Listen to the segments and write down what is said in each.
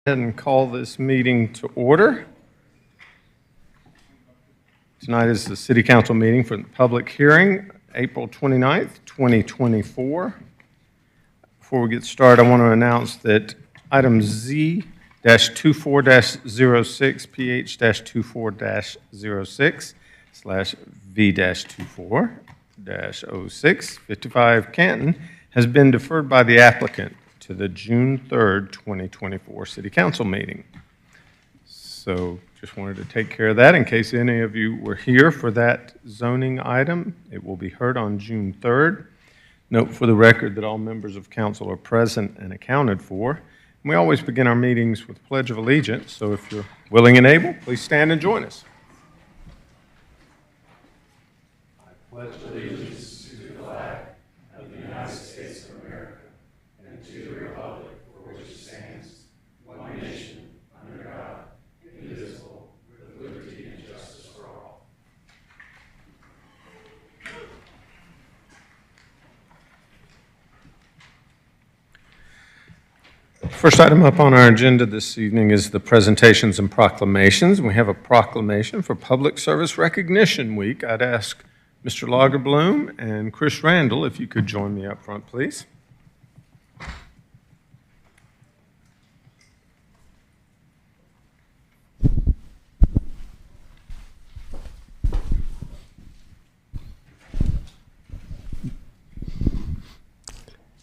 And call this meeting to order. Tonight is the City Council meeting for the public hearing, April 29th, 2024. Before we get started, I want to announce that item Z-24-06, PH-24-06/V-24-06, 55 Canton, has been deferred by the applicant to the June 3rd, 2024 City Council meeting. So just wanted to take care of that in case any of you were here for that zoning item. It will be heard on June 3rd. Note for the record that all members of council are present and accounted for. And we always begin our meetings with Pledge of Allegiance, so if you're willing and able, please stand and join us. I pledge allegiance to the flag of the United States of America and to the republic for which it stands, one nation, under God, indivisible, with liberty and justice for all. First item up on our agenda this evening is the presentations and proclamations. We have a proclamation for Public Service Recognition Week. I'd ask Mr. Lagerbloom and Chris Randall if you could join me up front, please.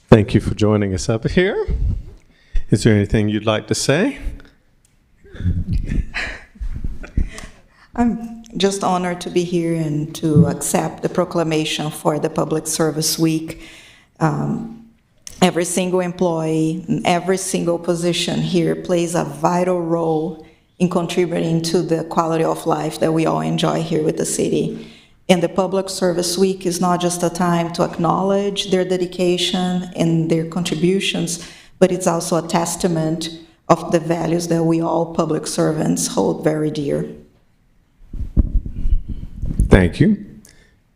Thank you for joining us up here. Is there anything you'd like to say? I'm just honored to be here and to accept the proclamation for the Public Service Week. Every single employee, every single position here plays a vital role in contributing to the quality of life that we all enjoy here with the city. And the Public Service Week is not just a time to acknowledge their dedication and their contributions, but it's also a testament of the values that we all public servants hold very dear. Thank you.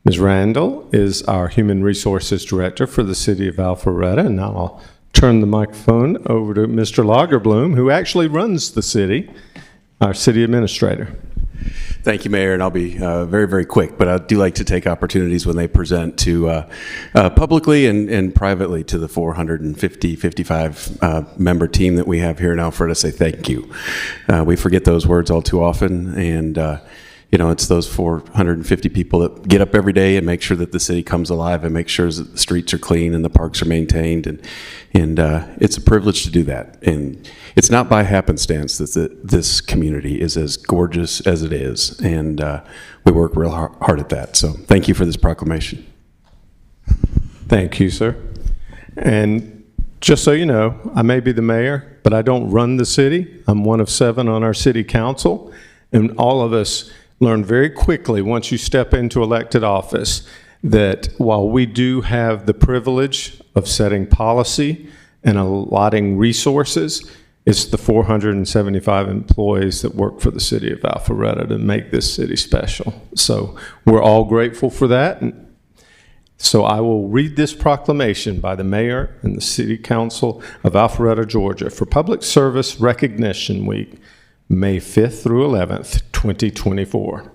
Ms. Randall is our Human Resources Director for the City of Alpharetta, and now I'll turn the microphone over to Mr. Lagerbloom, who actually runs the city, our City Administrator. Thank you, Mayor, and I'll be very, very quick, but I do like to take opportunities when they present to publicly and privately to the 55 member team that we have here in Alpharetta say thank you. We forget those words all too often, and you know, it's those 450 people that get up every day and make sure that the city comes alive and make sure that the streets are clean and the parks are maintained, and it's a privilege to do that. And it's not by happenstance that this community is as gorgeous as it is, and we work real hard at that. So thank you for this proclamation. Thank you, sir. And just so you know, I may be the mayor, but I don't run the city. I'm one of 7 on our city council, and all of us learn very quickly once you step into elected office that while we do have the privilege of setting policy and allotting resources, it's the 475 employees that work for the city of Alpharetta to make this city special. So we're all grateful for that. And so I will read this proclamation by the mayor and the city council of Alpharetta, Georgia for Public Service Recognition Week, May 5th through 11th, 2024.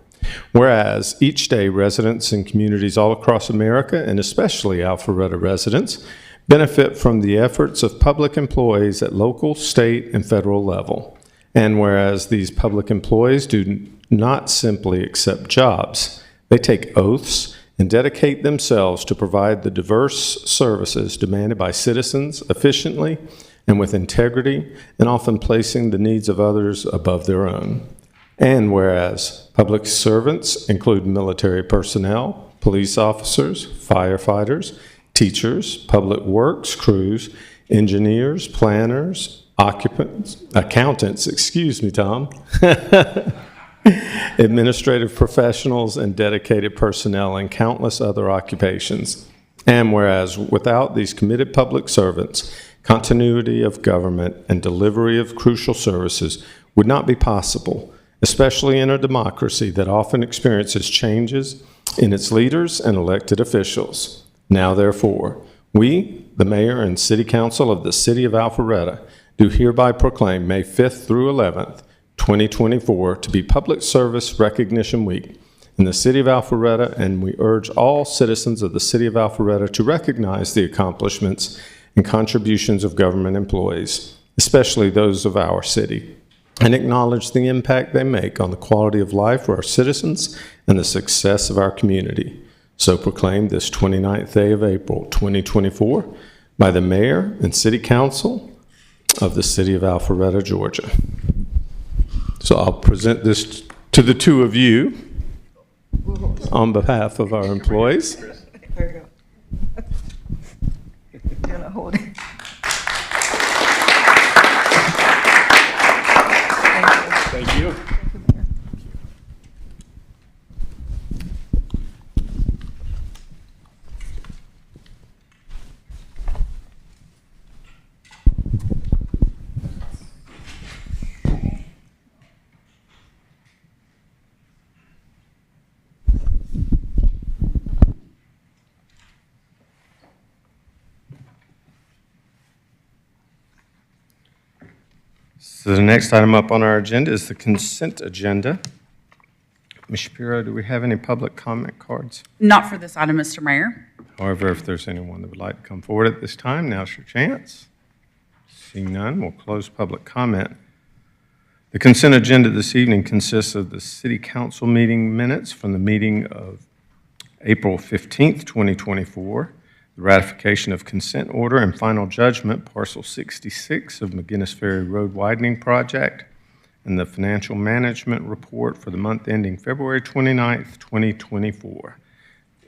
Whereas each day residents in communities all across America, and especially Alpharetta residents, benefit from the efforts of public employees at local, state, and federal level. And whereas these public employees do not simply accept jobs, they take oaths and dedicate themselves to provide the diverse services demanded by citizens efficiently and with integrity, and often placing the needs of others above their own. And whereas public servants include military personnel, police officers, firefighters, teachers, public works crews, engineers, planners, accountants, excuse me, Tom, administrative professionals, and dedicated personnel, and countless other occupations. And whereas without these committed public servants, continuity of government and delivery of crucial services would not be possible, especially in a democracy that often experiences changes in its leaders and elected officials. Now, therefore, we, the mayor and city council of the city of Alpharetta, do hereby proclaim May 5th through 11th, 2024 to be Public Service Recognition Week in the City of Alpharetta, and we urge all citizens of the City of Alpharetta to recognize the accomplishments and contributions of government employees, especially those of our city, and acknowledge the impact they make on the quality of life for our citizens and the success of our community. So proclaimed this 29th day of April, 2024, by the Mayor and City Council of the City of Alpharetta, Georgia. So I'll present this to the two of you on behalf of our employees. There you go. You're gonna hold it. Thank you. So the next item up on our agenda is the consent agenda. Ms. Shapiro, do we have any public comment cards? Not for this item, Mr. Mayor. However, if there's anyone that would like to come forward at this time, now's your chance. Seeing none, we'll close public comment. The consent agenda this evening consists of the City Council meeting minutes from the meeting of April 15th, 2024, the ratification of consent order and final judgment, parcel 66 of McGinnis Ferry Road Widening Project, and the financial management report for the month ending February 29th, 2024.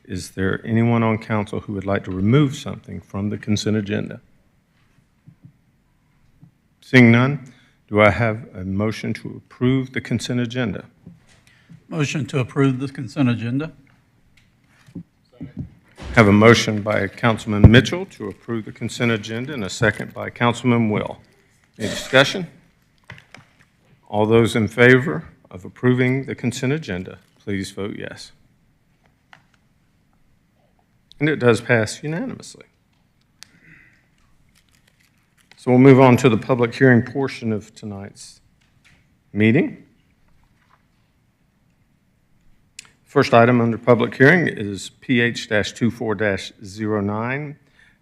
Is there anyone on council who would like to remove something from the consent agenda? Seeing none, do I have a motion to approve the consent agenda? Motion to approve the consent agenda. Have a motion by Councilman Mitchell to approve the consent agenda and a second by Councilman Will. Any discussion? All those in favor of approving the consent agenda, please vote yes. And it does pass unanimously. So we'll move on to the public hearing portion of tonight's meeting. First item under public hearing is PH-24-09,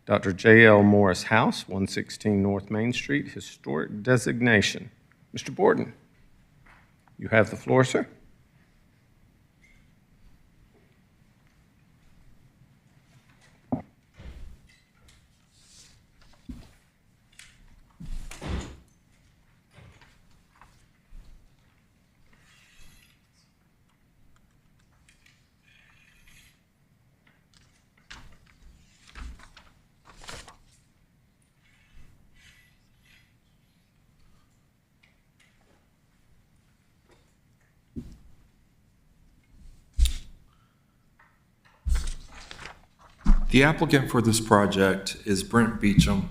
Dr. J.L. Morris House, 116 North Main Street, historic designation. Mr. Borden, you have the floor, sir. The applicant for this project is Brent Beecham.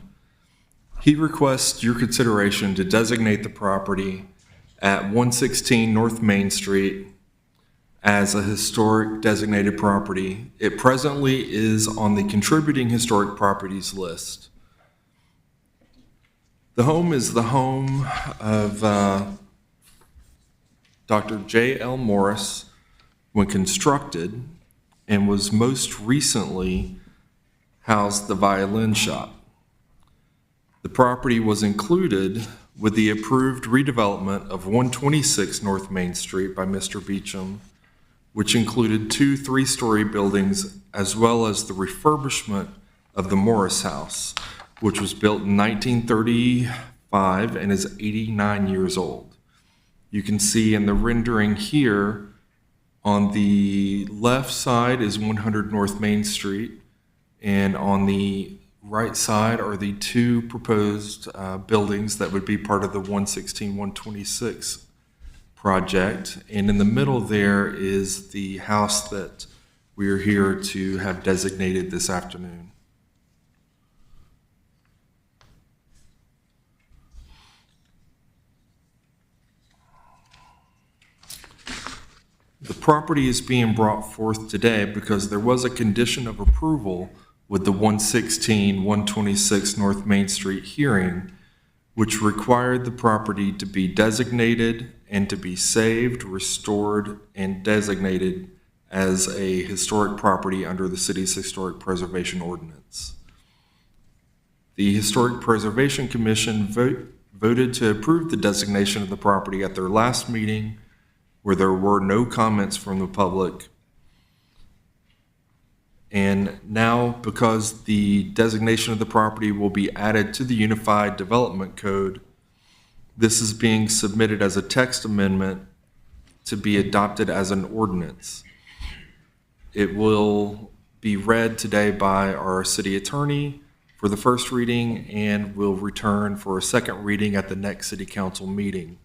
He requests your consideration to designate the property at 116 North Main Street as a historic designated property. It presently is on the contributing historic properties list. The home is the home of Dr. J.L. Morris when constructed, and was most recently housed the violin shop. The property was included with the approved redevelopment of 126 North Main Street by Mr. Beecham, which included 2 3-story buildings as well as the refurbishment of the Morris House, which was built in 1935 and is 89 years old. You can see in the rendering here, on the left side is 100 North Main Street, and on the right side are the 2 proposed buildings that would be part of the 116-126 project. And in the middle there is the house that we are here to have designated this afternoon. The property is being brought forth today because there was a condition of approval with the 116-126 North Main Street hearing which required the property to be designated and to be saved, restored, and designated as a historic property under the city's Historic Preservation Ordinance. The Historic Preservation Commission voted to approve the designation of the property at their last meeting, where there were no comments from the public. And now, because the designation of the property will be added to the Unified Development Code, this is being submitted as a text amendment to be adopted as an ordinance. It will be read today by our city attorney for the first reading and will return for a second reading at the next city council meeting.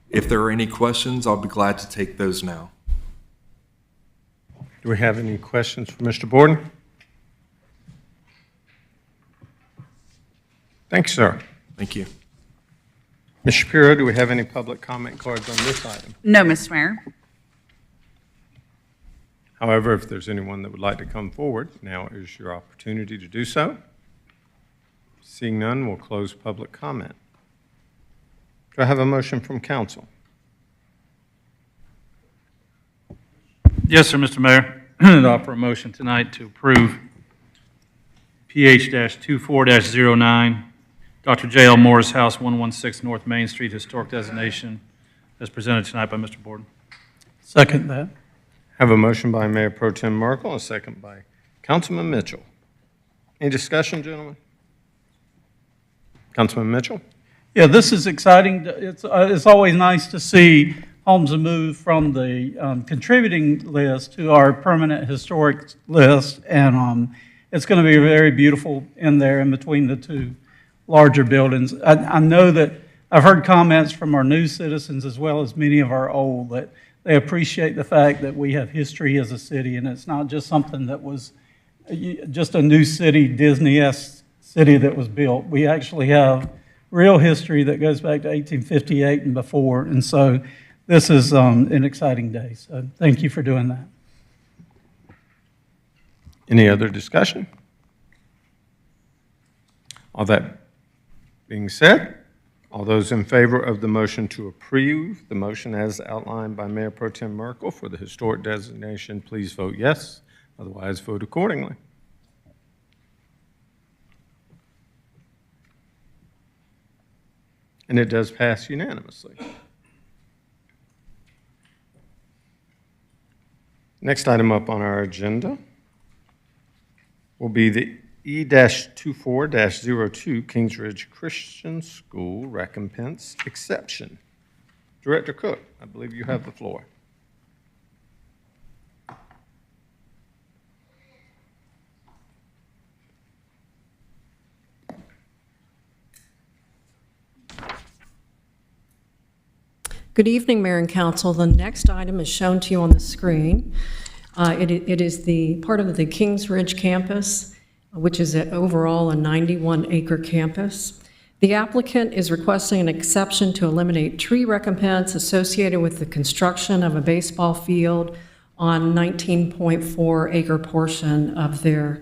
If there are any questions, I'll be glad to take those now. Do we have any questions for Mr. Borden? Thanks, sir. Thank you. Ms. Shapiro, do we have any public comment cards on this item? No, Mr. Mayor. However, if there's anyone that would like to come forward, now is your opportunity to do so. Seeing none, we'll close public comment. Do I have a motion from council? Yes, sir, Mr. Mayor. I'd offer a motion tonight to approve PH-24-09, Dr. J.L. Morris House, 116 North Main Street, historic designation, as presented tonight by Mr. Borden. Second that. Have a motion by Mayor Pro Tem Merkel, and a second by Councilman Mitchell. Any discussion, gentlemen? Councilman Mitchell? Yeah, this is exciting. It's always nice to see homes move from the contributing list to our permanent historic list, and it's going to be very beautiful in there in between the two larger buildings. I know that I've heard comments from our new citizens as well as many of our old that they appreciate the fact that we have history as a city, and it's not just something that was just a new city, Disney-esque city that was built. We actually have real history that goes back to 1858 and before, and so this is an exciting day. So thank you for doing that. Any other discussion? All that being said, all those in favor of the motion to approve the motion as outlined by Mayor Pro Tem Merkel for the historic designation, please vote yes. Otherwise, vote accordingly. And it does pass unanimously. Next item up on our agenda will be the E-24-02 Kingsridge Christian School Recompense Exception. Director Cook, I believe you have the floor. Good evening, Mayor and Council. The next item is shown to you on the screen. It is the part of the Kingsridge campus, which is overall a 91-acre campus. The applicant is requesting an exception to eliminate tree recompense associated with the construction of a baseball field on 19.4-acre portion of their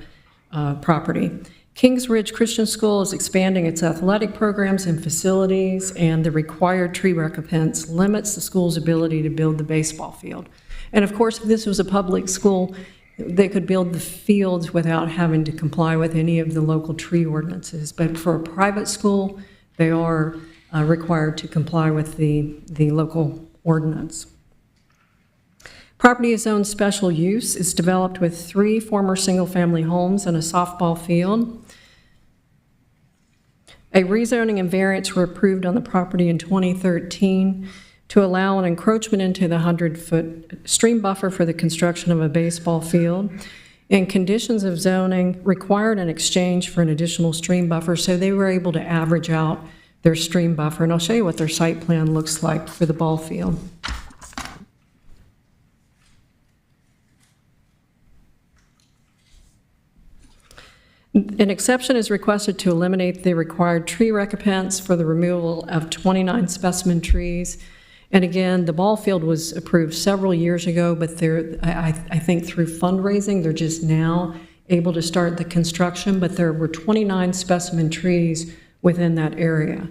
property. Kingsridge Christian School is expanding its athletic programs and facilities, and the required tree recompense limits the school's ability to build the baseball field. And of course, if this was a public school, they could build the fields without having to comply with any of the local tree ordinances. But for a private school, they are required to comply with the local ordinance. Property is zoned special use. It's developed with 3 former single-family homes and a softball field. A rezoning and variance were approved on the property in 2013 to allow an encroachment into the 100-foot stream buffer for the construction of a baseball field. And conditions of zoning required an exchange for an additional stream buffer, so they were able to average out their stream buffer. And I'll show you what their site plan looks like for the ball field. An exception is requested to eliminate the required tree recompense for the removal of 29 specimen trees. And again, the ball field was approved several years ago, but I think through fundraising, they're just now able to start the construction. But there were 29 specimen trees within that area.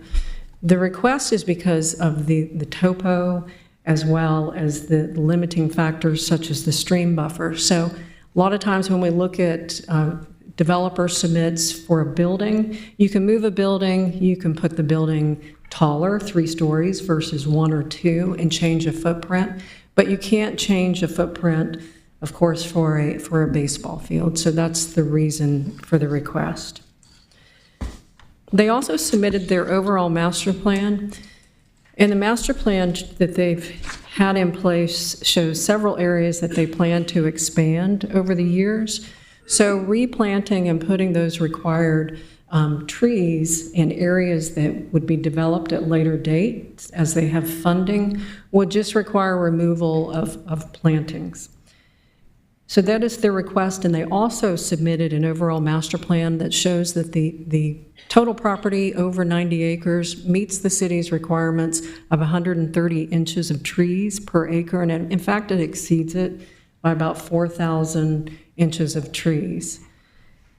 The request is because of the topo as well as the limiting factors such as the stream buffer. So a lot of times when we look at developer submits for a building, you can move a building, you can put the building taller, 3 stories versus 1 or 2, and change a footprint, but you can't change a footprint, of course, for a baseball field. So that's the reason for the request. They also submitted their overall master plan, and the master plan that they've had in place shows several areas that they plan to expand over the years. So replanting and putting those required trees in areas that would be developed at later dates as they have funding would just require removal of plantings. So that is their request, and they also submitted an overall master plan that shows that the total property over 90 acres meets the city's requirements of 130 inches of trees per acre, and in fact it exceeds it by about 4,000 inches of trees.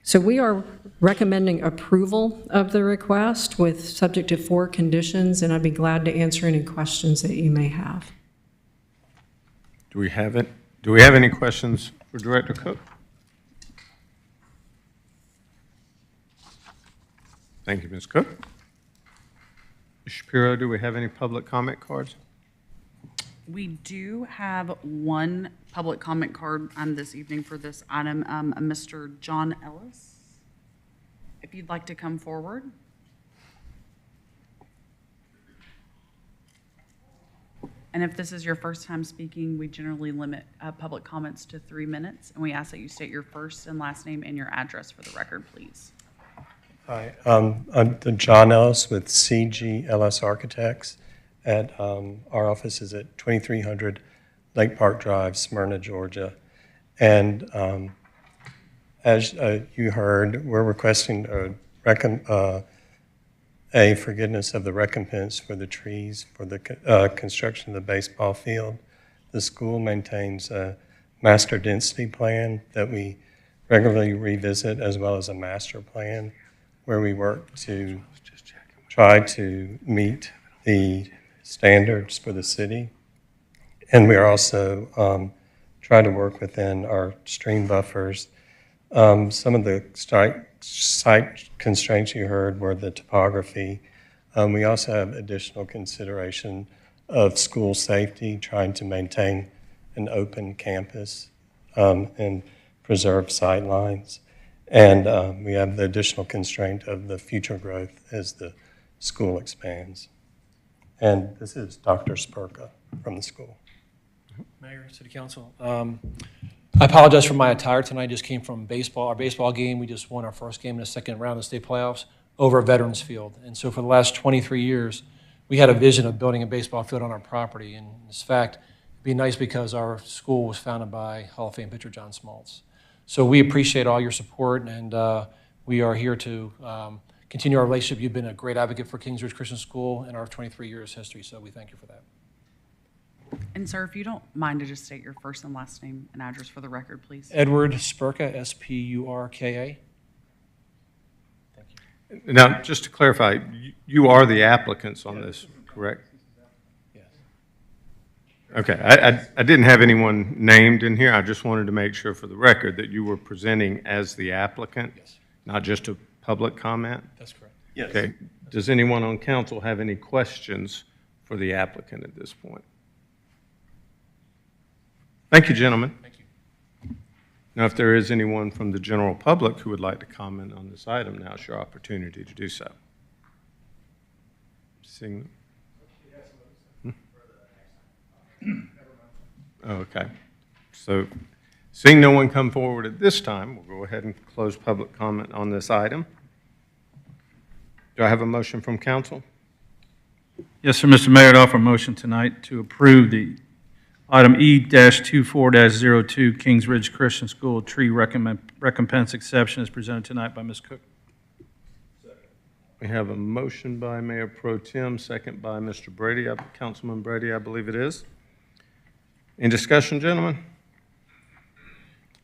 So we are recommending approval of the request with subject to 4 conditions, and I'd be glad to answer any questions that you may have. Do we have it? Do we have any questions for Director Cook? Thank you, Ms. Cook. Ms. Shapiro, do we have any public comment cards? We do have one public comment card this evening for this item, Mr. John Ellis. If you'd like to come forward. And if this is your first time speaking, we generally limit public comments to 3 minutes, and we ask that you state your first and last name and your address for the record, please. Hi, I'm John Ellis with CG Ellis Architects. Our office is at 2300 Lake Park Drive, Smyrna, Georgia. And as you heard, we're requesting a forgiveness of the recompense for the trees for the construction of the baseball field. The school maintains a master density plan that we regularly revisit, as well as a master plan where we work to try to meet the standards for the city. And we are also trying to work within our stream buffers. Some of the site constraints you heard were the topography. We also have additional consideration of school safety, trying to maintain an open campus and preserve sightlines. And we have the additional constraint of the future growth as the school expands. And this is Dr. Spurka from the school. Mayor, City Council. I apologize for my attire tonight. I just came from baseball, our baseball game. We just won our first game in the second round of the state playoffs over at Veterans Field. And so for the last 23 years, we had a vision of building a baseball field on our property. And in fact, it'd be nice because our school was founded by Hall of Fame pitcher John Smoltz. So we appreciate all your support, and we are here to continue our relationship. You've been a great advocate for Kings Ridge Christian School in our 23 years history, so we thank you for that. And sir, if you don't mind to just state your first and last name and address for the record, please. Edward Spurka, S-P-U-R-K-A. Thank you. Now, just to clarify, you are the applicants on this, correct? Yes. Okay, I didn't have anyone named in here. I just wanted to make sure for the record that you were presenting as the applicant, Yes. not just a public comment? That's correct. Yes. Okay, does anyone on council have any questions for the applicant at this point? Thank you, gentlemen. Thank you. Now, if there is anyone from the general public who would like to comment on this item, now's your opportunity to do so. Seeing. Okay. So, seeing no one come forward at this time, we'll go ahead and close public comment on this item. Do I have a motion from council? Yes, sir, Mr. Mayor, I'd offer a motion tonight to approve the item E-24-02 Kings Ridge Christian School tree recompense exception as presented tonight by Ms. Cook. We have a motion by Mayor Pro Tem, second by Mr. Brady, Councilman Brady, I believe it is. Any discussion, gentlemen?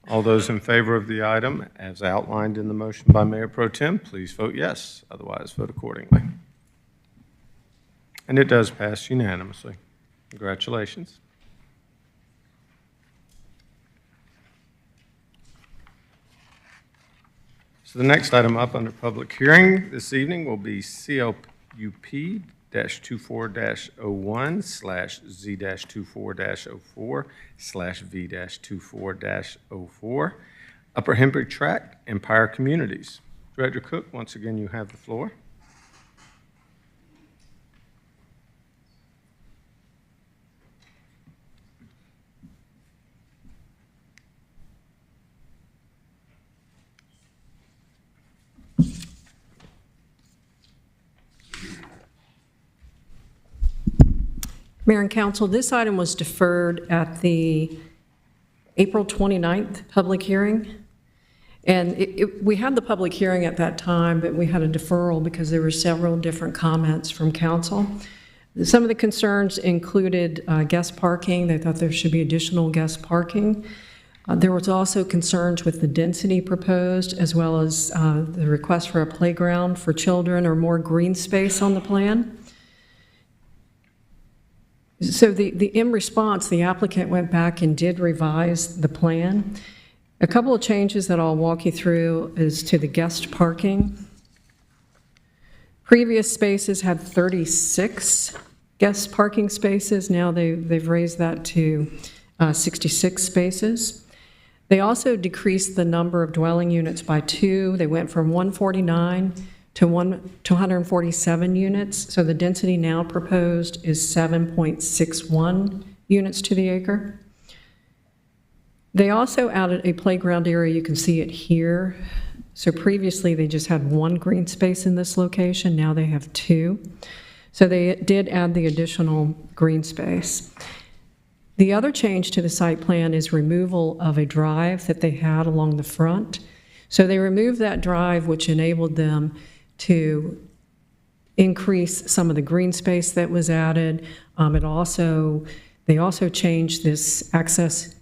All those in favor of the item as outlined in the motion by Mayor Pro Tem, please vote yes. Otherwise, vote accordingly. And it does pass unanimously. Congratulations. So the next item up under public hearing this evening will be CLPUP-24-01/Z-24-04/V-24-04, Upper Hembrick Tract, Empire Communities. Director Cook, once again, you have the floor. Mayor and Council, this item was deferred at the April 29th public hearing. And we had the public hearing at that time, but we had a deferral because there were several different comments from council. Some of the concerns included guest parking. They thought there should be additional guest parking. There was also concerns with the density proposed, as well as the request for a playground for children or more green space on the plan. So in response, the applicant went back and did revise the plan. A couple of changes that I'll walk you through is to the guest parking. Previous spaces had 36 guest parking spaces. Now they've raised that to 66 spaces. They also decreased the number of dwelling units by 2. They went from 149 to 147 units. So the density now proposed is 7.61 units to the acre. They also added a playground area. You can see it here. So previously they just had 1 green space in this location. Now they have 2. So they did add the additional green space. The other change to the site plan is removal of a drive that they had along the front. So they removed that drive, which enabled them to increase some of the green space that was added. They also changed this access,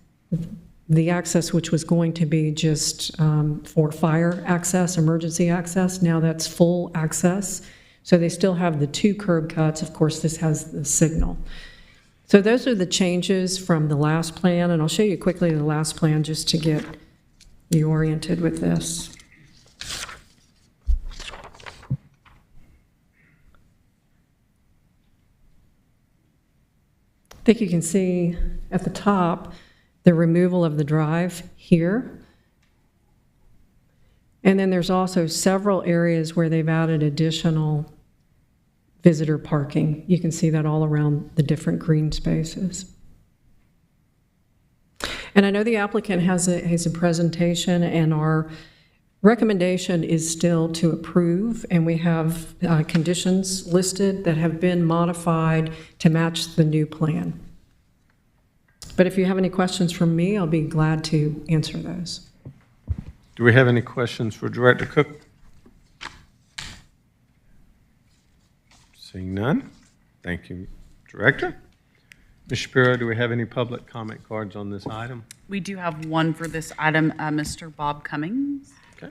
the access which was going to be just for fire access, emergency access. Now that's full access. So they still have the 2 curb cuts. Of course, this has the signal. So those are the changes from the last plan, and I'll show you quickly the last plan just to get you oriented with this. I think you can see at the top the removal of the drive here. And then there's also several areas where they've added additional visitor parking. You can see that all around the different green spaces. And I know the applicant has a presentation, and our recommendation is still to approve, and we have conditions listed that have been modified to match the new plan. But if you have any questions from me, I'll be glad to answer those. Do we have any questions for Director Cook? Seeing none. Thank you, Director. Ms. Shapiro, do we have any public comment cards on this item? We do have one for this item, Mr. Bob Cummings. Okay.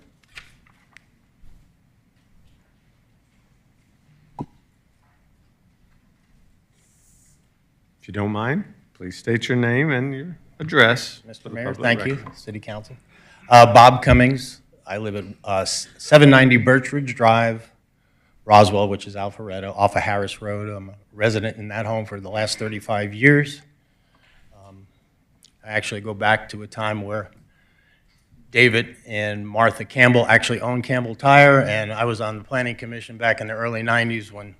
If you don't mind, please state your name and your address. Mr. Mayor, thank you, City Council. Bob Cummings. I live at 790 Birch Ridge Drive, Roswell, which is Alpharetta, off of Harris Road. I'm a resident in that home for the last 35 years. I actually go back to a time where David and Martha Campbell actually owned Campbell Tire, and I was on the Planning Commission back in the early 90s when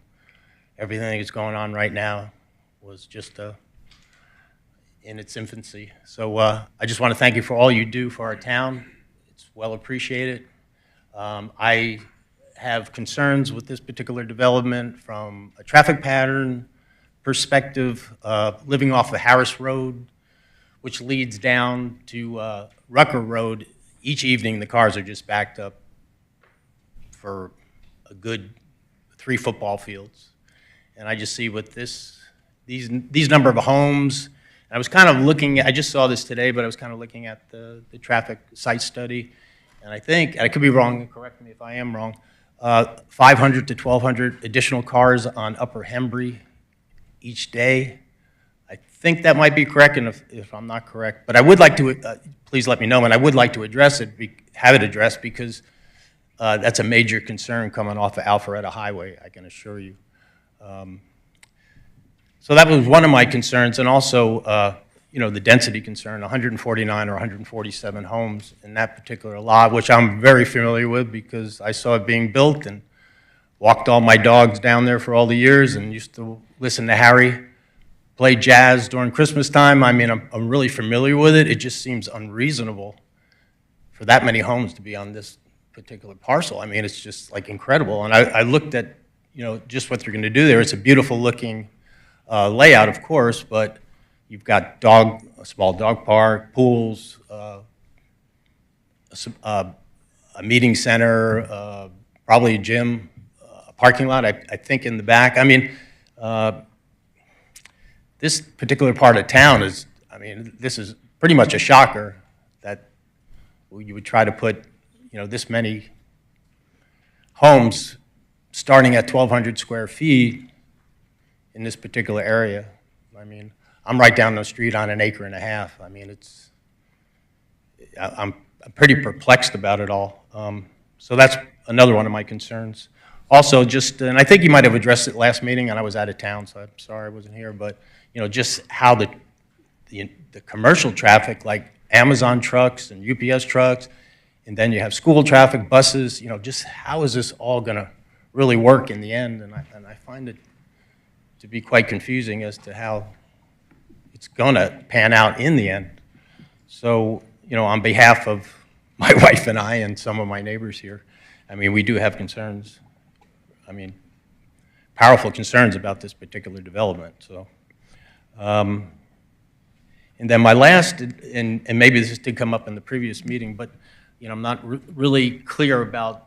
everything that's going on right now was just in its infancy. So I just want to thank you for all you do for our town. It's well appreciated. I have concerns with this particular development from a traffic pattern perspective, living off of Harris Road, which leads down to Rucker Road. Each evening, the cars are just backed up for a good 3 football fields. And I just see with these number of homes And I was kind of looking, I just saw this today, but I was kind of looking at the traffic site study, and I think, I could be wrong, correct me if I am wrong, 500 to 1,200 additional cars on Upper Hembry each day. I think that might be correct, and if I'm not correct, but I would like to, please let me know, and I would like to address it, have it addressed, because that's a major concern coming off of Alpharetta Highway, I can assure you. So that was one of my concerns, and also, you know, the density concern, 149 or 147 homes in that particular lot, which I'm very familiar with because I saw it being built and walked all my dogs down there for all the years and used to listen to Harry play jazz during Christmas time. I mean, I'm really familiar with it. It just seems unreasonable for that many homes to be on this particular parcel. I mean, it's just like incredible. And I looked at, you know, just what they're going to do there. It's a beautiful looking layout, of course, but you've got a small dog park, pools, a meeting center, probably a gym, a parking lot, I think in the back. I mean, this particular part of town is, I mean, this is pretty much a shocker that you would try to put, you know, this many homes starting at 1,200 square feet in this particular area. I mean, I'm right down the street on an acre and a half. I mean, I'm pretty perplexed about it all. So that's another one of my concerns. Also, just, and I think you might have addressed it last meeting, and I was out of town, so I'm sorry I wasn't here, but, you know, just how the commercial traffic, like Amazon trucks and UPS trucks, and then you have school traffic, buses, you know, just how is this all going to really work in the end? And I find it to be quite confusing as to how it's going to pan out in the end. So, you know, on behalf of my wife and I and some of my neighbors here, I mean, we do have concerns. I mean, powerful concerns about this particular development. So, and then my last, and maybe this did come up in the previous meeting, but you know, I'm not really clear about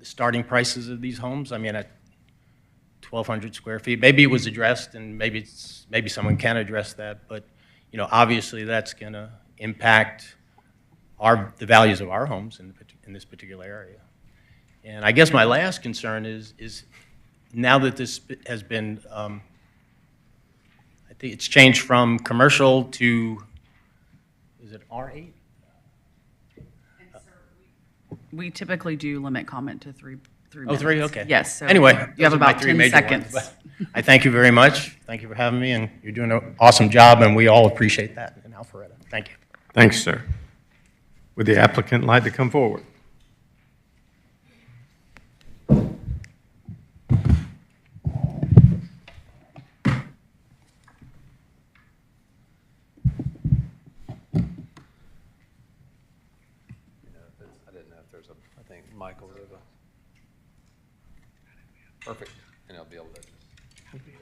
the starting prices of these homes. I mean, at 1,200 square feet, maybe it was addressed, and maybe someone can address that. But you know, obviously, that's going to impact the values of our homes in this particular area. And I guess my last concern is now that this has been, I think it's changed from commercial to, is it R8? We typically do limit comment to three Oh, minutes. 3, okay. Yes. So anyway, you have those are my about 3 10 major seconds. ones, but I thank you very much. Thank you for having me, and you're doing an awesome job, and we all appreciate that in Alpharetta. Thank you. Thanks, sir. Would the applicant like to come forward? I didn't know if there's I think Michael did perfect, and I'll be able to. Perfect.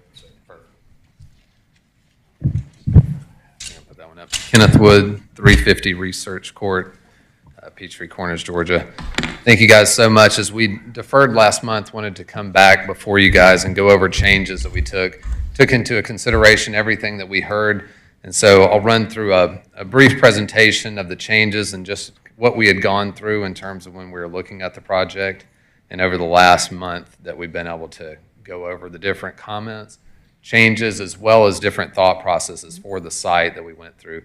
I'm gonna put that one up. Kenneth Wood, 350 Research Court, Peachtree Corners, Georgia. Thank you guys so much. As we deferred last month, wanted to come back before you guys and go over changes that we took into consideration everything that we heard. And so I'll run through a brief presentation of the changes and just what we had gone through in terms of when we were looking at the project and over the last month that we've been able to go over the different comments, changes, as well as different thought processes for the site that we went through.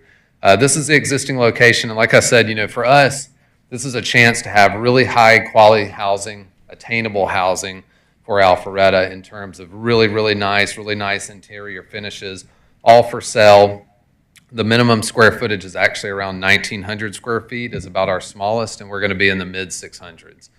This is the existing location, and like I said, you know, for us, this is a chance to have really high quality housing, attainable housing for Alpharetta in terms of really nice interior finishes, all for sale. The minimum square footage is actually around 1,900 square feet, is about our smallest, and we're going to be in the mid 600s.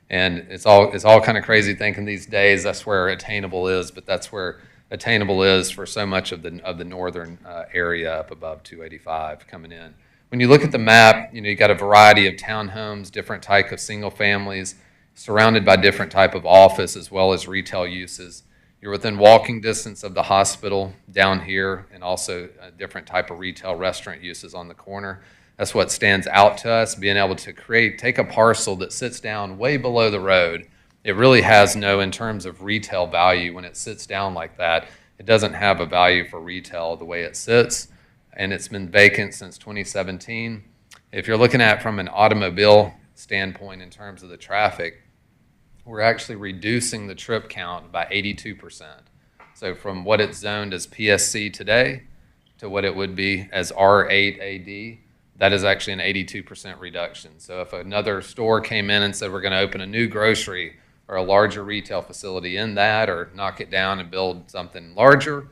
And it's all kind of crazy thinking these days that's where attainable is, but that's where attainable is for so much of the northern area up above 285 coming in. When you look at the map, you know, you got a variety of townhomes, different type of single families, surrounded by different type of office as well as retail uses. You're within walking distance of the hospital down here, and also a different type of retail restaurant uses on the corner. That's what stands out to us, being able to take a parcel that sits down way below the road. It really has no, in terms of retail value, when it sits down like that, it doesn't have a value for retail the way it sits. and it's been vacant since 2017. If you're looking at it from an automobile standpoint in terms of the traffic, we're actually reducing the trip count by 82%. So from what it's zoned as PSC today to what it would be as R8AD, that is actually an 82% reduction. So if another store came in and said we're going to open a new grocery or a larger retail facility in that, or knock it down and build something larger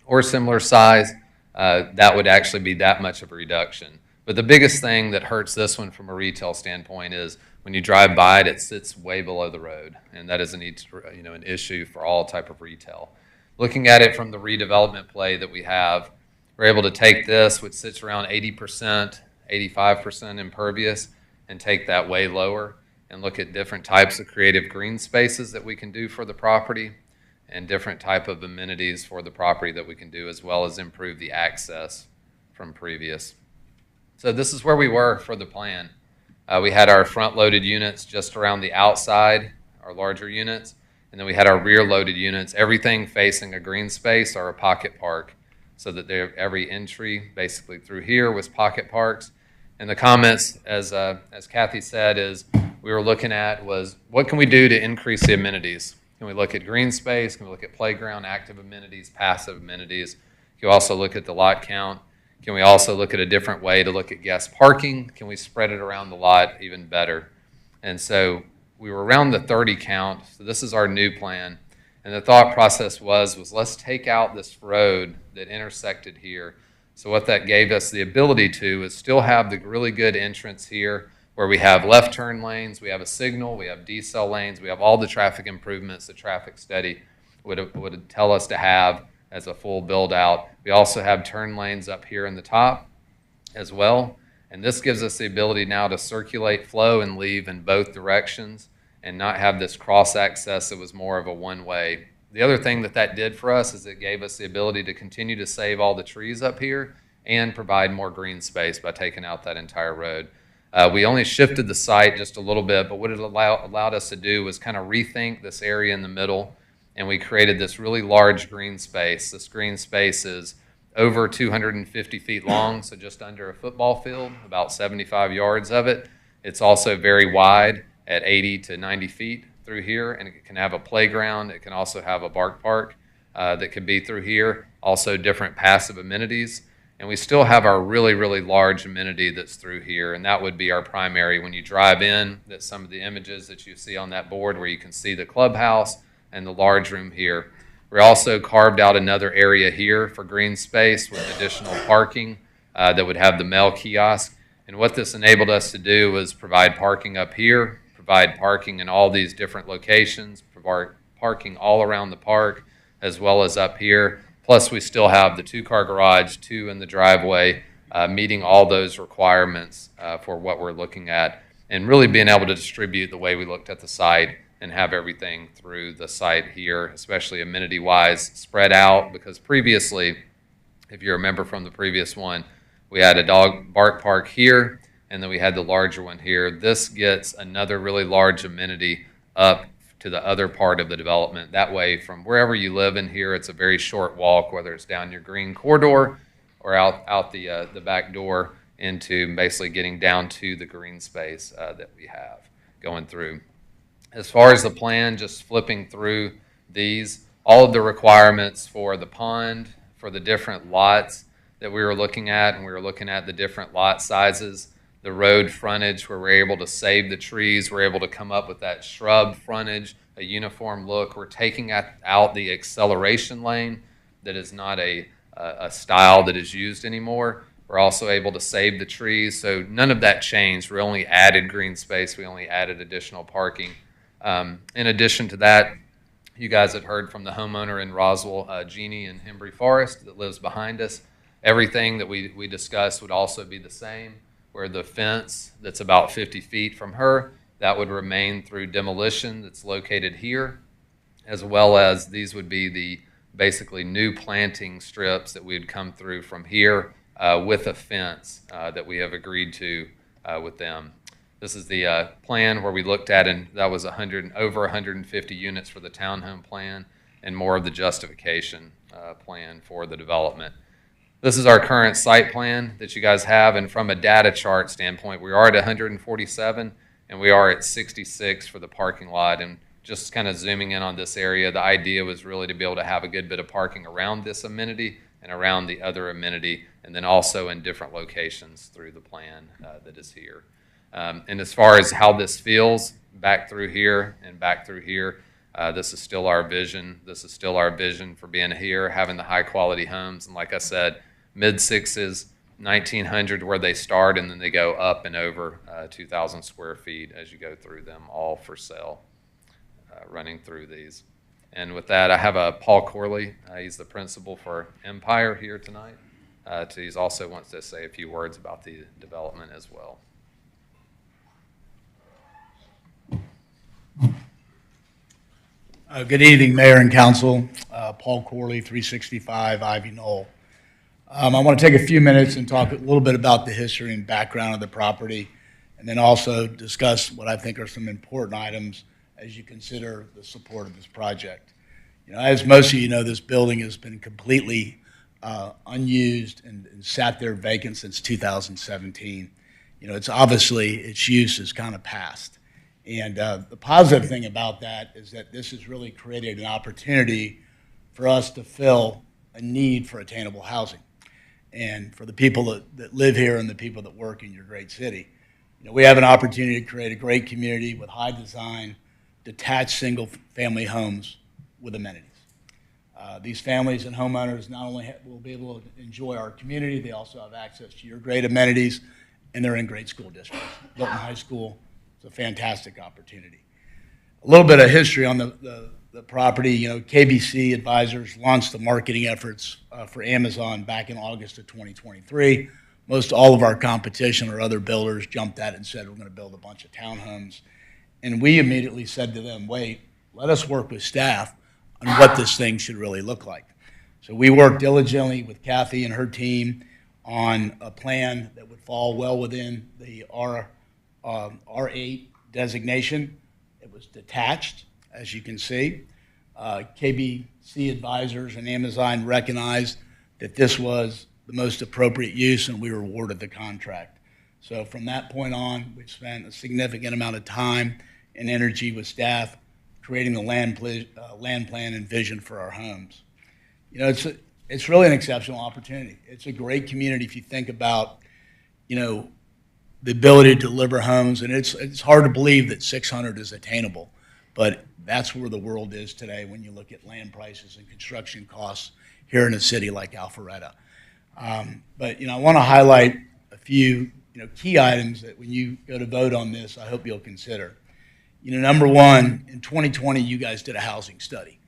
or similar size, that would actually be that much of a reduction. But the biggest thing that hurts this one from a retail standpoint is when you drive by it, it sits way below the road, and that is an issue for all type of retail. Looking at it from the redevelopment play that we have, we're able to take this, which sits around 80%, 85% impervious, and take that way lower and look at different types of creative green spaces that we can do for the property and different type of amenities for the property that we can do, as well as improve the access from previous. So this is where we were for the plan. We had our front-loaded units just around the outside, our larger units, and then we had our rear-loaded units, everything facing a green space or a pocket park, so that every entry basically through here was pocket parks. And the comments, as Kathy said, is we were looking at was what can we do to increase the amenities? Can we look at green space? Can we look at playground, active amenities, passive amenities? Can you also look at the lot count? Can we also look at a different way to look at guest parking? Can we spread it around the lot even better? And so we were around the 30 count. So this is our new plan. And the thought process was let's take out this road that intersected here. So what that gave us the ability to is still have the really good entrance here where we have left turn lanes, we have a signal, we have decel lanes, we have all the traffic improvements the traffic study would tell us to have as a full build out. We also have turn lanes up here in the top as well. And this gives us the ability now to circulate, flow, and leave in both directions and not have this cross access that was more of a one-way. The other thing that did for us is it gave us the ability to continue to save all the trees up here and provide more green space by taking out that entire road. We only shifted the site just a little bit, but what it allowed us to do was kind of rethink this area in the middle, and we created this really large green space. This green space is over 250 feet long, so just under a football field, about 75 yards of it. It's also very wide at 80 to 90 feet through here, and it can have a playground. It can also have a bark park that could be through here, also different passive amenities. And we still have our really, really large amenity that's through here, and that would be our primary. When you drive in, that's some of the images that you see on that board where you can see the clubhouse and the large room here. We also carved out another area here for green space with additional parking that would have the mail kiosk. And what this enabled us to do was provide parking up here, provide parking in all these different locations, provide parking all around the park, as well as up here. Plus, we still have the two-car garage, 2 in the driveway, meeting all those requirements for what we're looking at, and really being able to distribute the way we looked at the site and have everything through the site here, especially amenity-wise, spread out. Because previously, if you remember from the previous one, we had a dog bark park here, and then we had the larger one here. This gets another really large amenity up to the other part of the development. That way, from wherever you live in here, it's a very short walk, whether it's down your green corridor or out the back door into basically getting down to the green space that we have going through. As far as the plan, just flipping through these, all of the requirements for the pond, for the different lots that we were looking at, and we were looking at the different lot sizes, the road frontage where we're able to save the trees, we're able to come up with that shrub frontage, a uniform look. We're taking out the acceleration lane that is not a style that is used anymore. We're also able to save the trees, so none of that changed. We only added green space, we only added additional parking. In addition to that, you guys had heard from the homeowner in Roswell, Jeannie in Hembry Forest that lives behind us. Everything that we discussed would also be the same, where the fence that's about 50 feet from her, that would remain through demolition that's located here, as well as these would be the basically new planting strips that we would come through from here with a fence that we have agreed to with them. This is the plan where we looked at, and that was over 150 units for the townhome plan and more of the justification plan for the development. This is our current site plan that you guys have, and from a data chart standpoint, we are at 147, and we are at 66 for the parking lot. And just kind of zooming in on this area, the idea was really to be able to have a good bit of parking around this amenity and around the other amenity, and then also in different locations through the plan that is here. And as far as how this feels, back through here and back through here, this is still our vision. This is still our vision for being here, having the high-quality homes. And like I said, mid-sixes, 1,900 where they start, and then they go up and over 2,000 square feet as you go through them, all for sale, running through these. And with that, I have Paul Corley. He's the principal for Empire here tonight. He also wants to say a few words about the development as well. Good evening, Mayor and Council. Paul Corley, 365 Ivy Knoll. I want to take a few minutes and talk a little bit about the history and background of the property, and then also discuss what I think are some important items as you consider the support of this project. You know, as most of you know, this building has been completely unused and sat there vacant since 2017. You know, it's obviously its use is kind of past. And the positive thing about that is that this has really created an opportunity for us to fill a need for attainable housing. And for the people that live here and the people that work in your great city, you know, we have an opportunity to create a great community with high design, detached single-family homes with amenities. These families and homeowners not only will be able to enjoy our community, they also have access to your great amenities, and they're in great school districts. Milton High School is a fantastic opportunity. A little bit of history on the property. You know, KBC Advisors launched the marketing efforts for Amazon back in August of 2023. Most all of our competition or other builders jumped at it and said, we're going to build a bunch of townhomes. And we immediately said to them, wait, let us work with staff on what this thing should really look like. So we worked diligently with Kathy and her team on a plan that would fall well within the R8 designation. It was detached, as you can see. KBC Advisors and Amazon recognized that this was the most appropriate use, and we were awarded the contract. So from that point on, we've spent a significant amount of time and energy with staff creating the land plan and vision for our homes. You know, it's really an exceptional opportunity. It's a great community if you think about, you know, the ability to deliver homes, and it's hard to believe that 600 is attainable, but that's where the world is today when you look at land prices and construction costs here in a city like Alpharetta. But, you know, I want to highlight a few, you know, key items that when you go to vote on this, I hope you'll consider. You know, number one, in 2020, you guys did a housing study.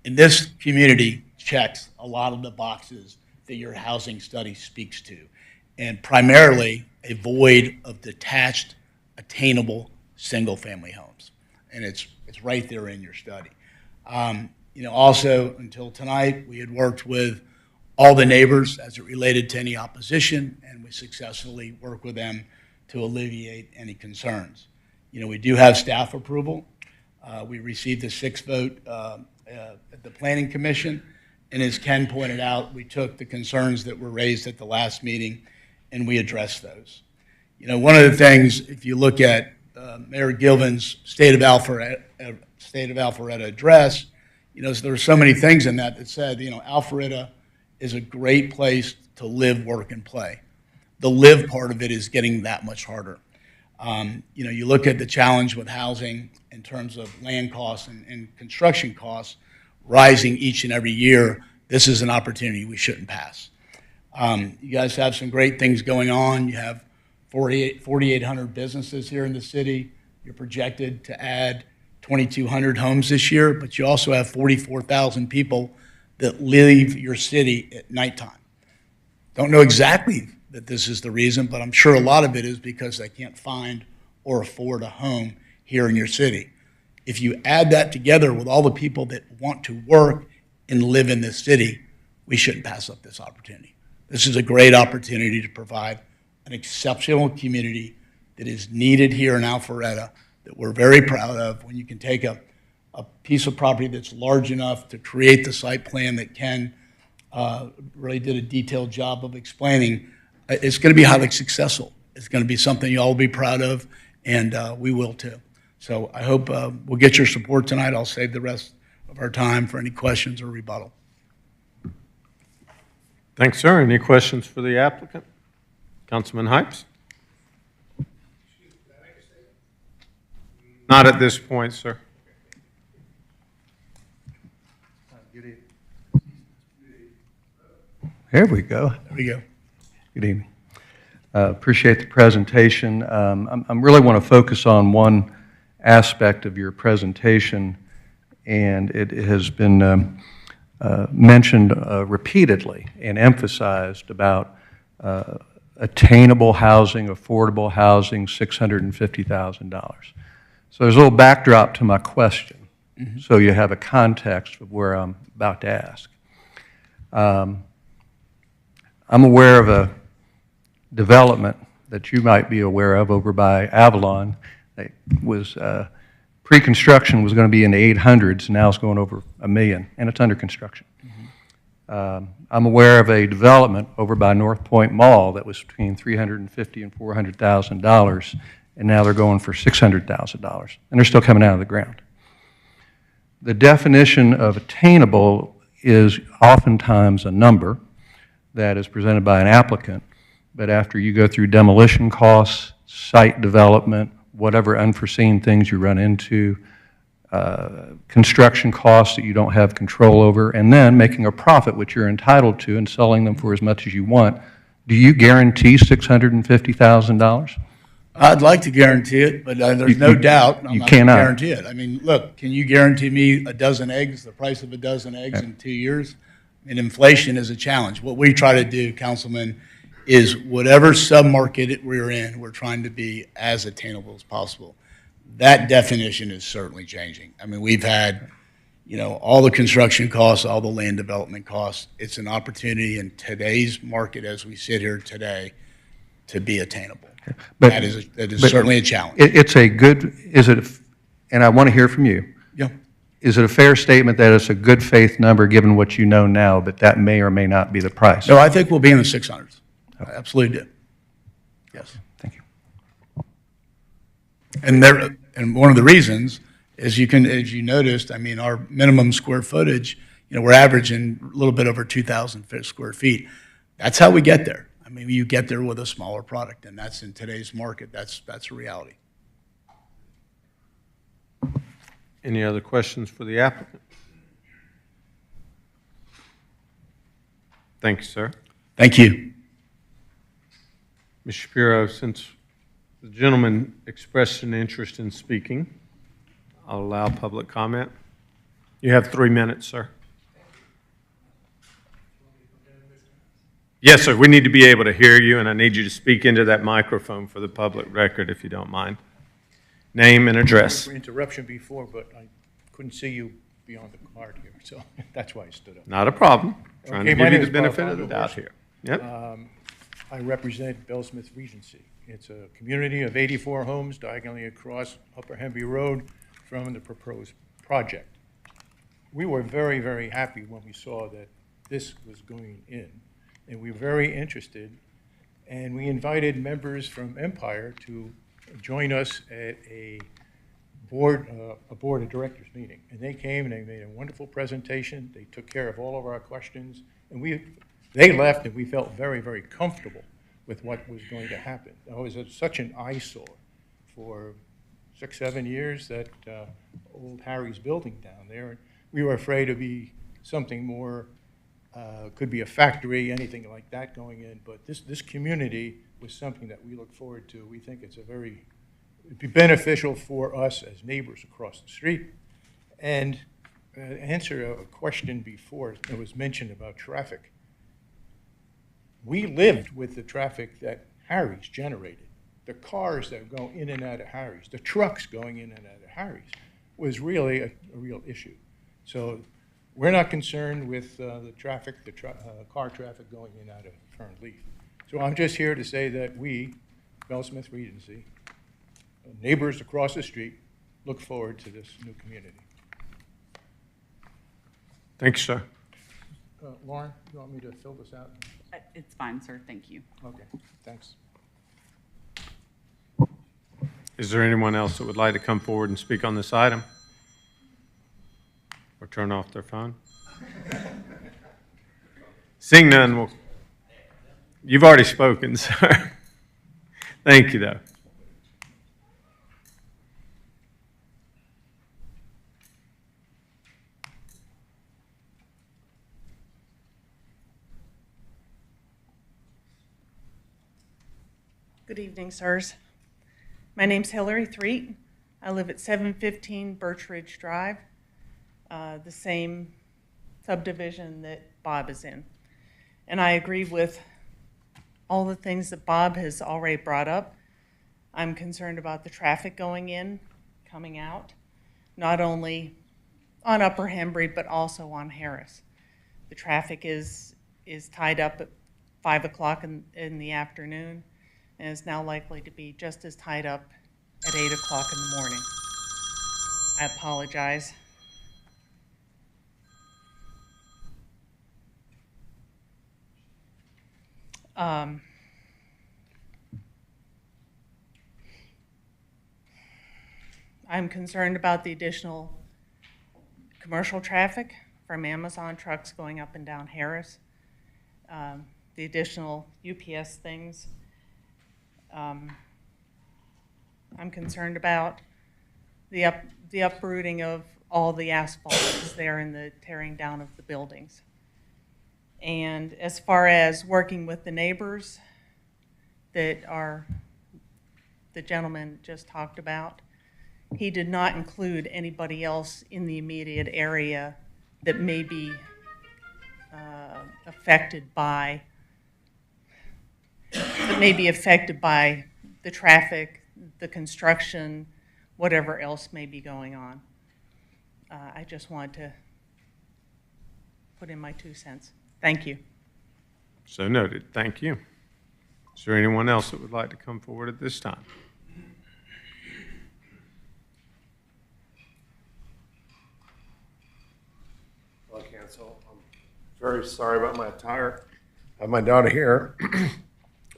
And this community checks a lot of the boxes that your housing study speaks to, and primarily a void of detached, attainable, single-family homes. And it's right there in your study. You know, also, until tonight, we had worked with all the neighbors as it related to any opposition, and we successfully worked with them to alleviate any concerns. You know, we do have staff approval. We received a 6 vote at the Planning Commission, and as Ken pointed out, we took the concerns that were raised at the last meeting and we addressed those. You know, one of the things, if you look at Mayor Gilvan's State of Alpharetta address, you know, so there were so many things in that said, you know, Alpharetta is a great place to live, work, and play. The live part of it is getting that much harder. You know, you look at the challenge with housing in terms of land costs and construction costs rising each and every year. This is an opportunity we shouldn't pass. You guys have some great things going on. You have 4,800 businesses here in the city. You're projected to add 2,200 homes this year, but you also have 44,000 people that leave your city at nighttime. Don't know exactly that this is the reason, but I'm sure a lot of it is because they can't find or afford a home here in your city. If you add that together with all the people that want to work and live in this city, we shouldn't pass up this opportunity. This is a great opportunity to provide an exceptional community that is needed here in Alpharetta, that we're very proud of. When you can take a piece of property that's large enough to create the site plan that Ken really did a detailed job of explaining. It's going to be highly successful. It's going to be something you all will be proud of, and we will too. So I hope we'll get your support tonight. I'll save the rest of our time for any questions or rebuttal. Thanks, sir. Any questions for the applicant? Councilman Hypes? Not at this point, sir. Here we go. There we go. Good evening. Appreciate the presentation. I really want to focus on one aspect of your presentation, and it has been mentioned repeatedly and emphasized about attainable housing, affordable housing, $650,000. So there's a little backdrop to my question, so you have a context of where I'm about to ask. I'm aware of a development that you might be aware of over by Avalon. It was pre-construction was going to be in the 800s, now it's going over $1 million, and it's under construction. I'm aware of a development over by North Point Mall that was between $350,000 and $400,000, and now they're going for $600,000, and they're still coming out of the ground. The definition of attainable is oftentimes a number that is presented by an applicant, but after you go through demolition costs, site development, whatever unforeseen things you run into, construction costs that you don't have control over, and then making a profit, which you're entitled to, and selling them for as much as you want, do you guarantee $650,000? I'd like to guarantee it, but there's no doubt I'm not going to cannot. guarantee it. I mean, look, can you guarantee me a dozen eggs, the price of a dozen eggs in 2 years? I mean, inflation is a challenge. What we try to do, Councilman, is whatever submarket we're in, we're trying to be as attainable as possible. That definition is certainly changing. I mean, we've had, all the construction costs, all the land development costs. It's an opportunity in today's market as we sit here today to be attainable. But- that is but certainly a challenge. It's a good, and I want to hear from you. Yeah. Is it a fair statement that it's a good faith number given what you know now, but that may or may not be the price? No, I think we'll be in the 600s. I absolutely do. Yes. Thank you. And one of the reasons is as you noticed, I mean, our minimum square footage, we're averaging a little bit over 2,000 square feet. That's how we get there. I mean, you get there with a smaller product, and that's in today's market. That's a reality. Any other questions for the applicant? Thank you, sir. Thank you. Ms. Shapiro, since the gentleman expressed an interest in speaking, I'll allow public comment. You have 3 minutes, sir. Yes, sir. We need to be able to hear you, and I need you to speak into that microphone for the public record, if you don't mind. Name and address. Sorry for interruption before, but I couldn't see you beyond the card here, so that's why I stood up. Not a problem. Trying Okay, to my give you name the is benefit Bob of the doubt Vanderhorst. here. Yep. I represent Bellsmith Regency. It's a community of 84 homes diagonally across Upper Henby Road from the proposed project. We were very, very happy when we saw that this was going in, and we were very interested, and we invited members from Empire to join us at a board of directors meeting. And they came and they made a wonderful presentation. They took care of all of our questions, and they left and we felt very, very comfortable with what was going to happen. It was such an eyesore for 6, 7 years, that old Harry's building down there. And we were afraid to be something more, could be a factory, anything like that going in. But this community was something that we look forward to. We think it'd be beneficial for us as neighbors across the street. And answer a question before that was mentioned about traffic. We lived with the traffic that Harry's generated. The cars that go in and out of Harry's, the trucks going in and out of Harry's was really a real issue. So we're not concerned with the traffic, car traffic going in and out of Fernleaf. So I'm just here to say that we, Bellsmith Regency, neighbors across the street, look forward to this new community. Thanks, sir. Lauren, you want me to fill this out? It's fine, sir, thank you. Okay, thanks. Is there anyone else that would like to come forward and speak on this item? Or turn off their phone? Seeing none, you've already spoken, sir. Thank you, though. Good evening, sirs. My name's Hillary Threet. I live at 715 Birch Ridge Drive, the same subdivision that Bob is in. And I agree with all the things that Bob has already brought up. I'm concerned about the traffic going in, coming out, not only on Upper Hembry, but also on Harris. The traffic is tied up at 5 o'clock in the afternoon, and is now likely to be just as tied up at 8 o'clock in the morning. I apologize. I'm concerned about the additional commercial traffic from Amazon trucks going up and down Harris, the additional UPS things. I'm concerned about the uprooting of all the asphalt that's there and the tearing down of the buildings. And as far as working with the neighbors that are, the gentleman just talked about, he did not include anybody else in the immediate area that may be affected by the traffic, the construction, whatever else may be going on. I just wanted to put in my 2 cents. Thank you. So noted. Thank you. Is there anyone else that would like to come forward at this time? Well, Council, I'm very sorry about my attire. I have my daughter here.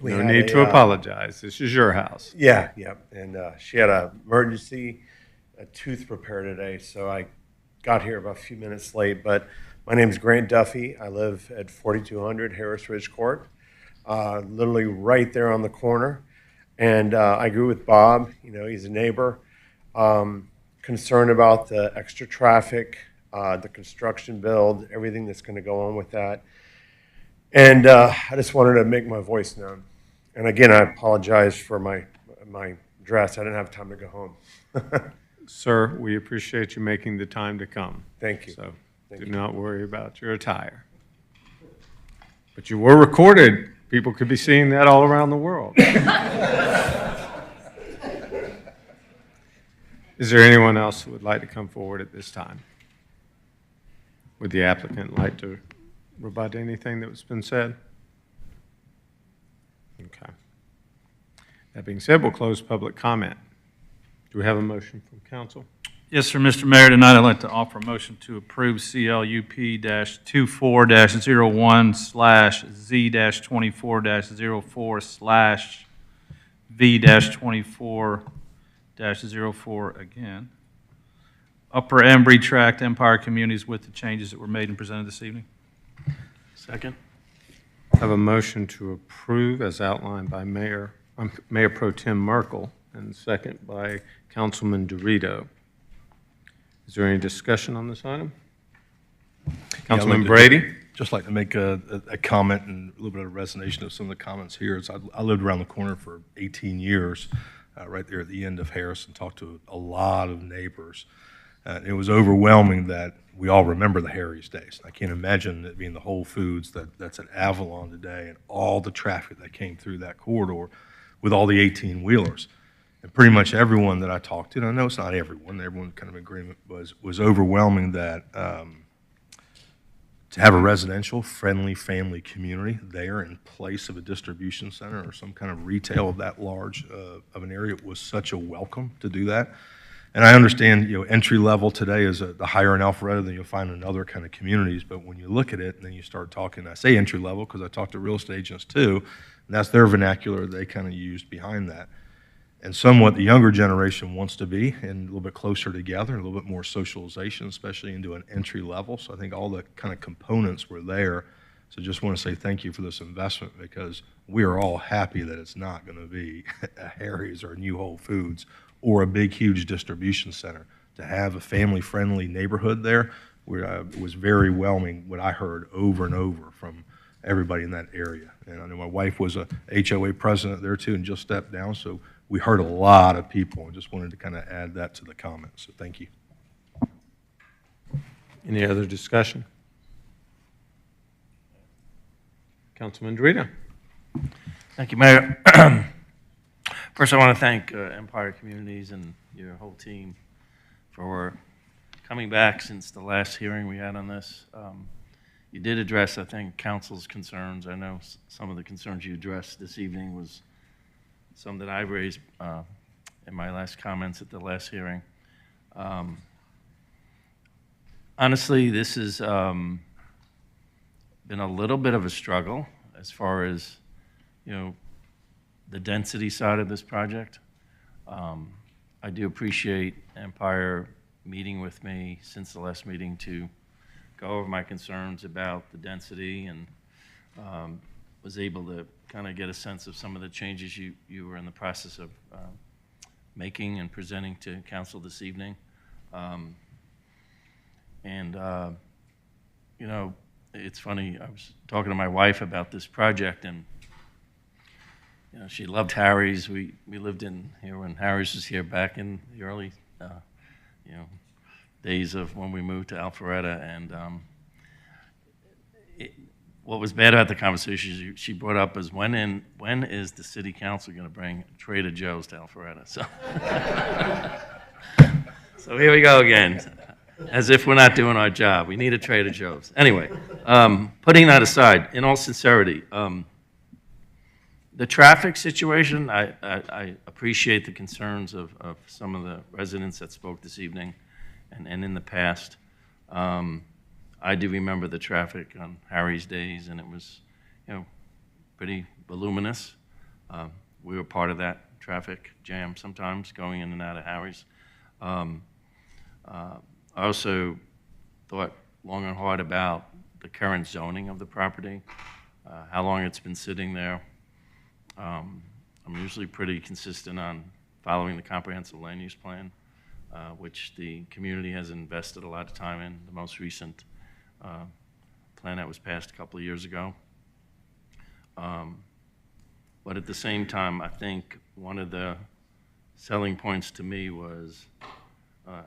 No need to apologize. This is your house. Yeah, and she had an emergency, a tooth repair today, so I got here about a few minutes late. But my name is Grant Duffy. I live at 4200 Harris Ridge Court, literally right there on the corner. And I agree with Bob. You know, he's a neighbor, concerned about the extra traffic, the construction build, everything that's going to go on with that. And I just wanted to make my voice known. And again, I apologize for my dress. I didn't have time to go home. Sir, we appreciate you making the time to come. Thank you. So do not worry about your attire. But you were recorded. People could be seeing that all around the world. Is there anyone else who would like to come forward at this time? Would the applicant like to rebut anything that was been said? Okay. That being said, we'll close public comment. Do we have a motion from council? Yes, sir, Mr. Mayor, tonight I'd like to offer a motion to approve CLUP-2-4-01/Z-24-04/V-24-04 again. Upper Embry Tract Empire Communities with the changes that were made and presented this evening. Second. I have a motion to approve as outlined by Mayor Pro Tem Merkel and second by Councilman Dorito. Is there any discussion on this item? Councilman Brady? Just like to make a comment and a little bit of resonation of some of the comments here. I lived around the corner for 18 years, right there at the end of Harris, and talked to a lot of neighbors. It was overwhelming that we all remember the Harry's days. I can't imagine it being the Whole Foods that's at Avalon today and all the traffic that came through that corridor with all the 18-wheelers. And pretty much everyone that I talked to, and I know it's not everyone kind of in agreement, was overwhelming that to have a residential, friendly family community there in place of a distribution center or some kind of retail of that large of an area was such a welcome to do that. And I understand, entry level today is the higher in Alpharetta than you'll find in other kind of communities. But when you look at it and then you start talking, I say entry level because I talk to real estate agents too, and that's their vernacular they kind of used behind that. And somewhat the younger generation wants to be, and a little bit closer together, a little bit more socialization, especially into an entry level. So I think all the kind of components were there. So just want to say thank you for this investment because we are all happy that it's not going to be a Harry's or a New Whole Foods or a big, huge distribution center. To have a family-friendly neighborhood there was very whelming, what I heard over and over from everybody in that area. And I know my wife was a HOA president there too and just stepped down, so we heard a lot of people and just wanted to kind of add that to the comments. So thank you. Any other discussion? Councilman Dorito. Thank you, Mayor. First, I want to thank Empire Communities and your whole team for coming back since the last hearing we had on this. You did address, I think, council's concerns. I know some of the concerns you addressed this evening was some that I raised in my last comments at the last hearing. Honestly, this has been a little bit of a struggle as far as, the density side of this project. I do appreciate Empire meeting with me since the last meeting to go over my concerns about the density and was able to kind of get a sense of some of the changes you were in the process of making and presenting to council this evening. It's funny, I was talking to my wife about this project and she loved Harry's. We lived in here when Harry's was here back in the early days of when we moved to Alpharetta. And what was bad about the conversation she brought up is when is the city council going to bring Trader Joe's to Alpharetta? So here we go again, as if we're not doing our job. We need a Trader Joe's. Anyway, putting that aside, in all sincerity, the traffic situation, I appreciate the concerns of some of the residents that spoke this evening and in the past. I do remember the traffic on Harry's days, and it was, pretty voluminous. We were part of that traffic jam sometimes, going in and out of Harry's. I also thought long and hard about the current zoning of the property, how long it's been sitting there. I'm usually pretty consistent on following the comprehensive land use plan, which the community has invested a lot of time in, the most recent plan that was passed a couple of years ago. But at the same time, I think one of the selling points to me was,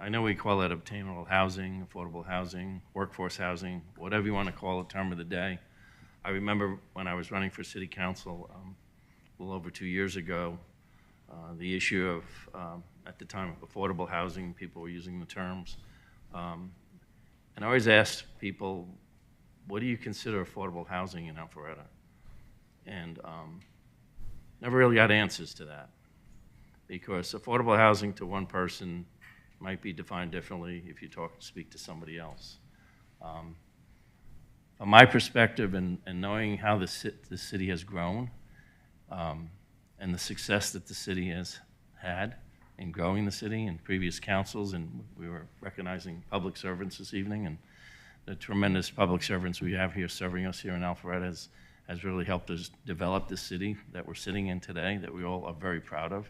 I know we call it obtainable housing, affordable housing, workforce housing, whatever you want to call it, term of the day. I remember when I was running for city council a little over 2 years ago, the issue of, at the time, of affordable housing, people were using the terms. And I always asked people, what do you consider affordable housing in Alpharetta? And never really got answers to that, because affordable housing to one person might be defined differently if you speak to somebody else. From my perspective and knowing how the city has grown, and the success that the city has had in growing the city in previous councils, and we were recognizing public servants this evening, and the tremendous public servants we have here serving us here in Alpharetta has really helped us develop the city that we're sitting in today, that we all are very proud of.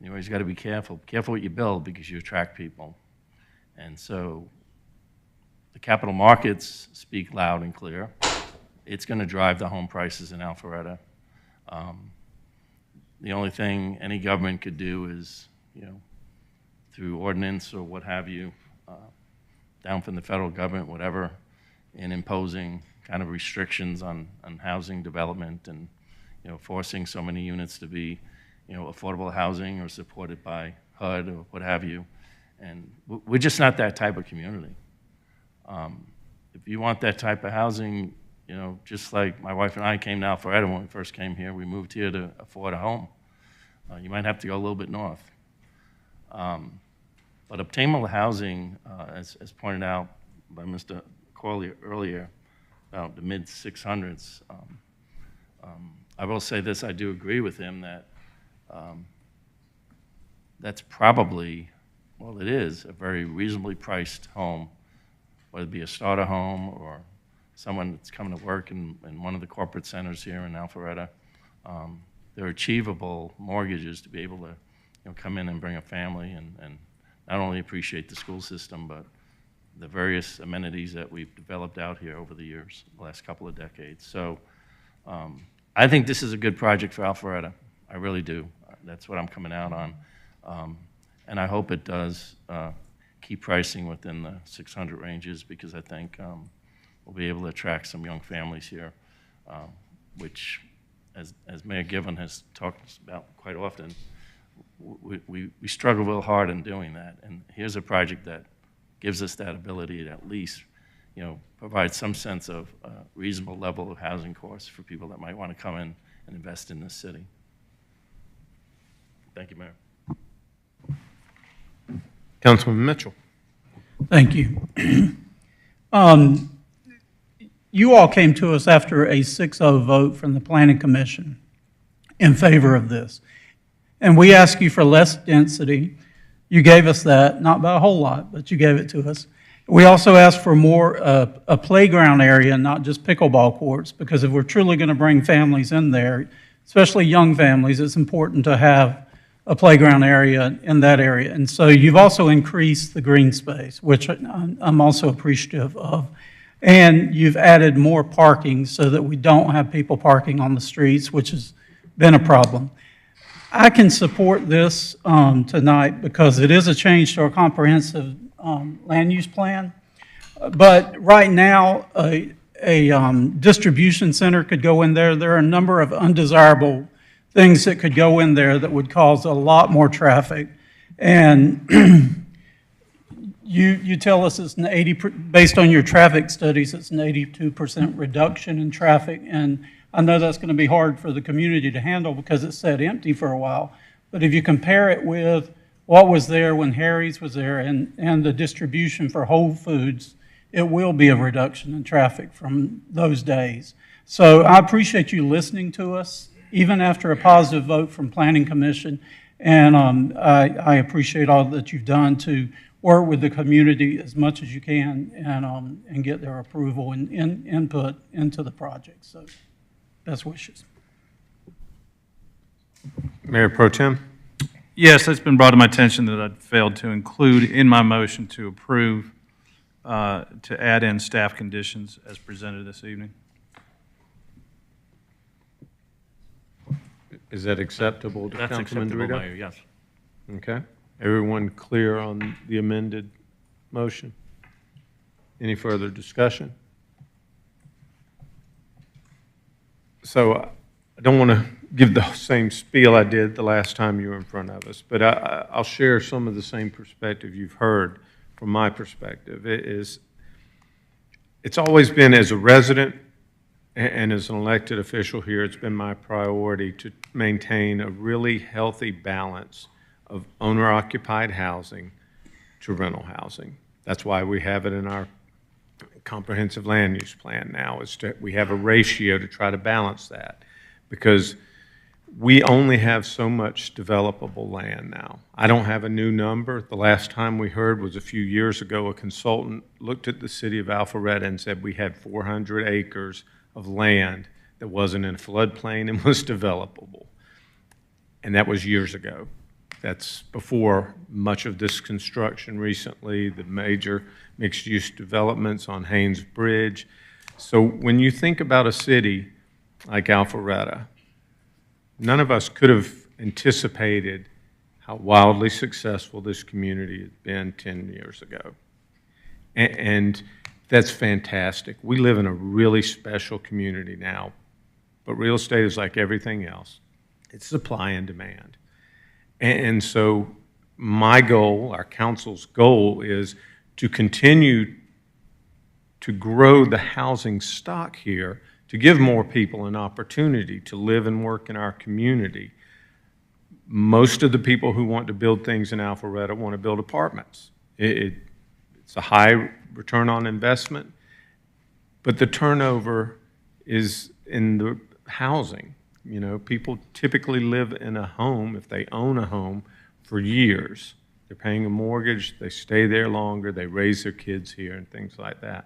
You always got to be careful what you build, because you attract people. And so the capital markets speak loud and clear. It's going to drive the home prices in Alpharetta. The only thing any government could do is, through ordinance or what have you, down from the federal government, whatever, in imposing kind of restrictions on housing development and, forcing so many units to be, affordable housing or supported by HUD or what have you. And we're just not that type of community. If you want that type of housing, just like my wife and I came to Alpharetta when we first came here, we moved here to afford a home. You might have to go a little bit north. But obtainable housing, as pointed out by Mr. Corley earlier, about the mid-600s, I will say this, I do agree with him that that's probably, well, it is a very reasonably priced home, whether it be a starter home or someone that's coming to work in one of the corporate centers here in Alpharetta. They're achievable mortgages to be able to come in and bring a family and not only appreciate the school system, but the various amenities that we've developed out here over the years, the last couple of decades. So I think this is a good project for Alpharetta. I really do. That's what I'm coming out on. And I hope it does keep pricing within the 600 ranges, because I think we'll be able to attract some young families here, which, as Mayor Given has talked about quite often, we struggle real hard in doing that. And here's a project that gives us that ability to at least, provide some sense of reasonable level of housing costs for people that might want to come in and invest in this city. Thank you, Mayor. Councilman Mitchell. Thank you. You all came to us after a 6-0 vote from the Planning Commission in favor of this. And we asked you for less density. You gave us that, not by a whole lot, but you gave it to us. We also asked for more a playground area, not just pickleball courts, because if we're truly going to bring families in there, especially young families, it's important to have a playground area in that area. And so you've also increased the green space, which I'm also appreciative of. And you've added more parking so that we don't have people parking on the streets, which has been a problem. I can support this tonight because it is a change to our comprehensive land use plan. But right now, a distribution center could go in there. There are a number of undesirable things that could go in there that would cause a lot more traffic. And you tell us it's based on your traffic studies, it's an 82% reduction in traffic. And I know that's going to be hard for the community to handle because it sat empty for a while. But if you compare it with what was there when Harry's was there and the distribution for Whole Foods, it will be a reduction in traffic from those days. So I appreciate you listening to us, even after a positive vote from Planning Commission. And I appreciate all that you've done to work with the community as much as you can and get their approval and input into the project. So best wishes. Mayor Pro Tem. Yes, it's been brought to my attention that I failed to include in my motion to approve to add in staff conditions as presented this evening. Is that acceptable to That's Councilman acceptable, Dorito? Mayor, yes. Okay. Everyone clear on the amended motion? Any further discussion? So I don't want to give the same spiel I did the last time you were in front of us, but I'll share some of the same perspective you've heard from my perspective. It's always been, as a resident and as an elected official here, it's been my priority to maintain a really healthy balance of owner-occupied housing to rental housing. That's why we have it in our comprehensive land use plan now, we have a ratio to try to balance that, because we only have so much developable land now. I don't have a new number. The last time we heard was a few years ago. A consultant looked at the city of Alpharetta and said we had 400 acres of land that wasn't in a floodplain and was developable. And that was years ago. That's before much of this construction recently, the major mixed-use developments on Haynes Bridge. So when you think about a city like Alpharetta, none of us could have anticipated how wildly successful this community had been 10 years ago. And that's fantastic. We live in a really special community now, but real estate is like everything else. It's supply and demand. And so my goal, our council's goal, is to continue to grow the housing stock here, to give more people an opportunity to live and work in our community. most of the people who want to build things in Alpharetta want to build apartments. It's a high return on investment, but the turnover is in the housing. You know, people typically live in a home, if they own a home, for years. They're paying a mortgage, they stay there longer, they raise their kids here and things like that.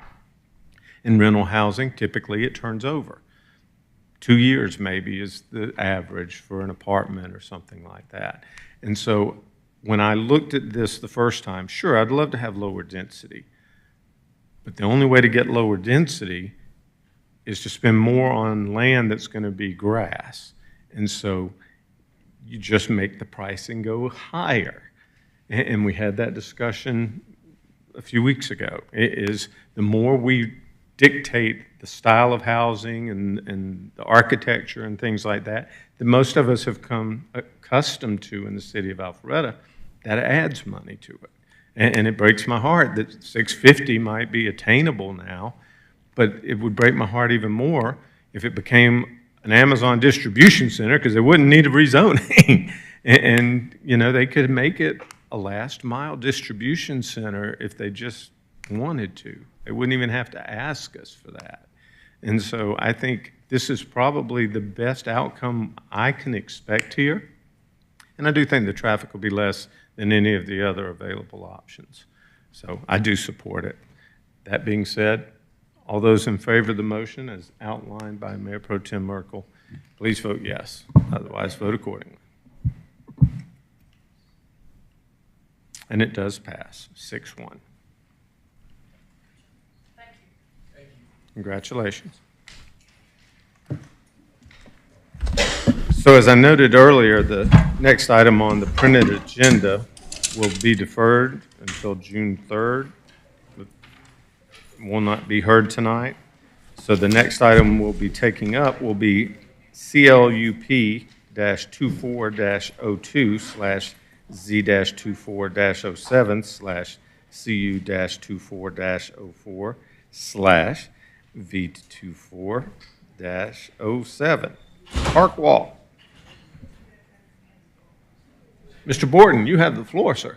In rental housing, typically it turns over. 2 years maybe is the average for an apartment or something like that. And so when I looked at this the first time, sure, I'd love to have lower density. But the only way to get lower density is to spend more on land that's going to be grass. And so you just make the pricing go higher. And we had that discussion a few weeks ago. It is the more we dictate the style of housing and the architecture and things like that most of us have come accustomed to in the city of Alpharetta, that adds money to it. And it breaks my heart that 650 might be attainable now, but it would break my heart even more if it became an Amazon distribution center, because they wouldn't need a rezoning. and, you know, they could make it a last mile distribution center if they just wanted to. They wouldn't even have to ask us for that. And so I think this is probably the best outcome I can expect here. And I do think the traffic will be less than any of the other available options. So I do support it. That being said, all those in favor of the motion as outlined by Mayor Pro Tem Merkel, please vote yes. Otherwise, vote accordingly. And it does pass, 6-1. Thank you. Thank you. Congratulations. So as I noted earlier, the next item on the printed agenda will be deferred until June 3rd. It will not be heard tonight. So the next item we'll be taking up will be CLUP-24-02/Z-24-07/V24-07. Park Wall. Mr. Borton, you have the floor, sir.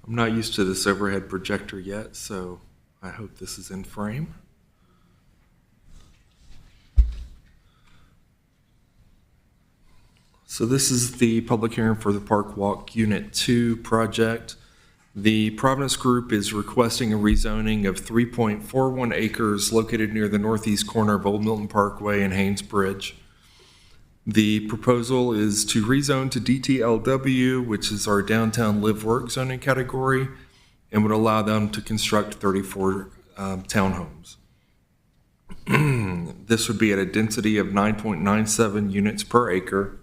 I'm not used to this overhead projector yet, so I hope this is in frame. So this is the public hearing for the Park Walk Unit 2 project. The Providence Group is requesting a rezoning of 3.41 acres located near the northeast corner of Old Milton Parkway and Haynes Bridge. The proposal is to rezone to DTLW, which is our downtown live-work zoning category, and would allow them to construct 34 townhomes. This would be at a density of 9.97 units per acre.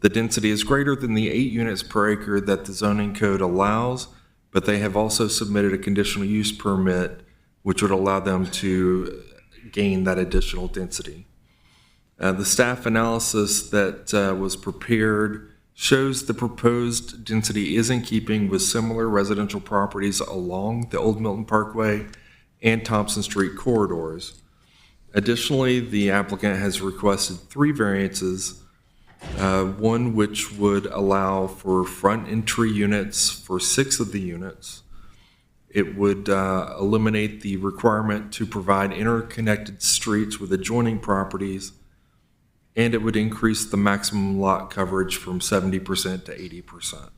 The density is greater than the 8 units per acre that the zoning code allows, but they have also submitted a conditional use permit, which would allow them to gain that additional density. The staff analysis that was prepared shows the proposed density is in keeping with similar residential properties along the Old Milton Parkway and Thompson Street corridors. Additionally, the applicant has requested 3 variances, one which would allow for front entry units for 6 of the units. It would eliminate the requirement to provide interconnected streets with adjoining properties, and it would increase the maximum lot coverage from 70% to 80%.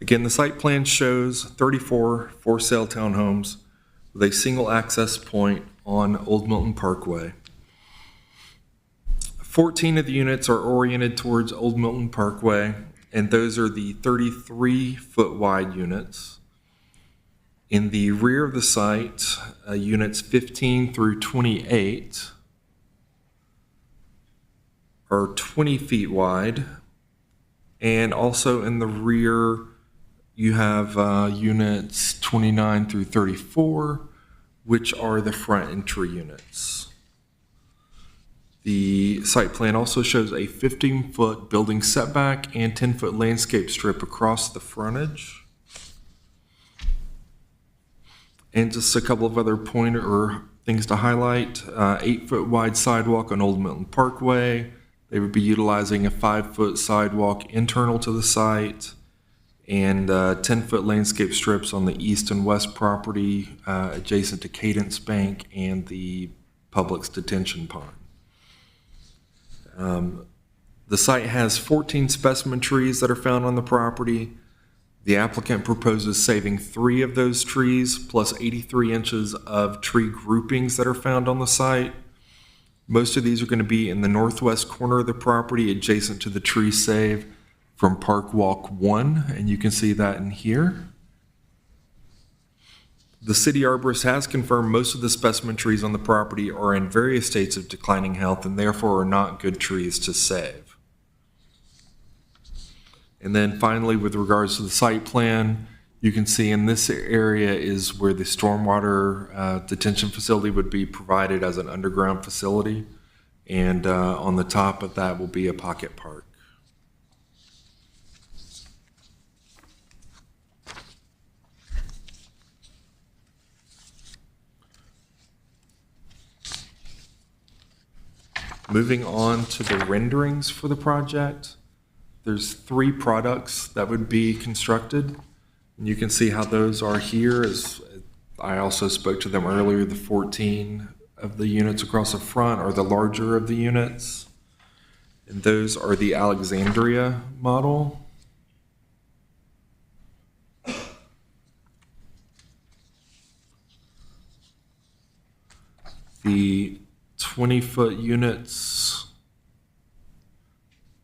Again, the site plan shows 34 for-sale townhomes with a single access point on Old Milton Parkway. 14 of the units are oriented towards Old Milton Parkway, and those are the 33-foot wide units. In the rear of the site, units 15 through 28 are 20 feet wide. And also in the rear, you have units 29 through 34, which are the front entry units. The site plan also shows a 15-foot building setback and 10-foot landscape strip across the frontage. And just a couple of other things to highlight. 8-foot wide sidewalk on Old Milton Parkway. They would be utilizing a 5-foot sidewalk internal to the site and 10-foot landscape strips on the east and west property adjacent to Cadence Bank and the Publix detention pond. The site has 14 specimen trees that are found on the property. The applicant proposes saving 3 of those trees plus 83 inches of tree groupings that are found on the site. Most of these are going to be in the northwest corner of the property adjacent to the tree save from Park Walk 1, and you can see that in here. The city arborist has confirmed most of the specimen trees on the property are in various states of declining health and therefore are not good trees to save. And then finally, with regards to the site plan, you can see in this area is where the stormwater detention facility would be provided as an underground facility. And on the top of that will be a pocket park. Moving on to the renderings for the project, there's 3 products that would be constructed. And you can see how those are here. As I also spoke to them earlier, the 14 of the units across the front are the larger of the units. And those are the Alexandria model. The 20-foot units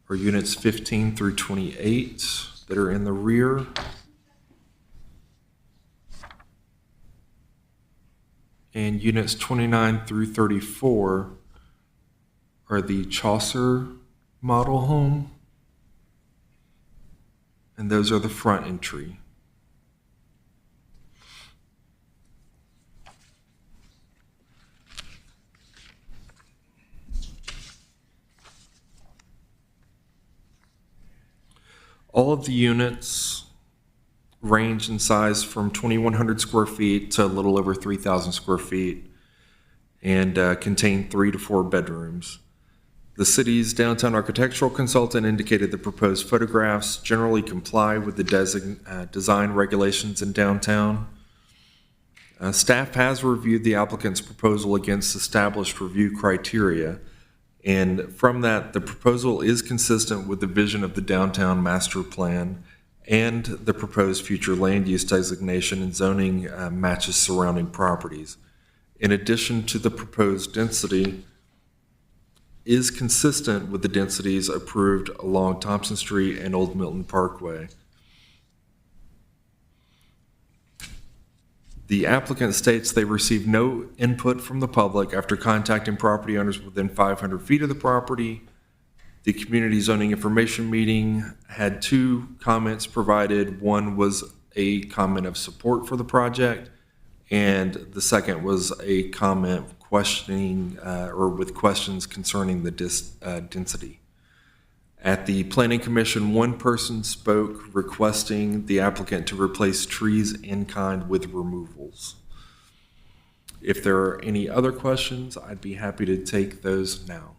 are units 15 through 28 that are in the rear. And units 29 through 34 are the Chaucer model home. And those are the front entry. All of the units range in size from 2,100 square feet to a little over 3,000 square feet and contain 3 to 4 bedrooms. The city's downtown architectural consultant indicated the proposed photographs generally comply with the design regulations in downtown. Staff has reviewed the applicant's proposal against established review criteria. And from that, the proposal is consistent with the vision of the downtown master plan and the proposed future land use designation and zoning matches surrounding properties. In addition to the proposed density, is consistent with the densities approved along Thompson Street and Old Milton Parkway. The applicant states they received no input from the public after contacting property owners within 500 feet of the property. The community zoning information meeting had 2 comments provided. One was a comment of support for the project, and the second was a comment questioning or with questions concerning the density. At the Planning Commission, 1 person spoke requesting the applicant to replace trees in kind with removals. If there are any other questions, I'd be happy to take those now.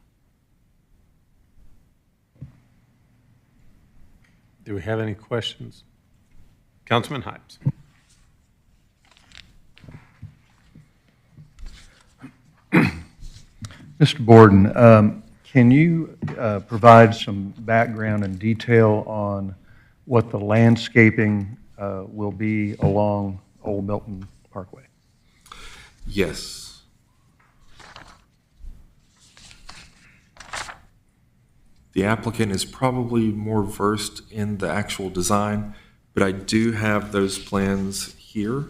Do we have any questions? Councilman Hypes. Mr. Borden, can you provide some background and detail on what the landscaping will be along Old Milton Parkway? Yes. The applicant is probably more versed in the actual design, but I do have those plans here.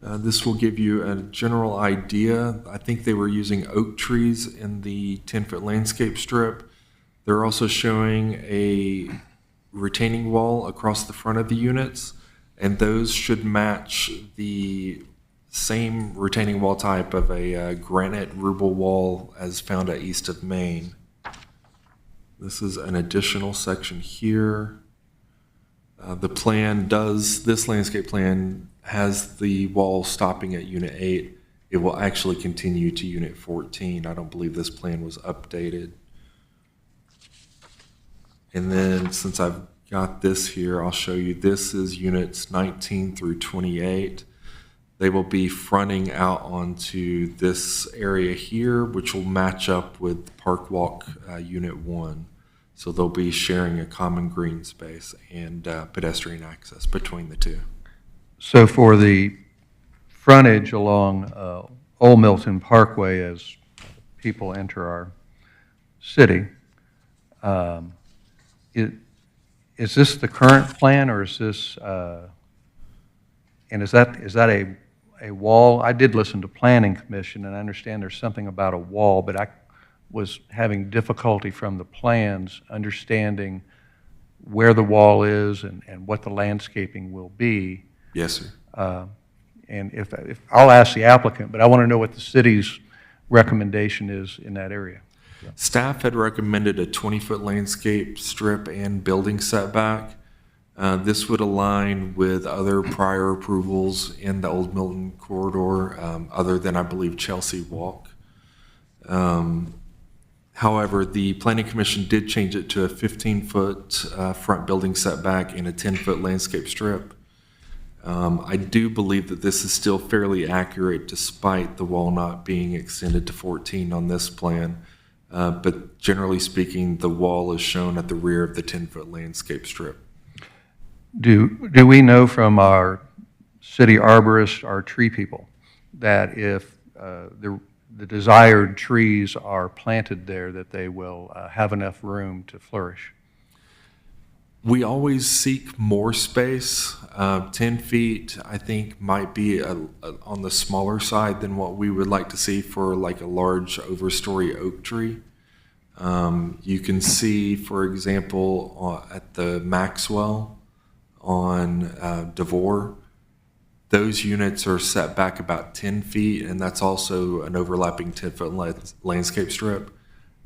This will give you a general idea. I think they were using oak trees in the 10-foot landscape strip. They're also showing a retaining wall across the front of the units, and those should match the same retaining wall type of a granite ruble wall as found at East of Main. This is an additional section here. This landscape plan has the wall stopping at Unit 8. It will actually continue to Unit 14. I don't believe this plan was updated. And then since I've got this here, I'll show you, this is Units 19 through 28. They will be fronting out onto this area here, which will match up with Park Walk Unit 1. So they'll be sharing a common green space and pedestrian access between the two. So for the frontage along Old Milton Parkway as people enter our city, is this the current plan, or is this, and is that a wall? I did listen to Planning Commission, and I understand there's something about a wall, but I was having difficulty from the plans understanding where the wall is and what the landscaping will be. Yes, sir. And if I'll ask the applicant, but I want to know what the city's recommendation is in that area. Staff had recommended a 20-foot landscape strip and building setback. This would align with other prior approvals in the Old Milton corridor, other than, I believe, Chelsea Walk. However, the Planning Commission did change it to a 15-foot front building setback and a 10-foot landscape strip. I do believe that this is still fairly accurate despite the wall not being extended to 14 on this plan. But generally speaking, the wall is shown at the rear of the 10-foot landscape strip. Do we know from our city arborists, our tree people, that if the desired trees are planted there, that they will have enough room to flourish? We always seek more space. 10 feet, I think, might be on the smaller side than what we would like to see for like a large overstory oak tree. You can see, for example, at the Maxwell on DeVore, those units are set back about 10 feet, and that's also an overlapping 10-foot landscape strip.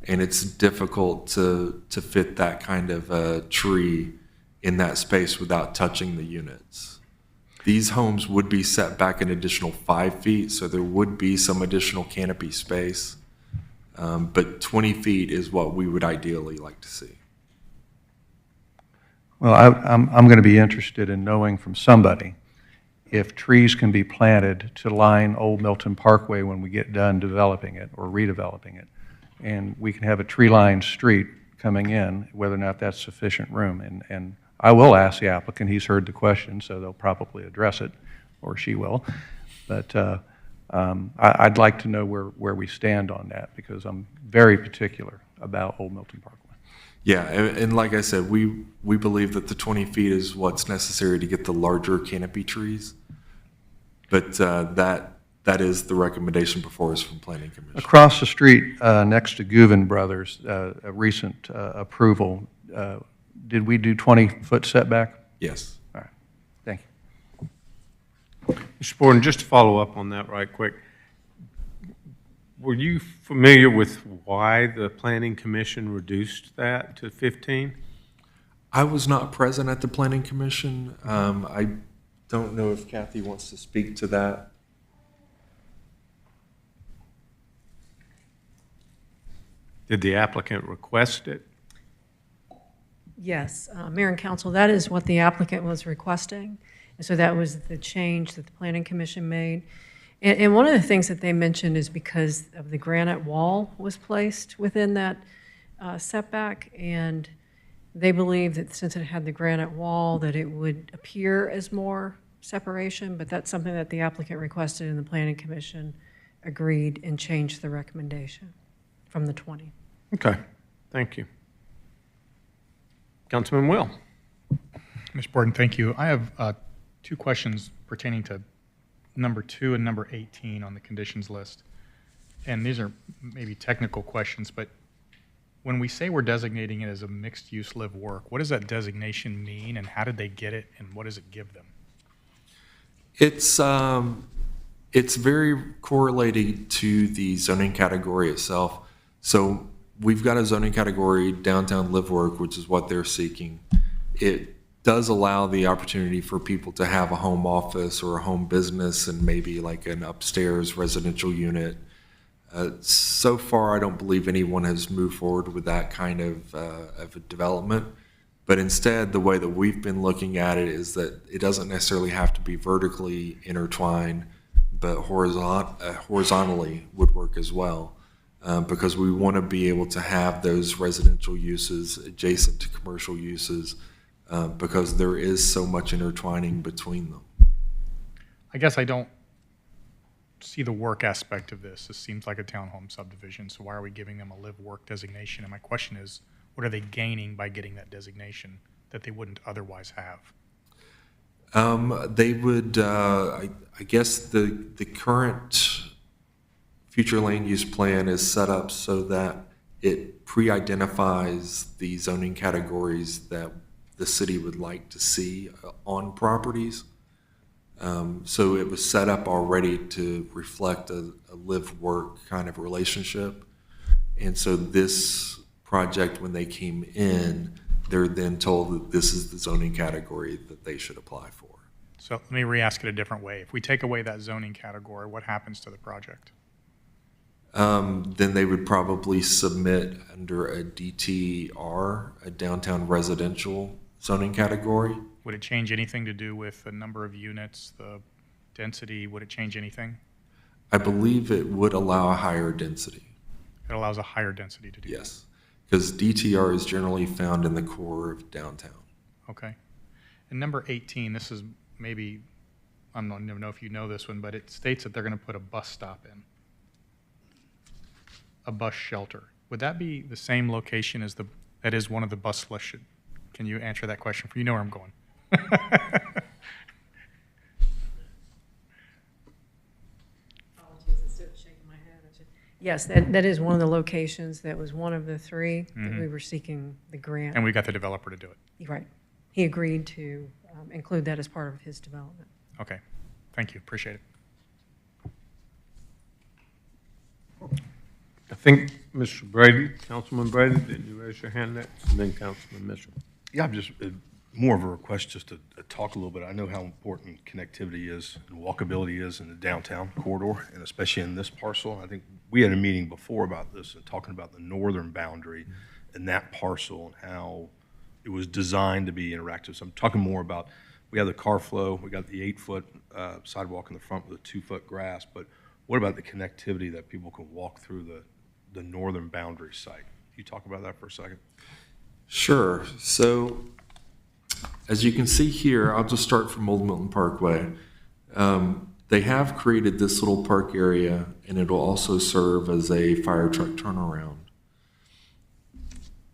And it's difficult to fit that kind of tree in that space without touching the units. These homes would be set back an additional 5 feet, so there would be some additional canopy space. But 20 feet is what we would ideally like to see. Well, I'm going to be interested in knowing from somebody if trees can be planted to line Old Milton Parkway when we get done developing it or redeveloping it. And we can have a tree-lined street coming in, whether or not that's sufficient room. And I will ask the applicant. He's heard the question, so they'll probably address it, or she will. But I'd like to know where we stand on that, because I'm very particular about Old Milton Parkway. Yeah, and like I said, we believe that the 20 feet is what's necessary to get the larger canopy trees. But that is the recommendation before us from Planning Commission. Across the street, next to Guven Brothers, a recent approval, did we do 20-foot setback? Yes. All right. Thank you. Mr. Borden, just to follow up on that right quick, were you familiar with why the Planning Commission reduced that to 15? I was not present at the Planning Commission. I don't know if Kathy wants to speak to that. Did the applicant request it? Yes, Mayor and Council, that is what the applicant was requesting. And so that was the change that the Planning Commission made. And one of the things that they mentioned is because of the granite wall was placed within that setback, and they believe that since it had the granite wall, that it would appear as more separation, but that's something that the applicant requested, and the Planning Commission agreed and changed the recommendation from the 20. Okay, thank you. Councilman Will. Mr. Borden, thank you. I have two questions pertaining to number 2 and number 18 on the conditions list. And these are maybe technical questions, but When we say we're designating it as a mixed-use live work, what does that designation mean, and how did they get it, and what does it give them? It's very correlated to the zoning category itself. So we've got a zoning category, downtown live work, which is what they're seeking. It does allow the opportunity for people to have a home office or a home business and maybe like an upstairs residential unit. So far, I don't believe anyone has moved forward with that kind of a development. But instead, the way that we've been looking at it is that it doesn't necessarily have to be vertically intertwined, but horizontally would work as well. Because we want to be able to have those residential uses adjacent to commercial uses, because there is so much intertwining between them. I guess I don't see the work aspect of this. This seems like a townhome subdivision, so why are we giving them a live work designation? And my question is, what are they gaining by getting that designation that they wouldn't otherwise have? They would, I guess the current future land use plan is set up so that it pre-identifies the zoning categories that the city would like to see on properties. So it was set up already to reflect a live-work kind of relationship. And so this project, when they came in, they're then told that this is the zoning category that they should apply for. So let me re-ask it a different way. If we take away that zoning category, what happens to the project? Then they would probably submit under a DTR, a downtown residential zoning category. Would it change anything to do with the number of units, the density? Would it change anything? I believe it would allow a higher density. It allows a higher density to do that? Yes, because DTR is generally found in the core of downtown. Okay. And number 18, this is maybe, I don't even know if you know this one, but it states that they're going to put a bus stop in, a bus shelter. Would that be the same location as that is one of the bus shelters? Can you answer that question? You know where I'm going. Yes, that is one of the locations. That was one of the three that we were seeking the grant. And we got the developer to do it. Right. He agreed to include that as part of his development. Okay. Thank you. Appreciate it. I think Mr. Brady, Councilman Brady, did you raise your hand next? And then Councilman Mitchell. Yeah, I'm just, more of a request just to talk a little bit. I know how important connectivity is and walkability is in the downtown corridor, and especially in this parcel. I think we had a meeting before about this and talking about the northern boundary and that parcel and how it was designed to be interactive. So I'm talking more about, we have the car flow, we got the 8-foot sidewalk in the front with a 2-foot grass, but what about the connectivity that people can walk through the northern boundary site? Can you talk about that for a second? Sure. So as you can see here, I'll just start from Old Milton Parkway. They have created this little park area, and it'll also serve as a fire truck turnaround.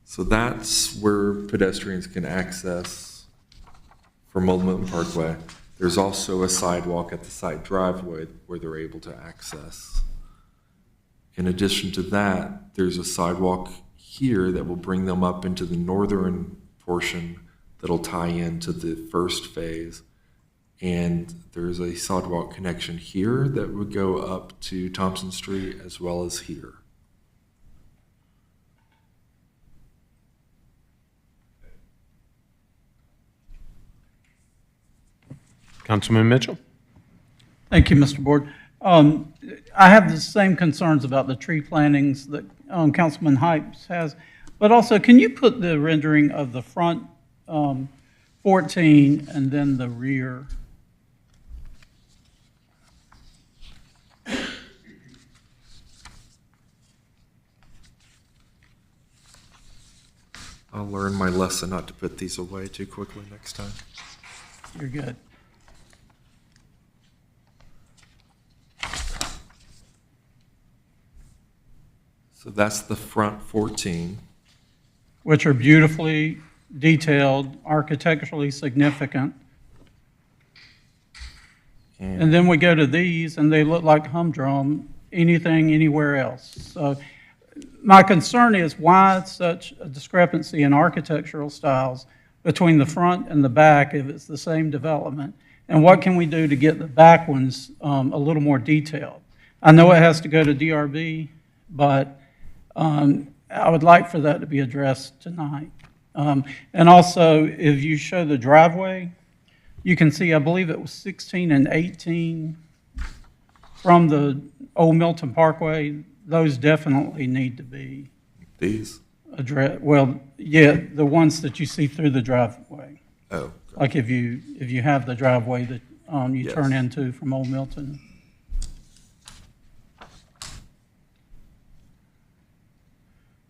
So that's where pedestrians can access from Old Milton Parkway. There's also a sidewalk at the side driveway where they're able to access. In addition to that, there's a sidewalk here that will bring them up into the northern portion that'll tie into the first phase. And there's a sidewalk connection here that would go up to Thompson Street as well as here. Councilman Mitchell. Thank you, Mr. Board. I have the same concerns about the tree plantings that Councilman Hypes has, but also, can you put the rendering of the front 14 and then the rear? I'll learn my lesson not to put these away too quickly next time. You're good. So that's the front 14. Which are beautifully detailed, architecturally significant. And then we go to these, and they look like humdrum, anything, anywhere else. So my concern is why such a discrepancy in architectural styles between the front and the back if it's the same development? And what can we do to get the back ones a little more detailed? I know it has to go to DRB, but I would like for that to be addressed tonight. And also, if you show the driveway, you can see, I believe it was 16 and 18 from the old Milton Parkway. Those definitely need to be These? addressed. Well, yeah, the ones that you see through the driveway. Oh. Like if you have the driveway that you Yes. turn into from Old Milton.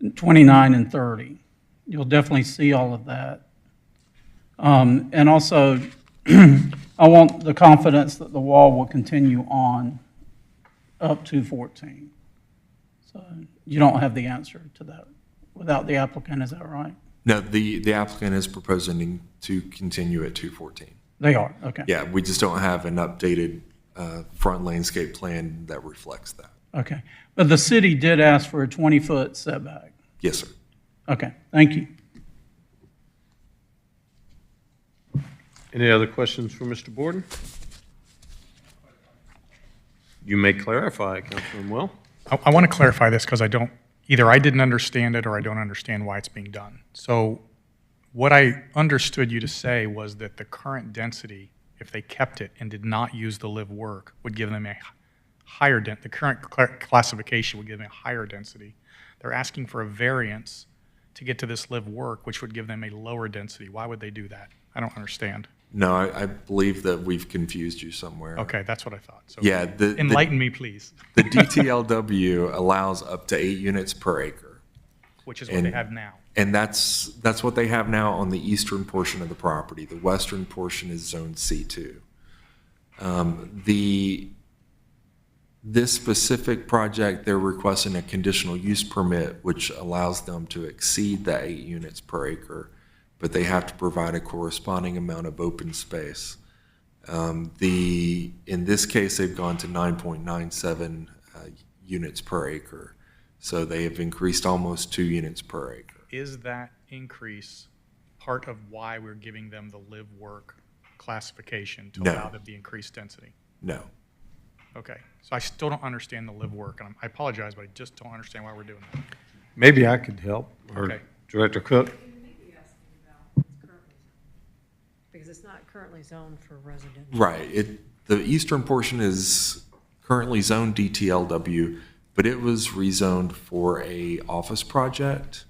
And 29 and 30. You'll definitely see all of that. And also, I want the confidence that the wall will continue on up to 14. So you don't have the answer to that without the applicant, is that right? No, the applicant is proposing to continue at 214. They are, okay. Yeah, we just don't have an updated front landscape plan that reflects that. Okay. But the city did ask for a 20-foot setback. Yes, sir. Okay, thank you. Any other questions for Mr. Borden? You may clarify, Councilman Will. I want to clarify this because either I didn't understand it or I don't understand why it's being done. So what I understood you to say was that the current density, if they kept it and did not use the live work, would give them a higher the current classification would give them a higher density. They're asking for a variance to get to this live work, which would give them a lower density. Why would they do that? I don't understand. No, I believe that we've confused you somewhere. Okay, that's what I thought. So Yeah. enlighten me, please. The DTLW allows up to 8 units per acre. Which is what they have now. And that's what they have now on the eastern portion of the property. The western portion is Zone C2. This specific project, they're requesting a conditional use permit, which allows them to exceed the 8 units per acre, but they have to provide a corresponding amount of open space. In this case, they've gone to 9.97 units per acre. So they have increased almost 2 units per acre. Is that increase part of why we're giving them the live work classification to No. allow them the increased density? No. Okay, so I still don't understand the live work, and I apologize, but I just don't understand why we're doing that. Maybe I could help, or Okay. Director Cook. Because it's not currently zoned for residential. Right. The eastern portion is currently zoned DTLW, but it was rezoned for a office project.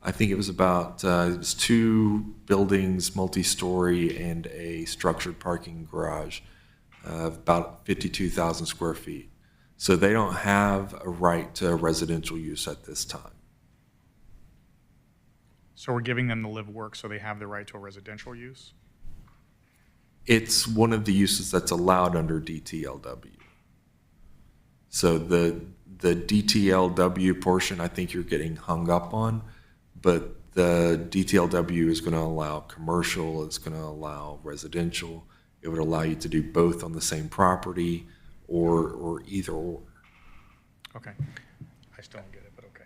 I think it was about, it was 2 buildings, multi-story, and a structured parking garage of about 52,000 square feet. So they don't have a right to residential use at this time. So we're giving them the live work so they have the right to a residential use? It's one of the uses that's allowed under DTLW. So the DTLW portion, I think you're getting hung up on, but the DTLW is going to allow commercial, it's going to allow residential. It would allow you to do both on the same property or either or. Okay. I still don't get it, but okay.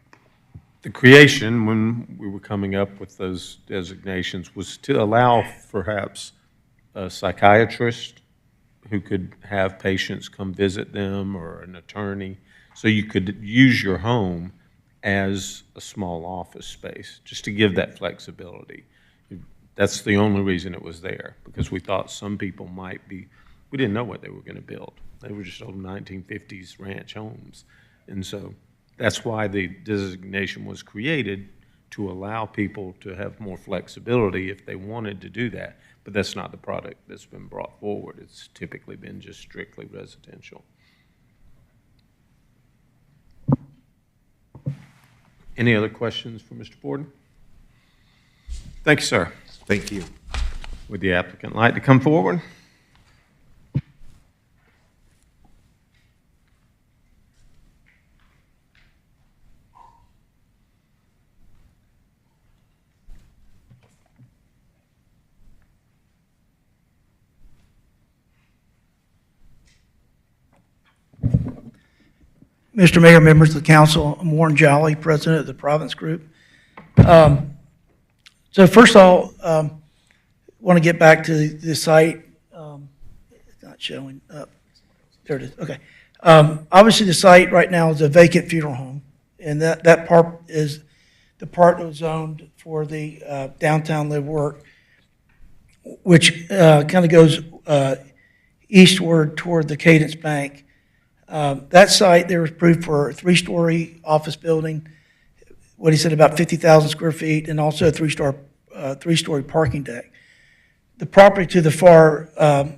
The creation, when we were coming up with those designations, was to allow perhaps a psychiatrist who could have patients come visit them, or an attorney, so you could use your home as a small office space, just to give that flexibility. That's the only reason it was there, because we thought some people might be, we didn't know what they were going to build. They were just old 1950s ranch homes. And so that's why the designation was created, to allow people to have more flexibility if they wanted to do that. But that's not the product that's been brought forward. It's typically been just strictly residential. Any other questions for Mr. Borden? Thank you, sir. Thank you. Would the applicant like to come forward? Mr. Mayor, members of the council, I'm Warren Jolly, president of the Province Group. So first of all, want to get back to the site. It's not showing up. There it is. Okay. Obviously, the site right now is a vacant funeral home, and that part is the part that was zoned for the downtown live work, which kind of goes eastward toward the Cadence Bank. That site there was approved for a 3-story office building, what he said about 50,000 square feet, and also a three-story parking deck. The property to the far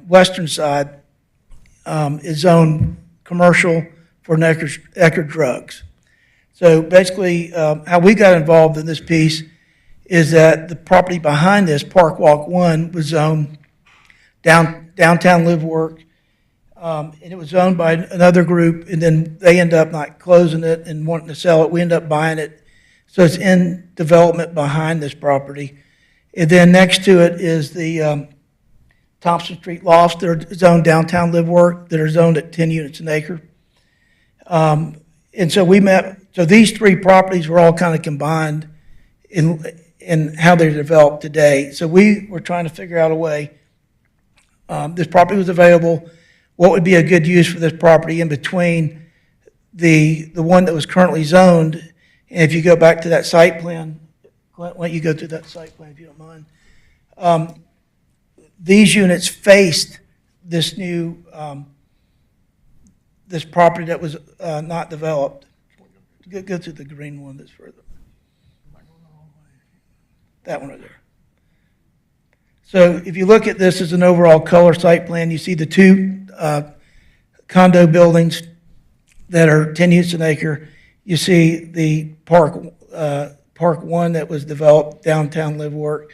western side is zoned commercial for Eckerd Drugs. So basically, how we got involved in this piece is that the property behind this, Park Walk 1, was zoned downtown live work, and it was owned by another group, and then they end up not closing it and wanting to sell it. We end up buying it. So it's in development behind this property. And then next to it is the Thompson Street lofts that are zoned downtown live work that are zoned at 10 units an acre. And so so these 3 properties were all kind of combined in how they're developed today. So we were trying to figure out a way. This property was available. What would be a good use for this property in between the one that was currently zoned? And if you go back to that site plan, Clint, why don't you go through that site plan if you don't mind? These units faced this new, this property that was not developed. Go to the green one that's further. That one right there. So if you look at this as an overall color site plan, you see the 2 condo buildings that are 10 units an acre. You see the Park 1 that was developed, downtown live work.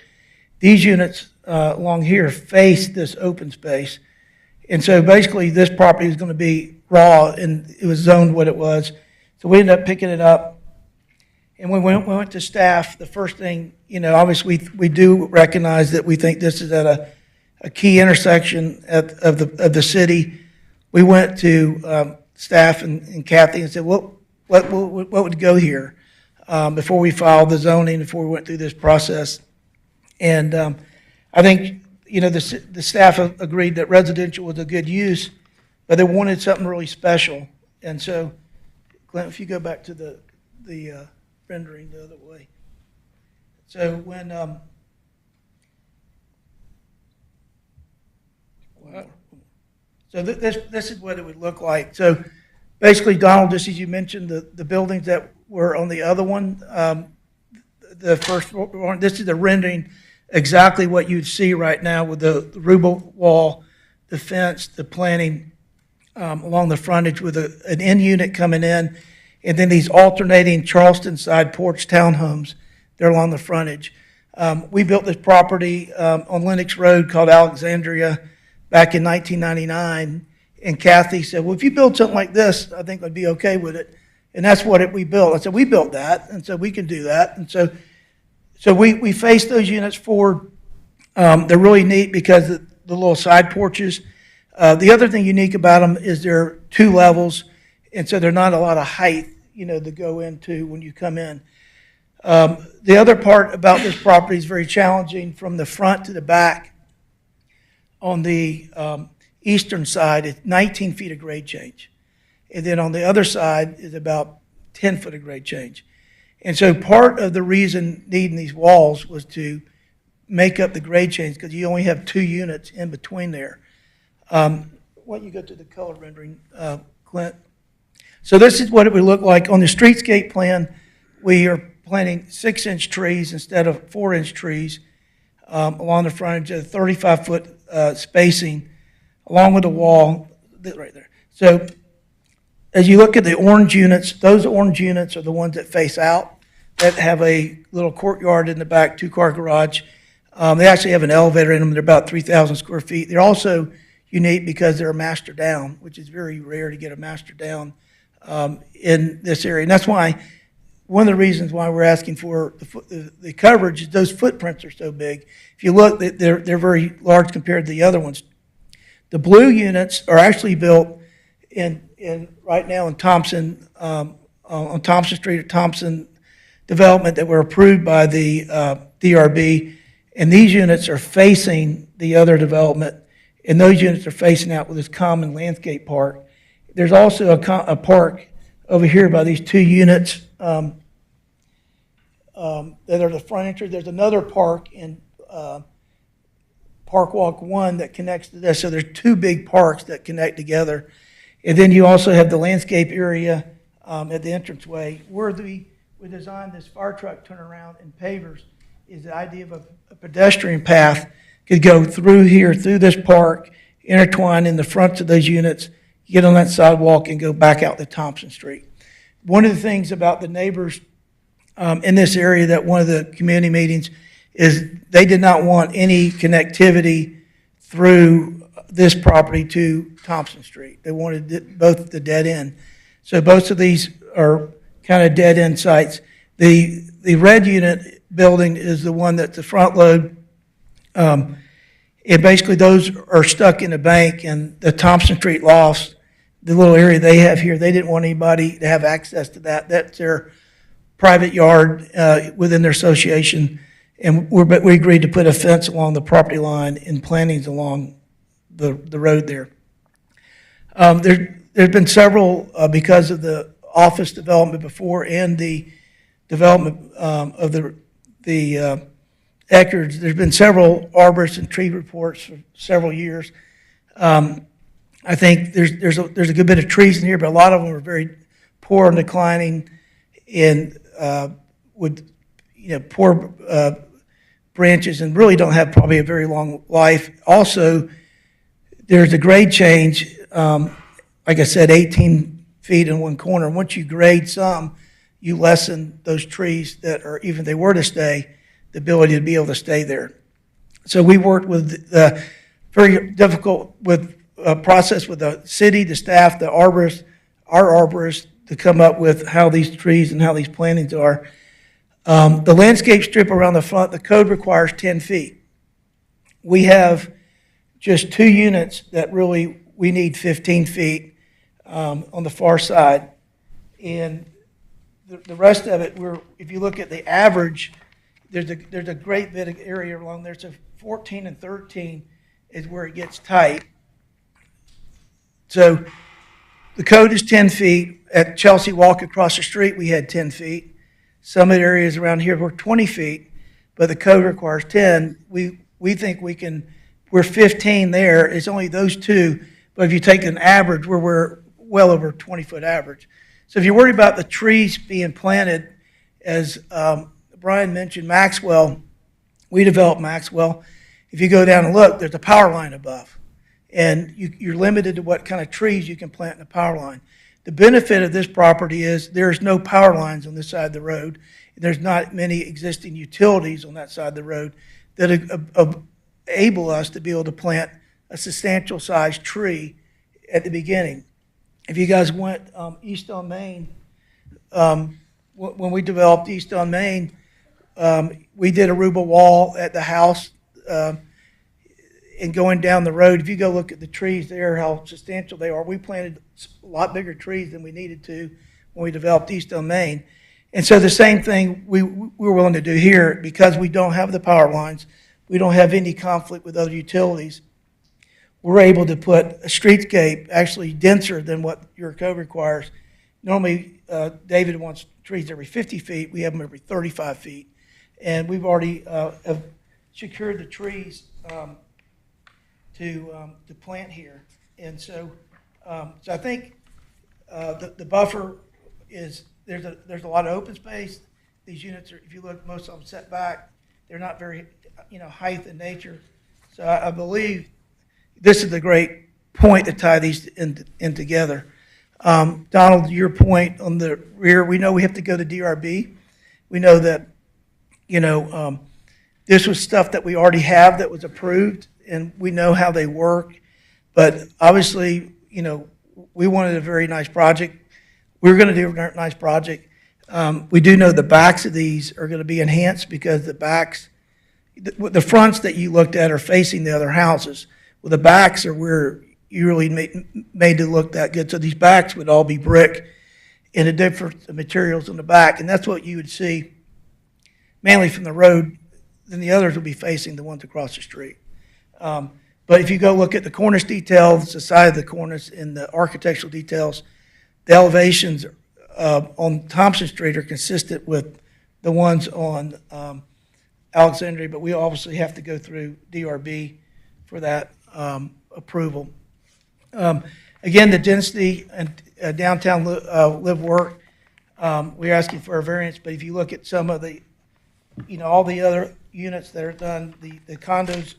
These units along here face this open space. And so basically this property is going to be raw, and it was zoned what it was. So we ended up picking it up. And when we went to staff, the first thing, obviously we do recognize that we think this is at a key intersection of the city. We went to staff and Kathy and said, what would go here before we filed the zoning, before we went through this process. And I think, the staff agreed that residential was a good use, but they wanted something really special. And so, Glenn, if you go back to the rendering the other way. So when, so this is what it would look like. So basically, Donald, just as you mentioned, the buildings that were on the other one, the first one, this is the rendering exactly what you'd see right now with the Rubel wall, the fence, the planting along the frontage with an end unit coming in, and then these alternating Charleston side porch townhomes. They're along the frontage. We built this property on Lenox Road called Alexandria back in 1999, and Kathy said, well, if you build something like this, I think I'd be okay with it. And that's what we built. I said, we built that, and so we can do that. And so we faced those units forward. They're really neat because of the little side porches. The other thing unique about them is they're 2 levels, and so there's not a lot of height, to go into when you come in. The other part about this property is very challenging from the front to the back. On the eastern side, it's 19 feet of grade change. And then on the other side is about 10 foot of grade change. And so part of the reason needing these walls was to make up the grade change because you only have 2 units in between there. Why don't you go to the color rendering, Clint? So this is what it would look like. On the streetscape plan, we are planting 6-inch trees instead of 4-inch trees along the frontage of 35-foot spacing along with the wall right there. So as you look at the orange units, those orange units are the ones that face out, that have a little courtyard in the back, 2-car garage. They actually have an elevator in them. They're about 3,000 square feet. They're also unique because they're a master down, which is very rare to get a master down in this area. And that's why, one of the reasons why we're asking for the coverage is those footprints are so big. If you look, they're very large compared to the other ones. The blue units are actually built in right now in Thompson, on Thompson Street or Thompson development that were approved by the DRB, and these units are facing the other development, and those units are facing out with this common landscape park. There's also a park over here by these two units that are the front entrance. There's another park in Park Walk 1 that connects to this. So there's two big parks that connect together. And then you also have the landscape area at the entranceway. Where we designed this fire truck turnaround and pavers is the idea of a pedestrian path could go through here, through this park, intertwine in the fronts of those units, get on that sidewalk and go back out to Thompson Street. One of the things about the neighbors in this area that one of the community meetings is they did not want any connectivity through this property to Thompson Street. They wanted both the dead end. So both of these are kind of dead end sites. The red unit building is the one that's the front load. And basically those are stuck in a bank, and the Thompson Street lofts, the little area they have here, they didn't want anybody to have access to that. That's their private yard within their association. And we agreed to put a fence along the property line and plantings along the road there. There's been several, because of the office development before and the development of the acreage, there's been several arborist and tree reports for several years. I think there's a good bit of trees in here, but a lot of them are very poor and declining and with poor branches and really don't have probably a very long life. Also, there's a grade change, like I said, 18 feet in one corner. Once you grade some, you lessen those trees that are, even if they were to stay, the ability to be able to stay there. So we worked with very difficult process with the city, the staff, the arborists, our arborists, to come up with how these trees and how these plantings are. The landscape strip around the front, the code requires 10 feet. We have just two units that really, we need 15 feet on the far side. And the rest of it, if you look at the average, there's a great bit of area along there. So 14 and 13 is where it gets tight. So the code is 10 feet. At Chelsea Walk across the street, we had 10 feet. Some of the areas around here were 20 feet, but the code requires 10. We think we're 15 there. It's only those two, but if you take an average, we're well over 20-foot average. So if you're worried about the trees being planted, as Brian mentioned, Maxwell, we developed Maxwell. If you go down and look, there's a power line above, and you're limited to what kind of trees you can plant in the power line. The benefit of this property is there's no power lines on this side of the road. There's not many existing utilities on that side of the road that enable us to be able to plant a substantial sized tree at the beginning. If you guys went east on Main, when we developed east on Main, we did a Aruba wall at the house, and going down the road, if you go look at the trees there, how substantial they are, we planted a lot bigger trees than we needed to when we developed east on Main. And so the same thing we were willing to do here, because we don't have the power lines, we don't have any conflict with other utilities. We're able to put a streetscape actually denser than what your code requires. Normally, David wants trees every 50 feet. We have them every 35 feet. And we've already have secured the trees to plant here. And so I think the buffer is, there's a lot of open space. These units are, if you look, most of them set back. They're not very, height in nature. So I believe this is a great point to tie these in together. Donald, your point on the rear, we know we have to go to DRB. We know that, this was stuff that we already have that was approved, and we know how they work. But obviously, we wanted a very nice project. We're going to do a nice project. We do know the backs of these are going to be enhanced because the backs, the fronts that you looked at are facing the other houses. Well, the backs are where you really made it look that good. So these backs would all be brick and the different materials on the back, and that's what you would see mainly from the road. Then the others will be facing the ones across the street. But if you go look at the cornice details, the side of the cornice, and the architectural details, the elevations on Thompson Street are consistent with the ones on Alexandria, but we obviously have to go through DRB for that approval. Again, the density and downtown live work, we're asking for a variance, but if you look at some of the, all the other units that are done, the condos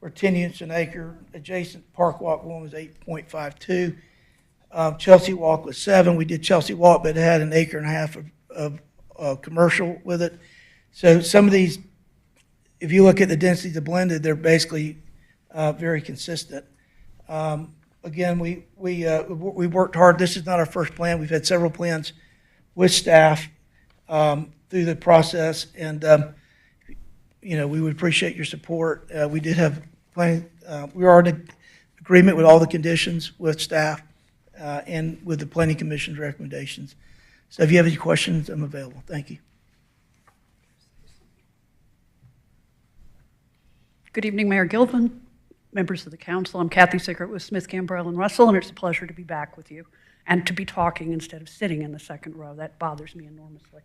were 10 units an acre, adjacent Park Walk one was 8.52. Chelsea Walk was 7. We did Chelsea Walk, but it had an acre and a half of commercial with it. So some of these, if you look at the densities of blended, they're basically very consistent. Again, we worked hard. This is not our first plan. We've had several plans with staff through the process, and we would appreciate your support. We did have planning. We are in agreement with all the conditions with staff and with the Planning Commission's recommendations. So if you have any questions, I'm available. Thank you. Good evening, Mayor Gilvin, members of the council. I'm Kathy Sickert with Smith, Gambrell, and Russell, and it's a pleasure to be back with you and to be talking instead of sitting in the second row. That bothers me enormously.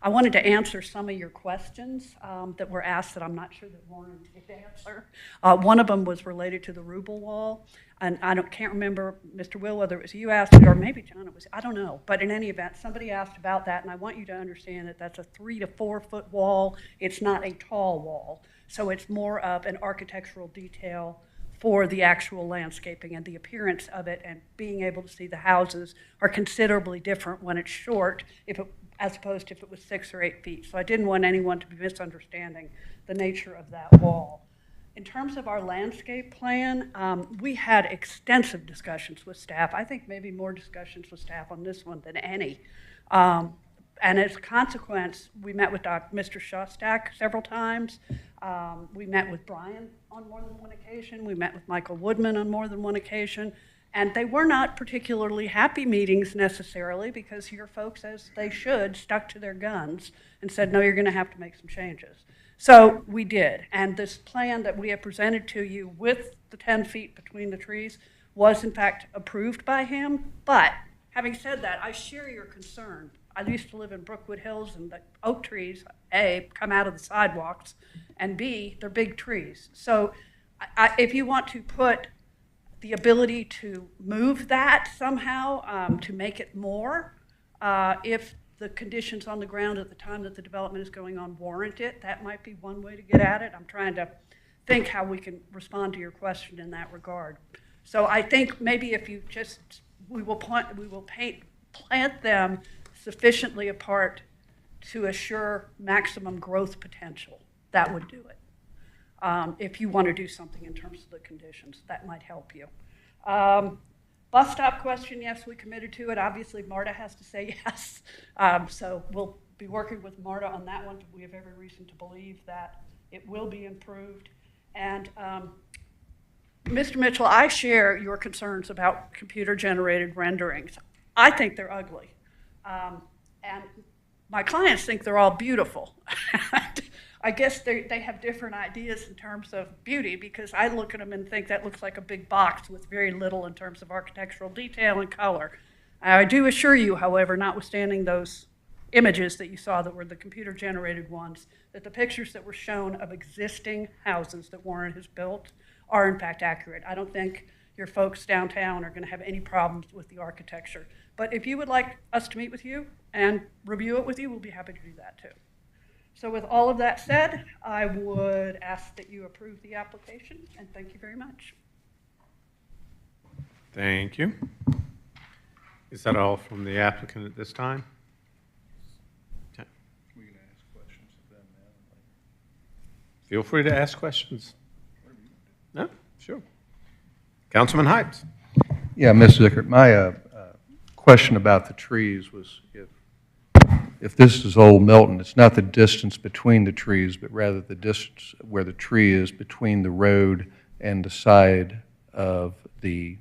I wanted to answer some of your questions that were asked that I'm not sure that Warren did answer. One of them was related to the Rubel wall, and can't remember, Mr. Will, whether it was you asked it or maybe John, it was, I don't know. But in any event, somebody asked about that, and I want you to understand that that's a 3 to 4 foot wall. It's not a tall wall. So it's more of an architectural detail for the actual landscaping, and the appearance of it and being able to see the houses are considerably different when it's short as opposed to if it was 6 or 8 feet. So I didn't want anyone to be misunderstanding the nature of that wall. In terms of our landscape plan, we had extensive discussions with staff. I think maybe more discussions with staff on this one than any. And as a consequence, we met with Mr. Shostak several times. We met with Brian on more than one occasion. We met with Michael Woodman on more than one occasion. And they were not particularly happy meetings necessarily, because your folks, as they should, stuck to their guns and said, no, you're going to have to make some changes. So we did. And this plan that we have presented to you with the 10 feet between the trees was in fact approved by him. But having said that, I share your concern. I used to live in Brookwood Hills, and the oak trees, A, come out of the sidewalks, and B, they're big trees. So if you want to put the ability to move that somehow to make it more, if the conditions on the ground at the time that the development is going on warrant it, that might be one way to get at it. I'm trying to think how we can respond to your question in that regard. So I think maybe if you just, we will plant them sufficiently apart to assure maximum growth potential. That would do it. If you want to do something in terms of the conditions, that might help you. Bus stop question, yes, we committed to it. Obviously, MARTA has to say yes. So we'll be working with MARTA on that one. We have every reason to believe that it will be improved. And Mr. Mitchell, I share your concerns about computer-generated renderings. I think they're ugly. And my clients think they're all beautiful. I guess they have different ideas in terms of beauty, because I look at them and think that looks like a big box with very little in terms of architectural detail and color. I do assure you, however, notwithstanding those images that you saw that were the computer-generated ones, that the pictures that were shown of existing houses that Warren has built are in fact accurate. I don't think your folks downtown are going to have any problems with the architecture. But if you would like us to meet with you and review it with you, we'll be happy to do that too. So with all of that said, I would ask that you approve the application, and thank you very much. Thank you. Is that all from the applicant at this time? Okay. We can ask questions of them now. Feel free to ask questions. No? Sure. Councilman Hydes. Yeah, Ms. Zickert, my question about the trees was if this is Old Milton, it's not the distance between the trees, but rather the distance where the tree is between the road and the side of the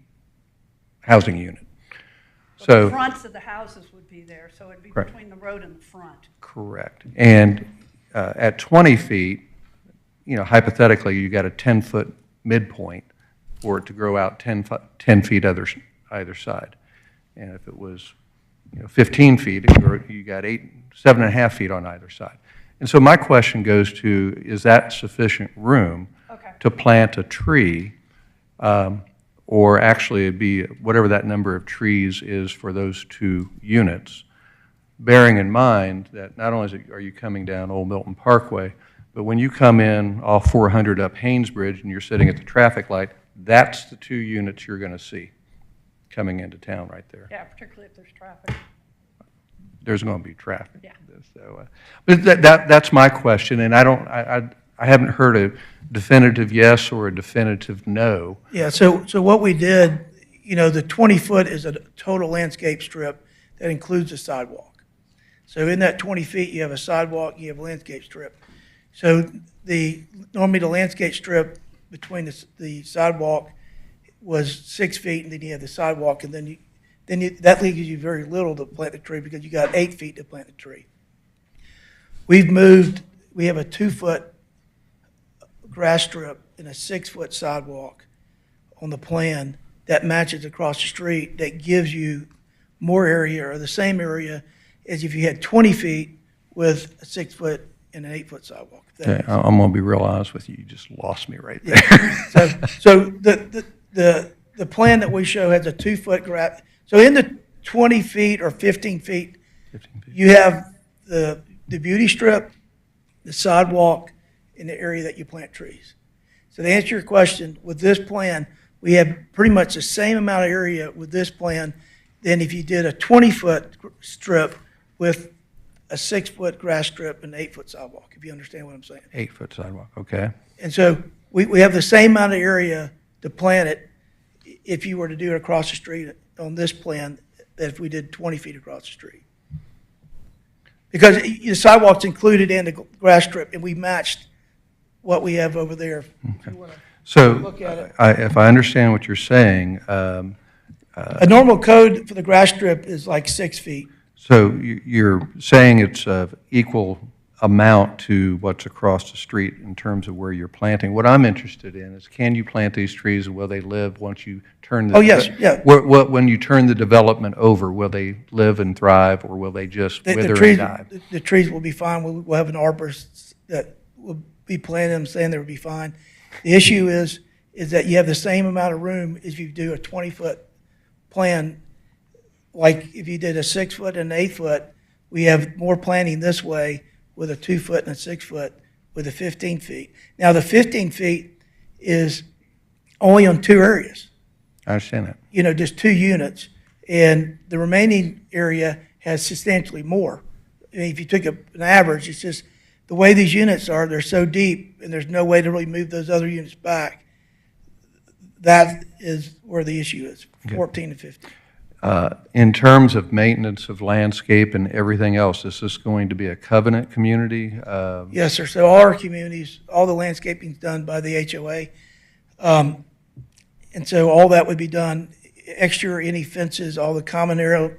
housing unit. But So. the fronts of the houses would be there, so it'd be Correct. between the road and the front. Correct. And at 20 feet, you know, hypothetically, you got a 10-foot midpoint for it to grow out 10 feet either side. And if it was, you know, 15 feet, you got 7.5 feet on either side. And so my question goes to, is that sufficient room to plant a tree, or actually it'd be whatever that number of trees is for those two units, bearing in mind that not only are you coming down Old Milton Parkway, but when you come in off 400 up Haynes Bridge and you're sitting at the traffic light, that's the two units you're going to see coming into town right there. Yeah, particularly if there's traffic. There's going to be traffic. Yeah. So, but that's my question, and I haven't heard a definitive yes or a definitive no. Yeah, so what we did, you know, the 20-foot is a total landscape strip that includes a sidewalk. So in that 20 feet, you have a sidewalk, you have a landscape strip. So normally the landscape strip between the sidewalk was 6 feet, and then you have the sidewalk, and then that leaves you very little to plant the tree because you got 8 feet to plant the tree. We have a 2-foot grass strip and a 6-foot sidewalk on the plan that matches across the street that gives you more area or the same area as if you had 20 feet with a 6-foot and an 8-foot sidewalk. Okay, I'm going to be real honest with you. You just lost me right there. Yeah. So the plan that we show has a 2-foot grass. So in the 20 feet or 15 feet, you have the beauty strip, the sidewalk, and the area that you plant trees. So to answer your question, with this plan, we have pretty much the same amount of area with this plan than if you did a 20-foot strip with a 6-foot grass strip and an 8-foot sidewalk, if you understand what I'm saying. 8-foot sidewalk, okay. And so we have the same amount of area to plant it if you were to do it across the street on this plan that if we did 20 feet across the street. Because the sidewalk's included in the grass strip, and we matched what we have over there. Okay. So Look at it. if I understand what you're saying, A normal code for the grass strip is like 6 feet. so you're saying it's of equal amount to what's across the street in terms of where you're planting. What I'm interested in is, can you plant these trees, and will they live once you turn the... Oh, yes, yeah. When you turn the development over, will they live and thrive, or will they just wither and die? The trees will be fine. We'll have an arborist that will be planting them, saying they'll be fine. The issue is that you have the same amount of room as you do a 20-foot plan. Like if you did a 6-foot and an 8-foot, we have more planting this way with a 2-foot and a 6-foot with a 15 feet. Now, the 15 feet is only on 2 areas. I understand that. You know, just 2 units. And the remaining area has substantially more. I mean, if you took an average, it's just the way these units are, they're so deep, and there's no way to really move those other units back. That is where the issue is, 14 and 15. In terms of maintenance of landscape and everything else, is this going to be a covenant community? Yes, sir. So all our communities, all the landscaping is done by the HOA. And so all that would be done, exterior, any fences, all the common area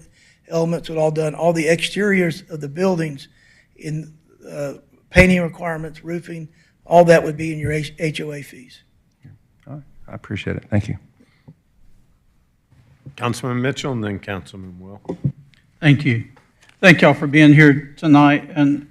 elements would all done, all the exteriors of the buildings in painting requirements, roofing, all that would be in your HOA fees. All right, I appreciate it. Thank you. Councilman Mitchell and then Councilman Will. Thank you. Thank y'all for being here tonight, and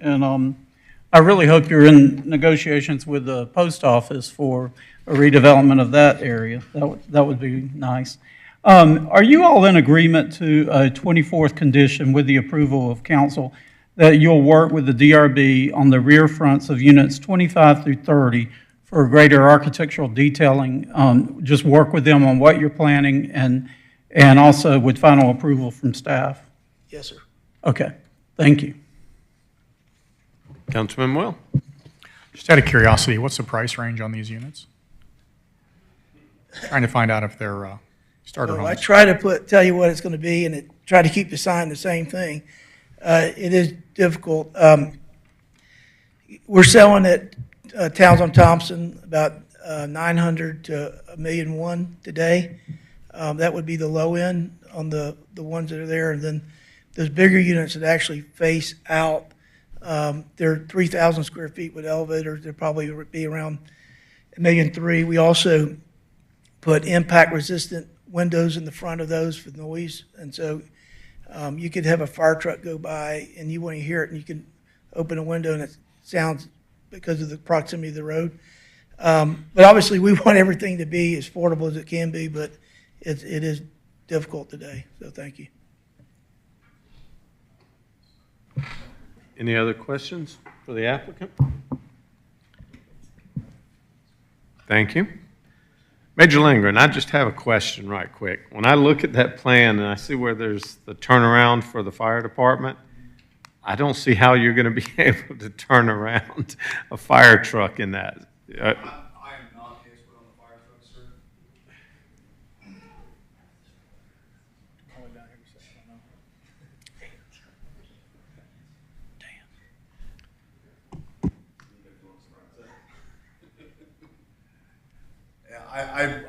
I really hope you're in negotiations with the post office for a redevelopment of that area. That would be nice. Are you all in agreement to a 24th condition with the approval of council that you'll work with the DRB on the rear fronts of units 25 through 30 for greater architectural detailing? Just work with them on what you're planning and also with final approval from staff? Yes, sir. Okay, thank you. Councilman Will. Just out of curiosity, what's the price range on these units? Trying to find out if they're starter I homes. try to tell you what it's going to be, and try to keep the sign the same thing. It is difficult. We're selling at Towns on Thompson about 900 to $1.1 million today. That would be the low end on the ones that are there. And then those bigger units that actually face out, they're 3,000 square feet with elevators. They'll probably be around $1.3 million. We also put impact-resistant windows in the front of those for noise. And so you could have a fire truck go by and you want to hear it, and you can open a window and it sounds because of the proximity of the road. But obviously, we want everything to be as affordable as it can be, but it is difficult today. So thank you. Any other questions for the applicant? Thank you. Major Lindgren, I just have a question right quick. When I look at that plan and I see where there's the turnaround for the fire department, I don't see how you're going to be able to turn around a fire truck in that. I am not the expert on the fire truck, sir.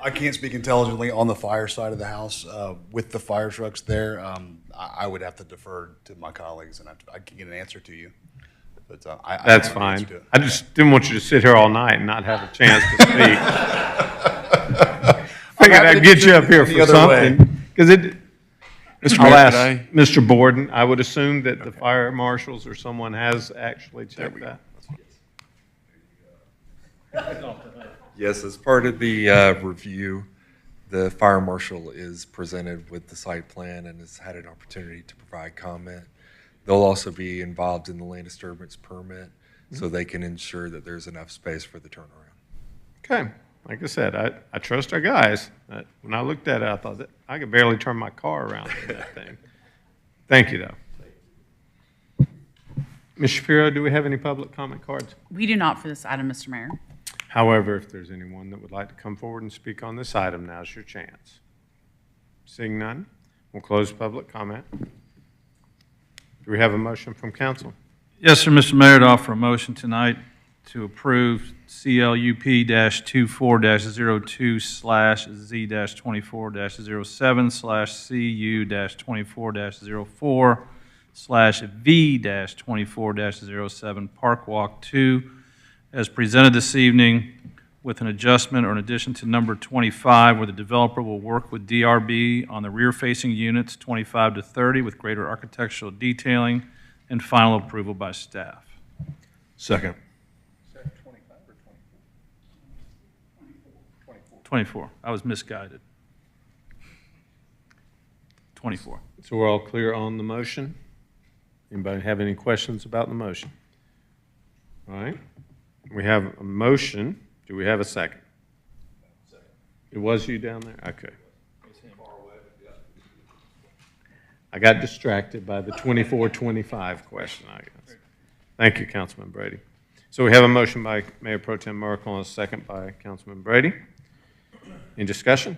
I can't speak intelligently on the fire side of the house. With the fire trucks there, I would have to defer to my colleagues, and I can get an answer to you. But That's fine. I just didn't want you to sit here all night and not have a chance to speak. Figured I'd get you up here for something. Because I'll ask Mr. Borden. I would assume that the fire marshals or someone has actually checked that. Yes, as part of the review, the fire marshal is presented with the site plan and has had an opportunity to provide comment. They'll also be involved in the land disturbance permit, so they can ensure that there's enough space for the turnaround. Okay. Like I said, I trust our guys. When I looked at it, I thought that I could barely turn my car around in that thing. Thank you, though. Ms. Shapiro, do we have any public comment cards? We do not for this item, Mr. Mayor. However, if there's anyone that would like to come forward and speak on this item, now's your chance. Seeing none, we'll close public comment. Do we have a motion from council? Yes, sir, Mr. Mayor, to offer a motion tonight to approve CLUP-2/02/Z-24-07/C-24-04/V-24-07 Park Walk 2 as presented this evening with an adjustment or an addition to number 25, where the developer will work with DRB on the rear-facing units 25 to 30 with greater architectural detailing and final approval by staff. Second. 24. I was misguided. 24. So we're all clear on the motion? Anybody have any questions about the motion? All right. We have a motion. Do we have a second? Second. It was you down there? Okay. I got distracted by the 24-25 question, I guess. Thank you, Councilman Brady. So we have a motion by Mayor Pro Tem Merkel and a second by Councilman Brady. Any discussion?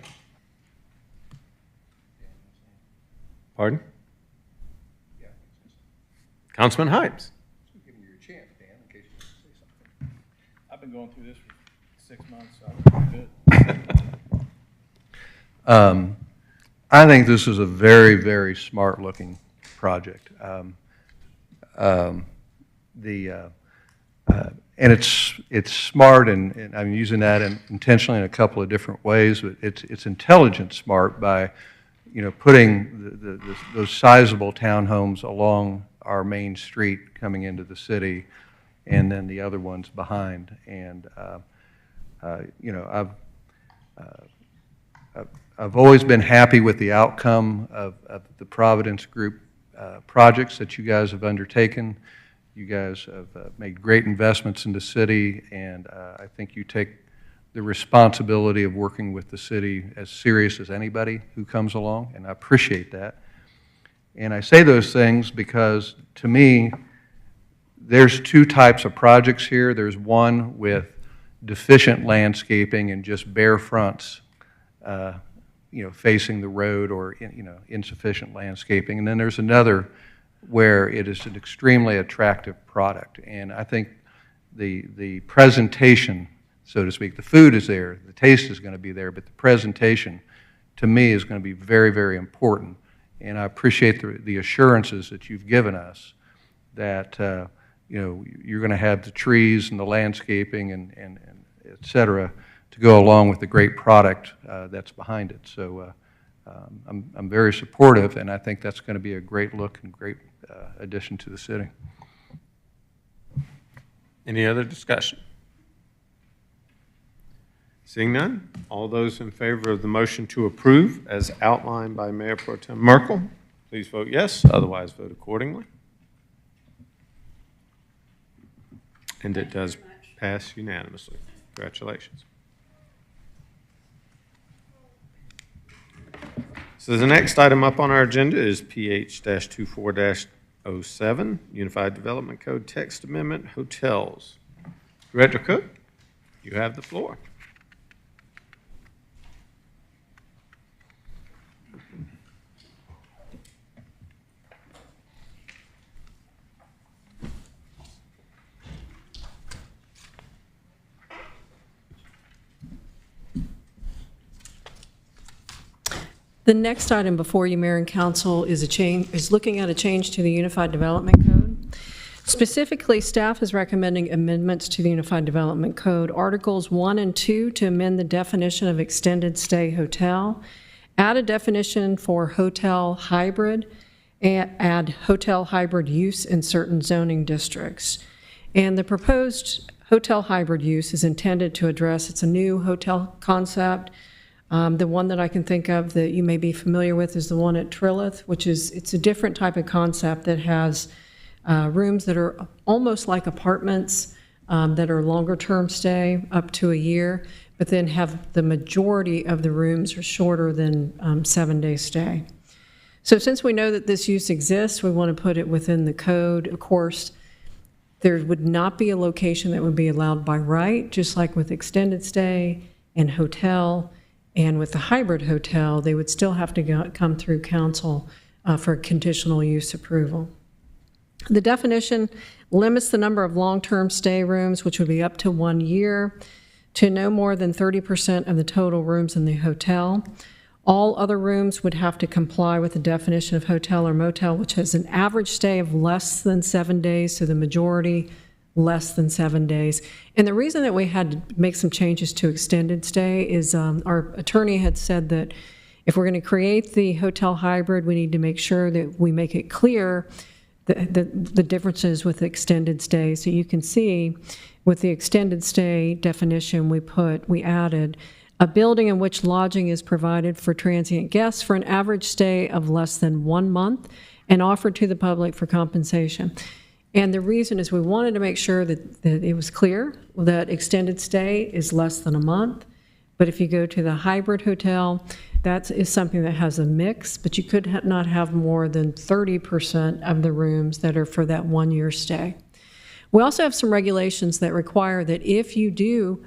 Pardon? Councilman Hypes. I've been going through this for 6 months, so I'm pretty good. I think this is a very, very smart-looking project. And it's smart, and I'm using that intentionally in a couple of different ways, but it's intelligent smart by, putting those sizable townhomes along our main street coming into the city, and then the other ones behind. And I've always been happy with the outcome of the Providence Group projects that you guys have undertaken. You guys have made great investments in the city, and I think you take the responsibility of working with the city as serious as anybody who comes along, and I appreciate that. And I say those things because, to me, there's two types of projects here. There's one with deficient landscaping and just bare fronts, facing the road, or insufficient landscaping. And then there's another where it is an extremely attractive product. And I think the presentation, so to speak, the food is there, the taste is going to be there, but the presentation to me, is going to be very, very important. And I appreciate the assurances that you've given us that, you're going to have the trees and the landscaping and et cetera to go along with the great product that's behind it. So I'm very supportive, and I think that's going to be a great look and great addition to the city. Any other discussion? Seeing none, all those in favor of the motion to approve as outlined by Mayor Pro Tem Merkel, please vote yes, otherwise vote accordingly. And it does pass unanimously. Congratulations. So the next item up on our agenda is PH-24-07, Unified Development Code Text Amendment, Hotels. Director Cook, you have the floor. The next item before you, Mayor and Council, is looking at a change to the Unified Development Code. Specifically, staff is recommending amendments to the Unified Development Code, Articles 1 and 2, to amend the definition of extended stay hotel, add a definition for hotel hybrid, and add hotel hybrid use in certain zoning districts. And the proposed hotel hybrid use is intended to address, it's a new hotel concept. The one that I can think of that you may be familiar with is the one at Trilith, it's a different type of concept that has rooms that are almost like apartments that are longer term stay, up to a year, but then have the majority of the rooms are shorter than 7-day stay. So since we know that this use exists, we want to put it within the code. Of course, there would not be a location that would be allowed by right, just like with extended stay and hotel. And with the hybrid hotel, they would still have to come through council for conditional use approval. The definition limits the number of long-term stay rooms, which would be up to 1 year, to no more than 30% of the total rooms in the hotel. All other rooms would have to comply with the definition of hotel or motel, which has an average stay of less than 7 days, so the majority less than 7 days. And the reason that we had to make some changes to extended stay is our attorney had said that if we're going to create the hotel hybrid, we need to make sure that we make it clear the differences with extended stay. So you can see with the extended stay definition we added a building in which lodging is provided for transient guests for an average stay of less than 1 month and offered to the public for compensation. And the reason is we wanted to make sure that it was clear that extended stay is less than a month. But if you go to the hybrid hotel, that is something that has a mix, but you could not have more than 30% of the rooms that are for that 1 year stay. We also have some regulations that require that if you do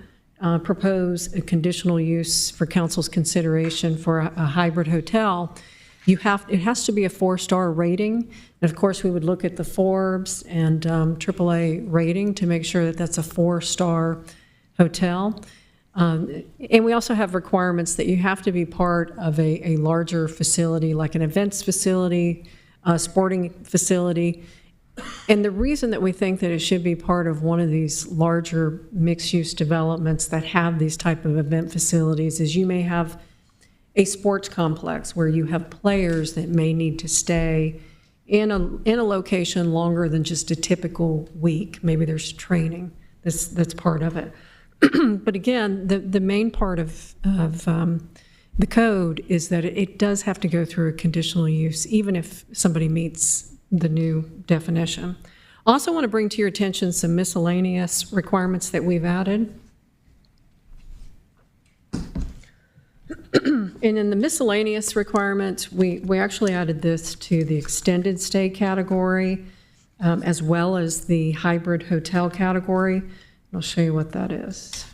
propose a conditional use for council's consideration for a hybrid hotel, it has to be a 4-star rating. And of course, we would look at the Forbes and AAA rating to make sure that that's a 4-star hotel. And we also have requirements that you have to be part of a larger facility, like an events facility, a sporting facility. And the reason that we think that it should be part of one of these larger mixed-use developments that have these type of event facilities is you may have a sports complex where you have players that may need to stay in a location longer than just a typical week. Maybe there's training that's part of it. But again, the main part of the code is that it does have to go through a conditional use, even if somebody meets the new definition. I also want to bring to your attention some miscellaneous requirements that we've added. And in the miscellaneous requirements, we actually added this to the extended stay category, as well as the hybrid hotel category. I'll show you what that is.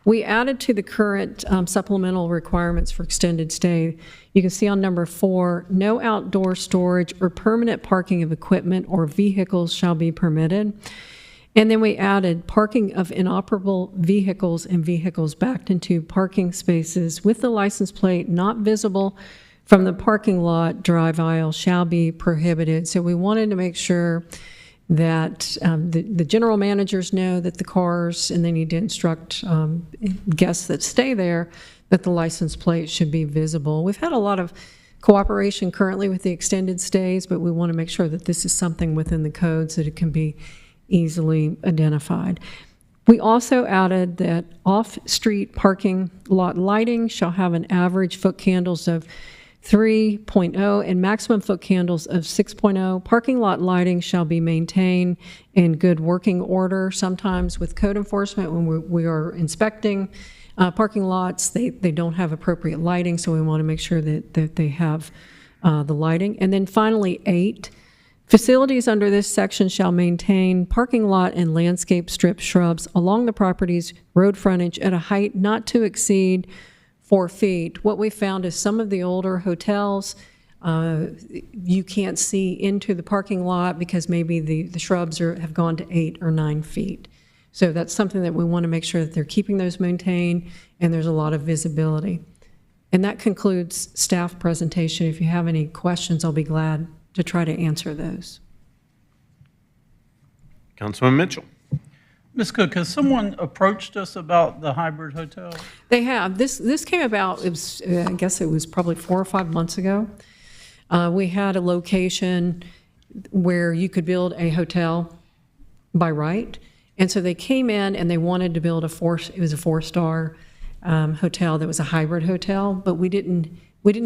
We added to the current supplemental requirements for extended stay. You can see on number 4, no outdoor storage or permanent parking of equipment or vehicles shall be permitted. And then we added parking of inoperable vehicles and vehicles backed into parking spaces with the license plate not visible from the parking lot, drive aisle shall be prohibited. So we wanted to make sure that the general managers know that the cars, and they need to instruct guests that stay there, that the license plate should be visible. We've had a lot of cooperation currently with the extended stays, but we want to make sure that this is something within the code so that it can be easily identified. We also added that off-street parking lot lighting shall have an average foot candles of 3.0 and maximum foot candles of 6.0. Parking lot lighting shall be maintained in good working order. Sometimes with code enforcement, when we are inspecting parking lots, they don't have appropriate lighting, so we want to make sure that they have the lighting. And then finally, 8, facilities under this section shall maintain parking lot and landscape strip shrubs along the property's road frontage at a height not to exceed 4 feet. What we found is some of the older hotels, you can't see into the parking lot because maybe the shrubs have gone to 8 or 9 feet. So that's something that we want to make sure that they're keeping those maintained and there's a lot of visibility. And that concludes staff presentation. If you have any questions, I'll be glad to try to answer those. Councilman Mitchell. Ms. Cook, has someone approached us about the hybrid hotel? They have. This came about, it was, I guess it was probably 4 or 5 months ago. We had a location where you could build a hotel by right. And so they came in and they wanted to build it was a 4-star hotel that was a hybrid hotel, but we didn't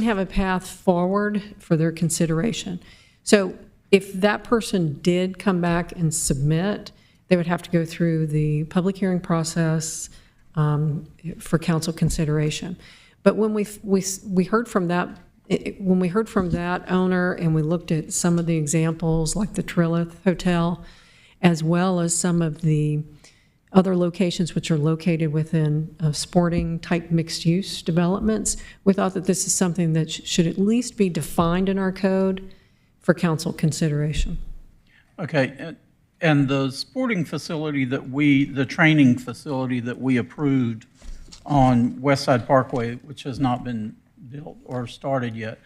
have a path forward for their consideration. So if that person did come back and submit, they would have to go through the public hearing process for council consideration. But when we heard from that, when we heard from that owner and we looked at some of the examples like the Trilith Hotel, as well as some of the other locations which are located within sporting type mixed use developments, we thought that this is something that should at least be defined in our code for council consideration. Okay, and the sporting facility the training facility that we approved on West Side Parkway, which has not been built or started yet,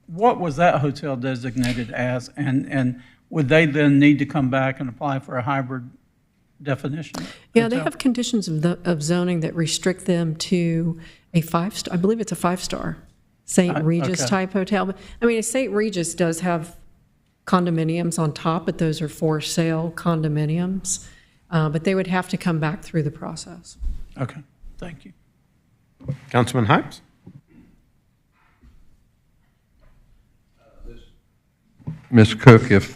what was that hotel designated as? And would they then need to come back and apply for a hybrid definition? Yeah, they have conditions of zoning that restrict them to a 5-star, I believe it's a 5-star St. Regis type hotel. But I mean, St. Regis does have condominiums on top, but those are for sale condominiums. But they would have to come back through the process. Okay, thank you. Councilman Hypes. Ms. Cook, if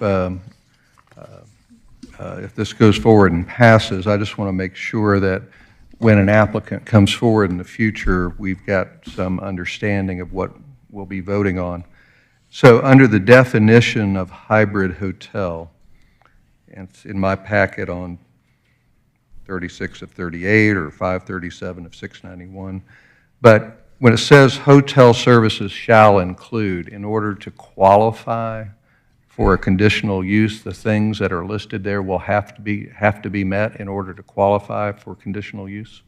this goes forward and passes, I just want to make sure that when an applicant comes forward in the future, we've got some understanding of what we'll be voting on. So under the definition of hybrid hotel, and it's in my packet on 36 of 38 or 537 of 691, but when it says hotel services shall include, in order to qualify for a conditional use, the things that are listed there will have to be met in order to qualify for conditional use?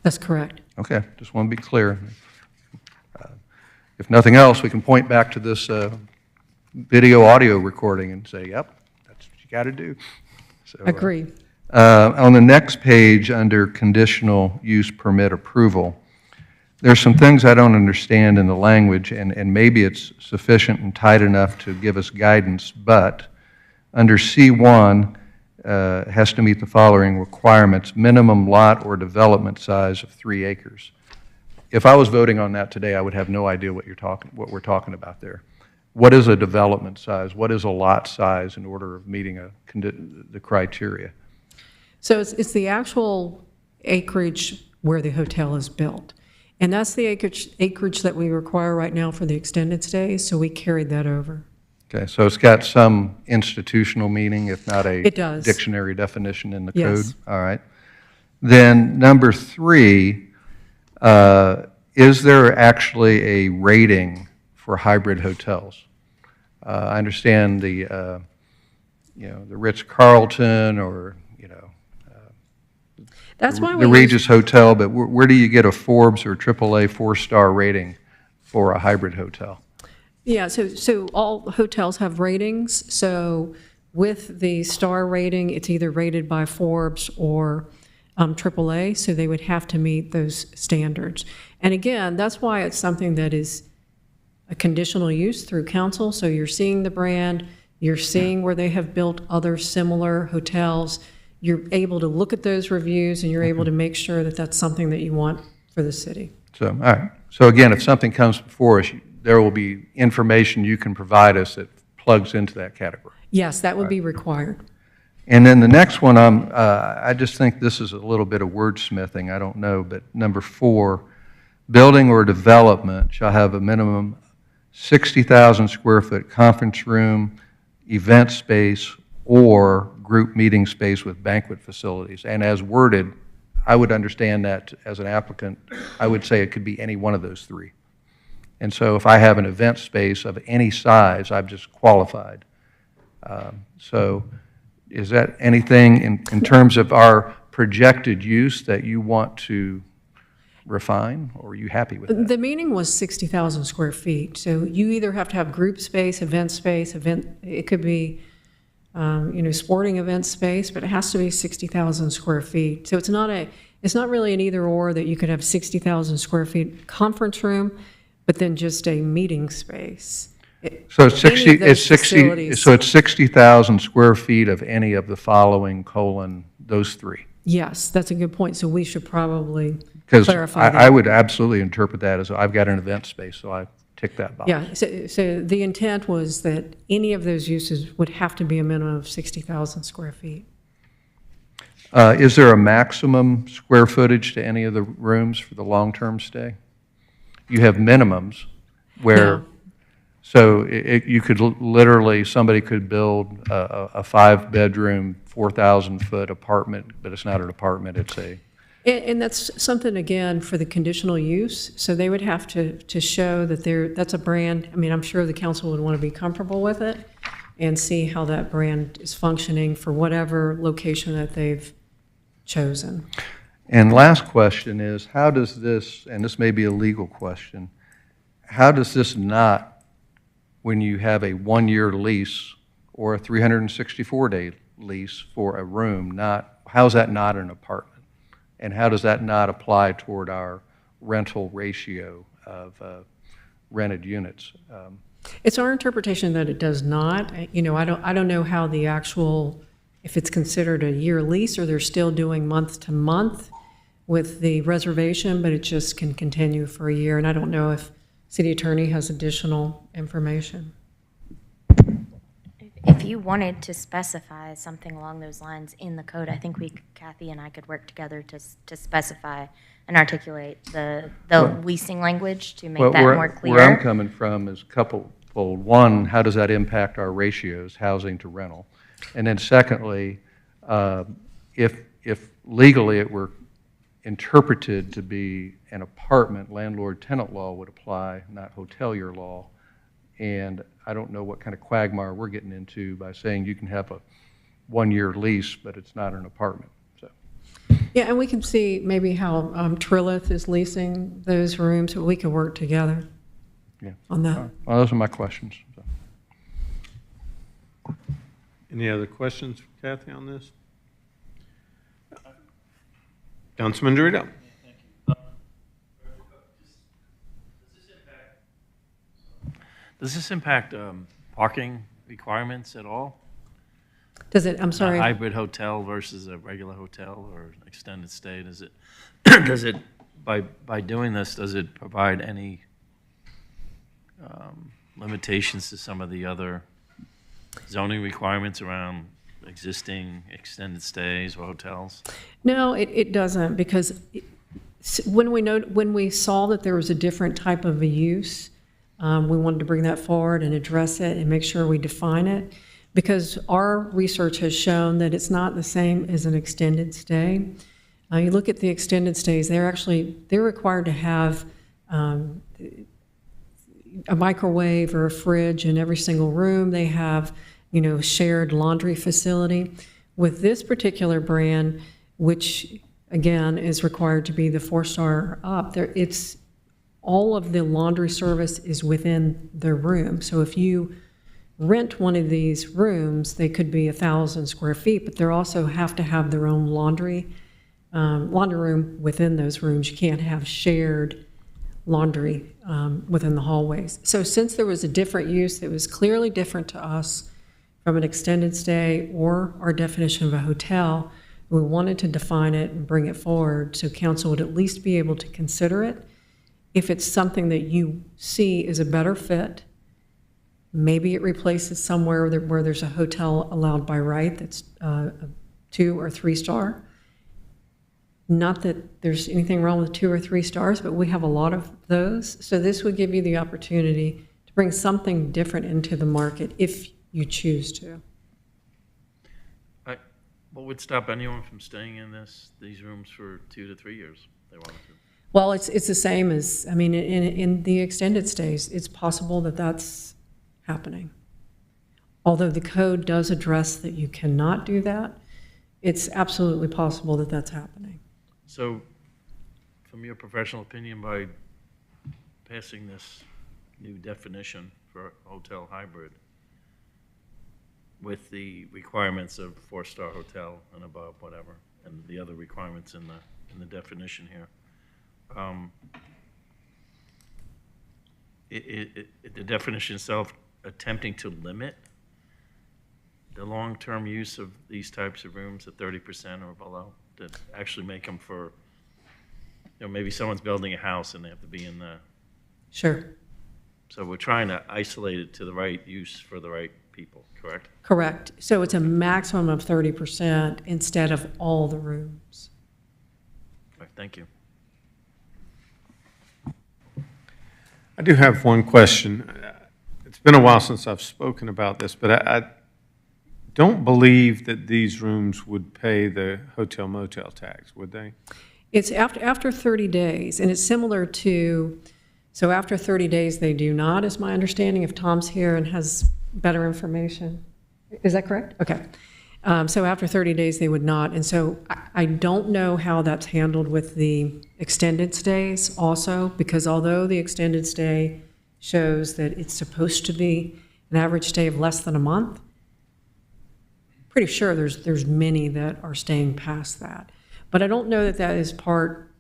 That's correct. Okay, just want to be clear. If nothing else, we can point back to this video audio recording and say, yep, that's what you got to do. So, Agree. On the next page, under conditional use permit approval, there's some things I don't understand in the language, and maybe it's sufficient and tight enough to give us guidance, but under C1, has to meet the following requirements: minimum lot or development size of 3 acres. If I was voting on that today, I would have no idea what we're talking about there. What is a development size? What is a lot size in order of meeting the criteria? So it's the acreage where the hotel is built. And that's the acreage that we require right now for the extended stays, so we carried that over. Okay, so it's got some institutional meaning, if not a It does. dictionary definition in the Yes. code? All right. Then number 3, is there actually a rating for hybrid hotels? I understand the the Ritz-Carlton or, That's why the we Regis Hotel, but where do you get a Forbes or AAA 4-star rating for a hybrid hotel? Yeah, so all hotels have ratings. So with the star rating, it's either rated by Forbes or AAA, so they would have to meet those standards. And again, that's why it's something that is a conditional use through council. So you're seeing the brand, you're seeing where they have built other similar hotels. You're able to look at those reviews and you're able to make sure that that's something that you want for the city. So, all right. So again, if something comes before us, there will be information you can provide us that plugs into that category. Yes, that would be required. And then the next one, I just think this is a little bit of wordsmithing, I don't know, but number 4, building or development shall have a minimum 60,000 square foot conference room, event space, or group meeting space with banquet facilities. And as worded, I would understand that as an applicant, I would say it could be any one of those 3. And so if I have an event space of any size, I've just qualified. So is that anything in terms of our projected use that you want to refine, or are you happy with that? The meaning was 60,000 square feet. So you either have to have group space, it could be, sporting event space, but it has to be 60,000 square feet. So it's not really an either or that you could have 60,000 square feet conference room, but then just a meeting space. So it's 60,000 square feet of any of the following : those 3. Yes, that's a good point. So we should probably Because clarify that. I would absolutely interpret that as I've got an event space, so I tick that box. Yeah, so the intent was that any of those uses would have to be a minimum of 60,000 square feet. Is there a maximum square footage to any of the rooms for the long-term stay? You have minimums where, No. so you could literally, somebody could build a 5-bedroom, 4,000-foot apartment, but it's not an apartment, it's a... And that's something, again, for the conditional use. So they would have to show that that's a brand. I mean, I'm sure the council would want to be comfortable with it and see how that brand is functioning for whatever location that they've chosen. And last question is, how does this, and this may be a legal question, how does this not, when you have a 1-year lease or a 364-day lease for a room, how is that not an apartment? And how does that not apply toward our rental ratio of rented units? It's our interpretation that it does not. I don't know how the actual, if it's considered a year lease or they're still doing month to month with the reservation, but it just can continue for a year. And I don't know if city attorney has additional information. If you wanted to specify something along those lines in the code, I think Kathy and I could work together to specify and articulate the leasing language to make that more clear. Where I'm coming from is couplefold. One, how does that impact our ratios, housing to rental? And then secondly, if legally it were interpreted to be an apartment, landlord-tenant law would apply, not hotelier law. And I don't know what kind of quagmire we're getting into by saying you can have a 1-year lease, but it's not an apartment. So. Yeah, and we can see maybe how Trilith is leasing those rooms, but we can work together on that. Well, those are my questions. So. Any other questions for Kathy on this? Councilman Dorito. Does this impact parking requirements at all? Does it, I'm sorry? A hybrid hotel versus a regular hotel or extended stay, does it, by doing this, does it provide any limitations to some of the other zoning requirements around existing extended stays or hotels? No, it doesn't, because when we saw that there was a different type of a use, we wanted to bring that forward and address it and make sure we define it, because our research has shown that it's not the same as an extended stay. You look at the extended stays, they're required to have a microwave or a fridge in every single room. They have shared laundry facility. With this particular brand, which again is required to be the 4-star up, it's all of the laundry service is within their room. So if you rent one of these rooms, they could be 1,000 square feet, but they also have to have their own laundry room within those rooms. You can't have shared laundry within the hallways. So since there was a different use that was clearly different to us from an extended stay or our definition of a hotel, we wanted to define it and bring it forward so council would at least be able to consider it. If it's something that you see is a better fit, maybe it replaces somewhere where there's a hotel allowed by right that's a 2 or 3 star. Not that there's anything wrong with 2 or 3 stars, but we have a lot of those. So this would give you the opportunity to bring something different into the market if you choose to. What would stop anyone from staying in these rooms for 2 to 3 years if they wanted to? Well, it's the same as, in the extended stays, it's possible that that's happening. Although the code does address that you cannot do that, it's absolutely possible that that's happening. So, from your professional opinion, by passing this new definition for hotel hybrid with the requirements of 4-star hotel and above, whatever, and the other requirements in the definition here, the definition itself attempting to limit the long-term use of these types of rooms at 30% or below, to actually make them for, maybe someone's building a house and they have to be in the. Sure. So we're trying to isolate it to the right use for the right people, correct? Correct. So it's a maximum of 30% instead of all the rooms. All right, thank you. I do have one question. It's been a while since I've spoken about this, but I don't believe that these rooms would pay the hotel motel tax, would they? It's after 30 days, and it's similar to, so after 30 days they do not, is my understanding, if Tom's here and has better information. Is that correct? Okay. So after 30 days they would not, and so I don't know how that's handled with the extended stays also, because although the extended stay shows that it's supposed to be an average stay of less than a month, pretty sure there's many that are staying past that. But I don't know that that is part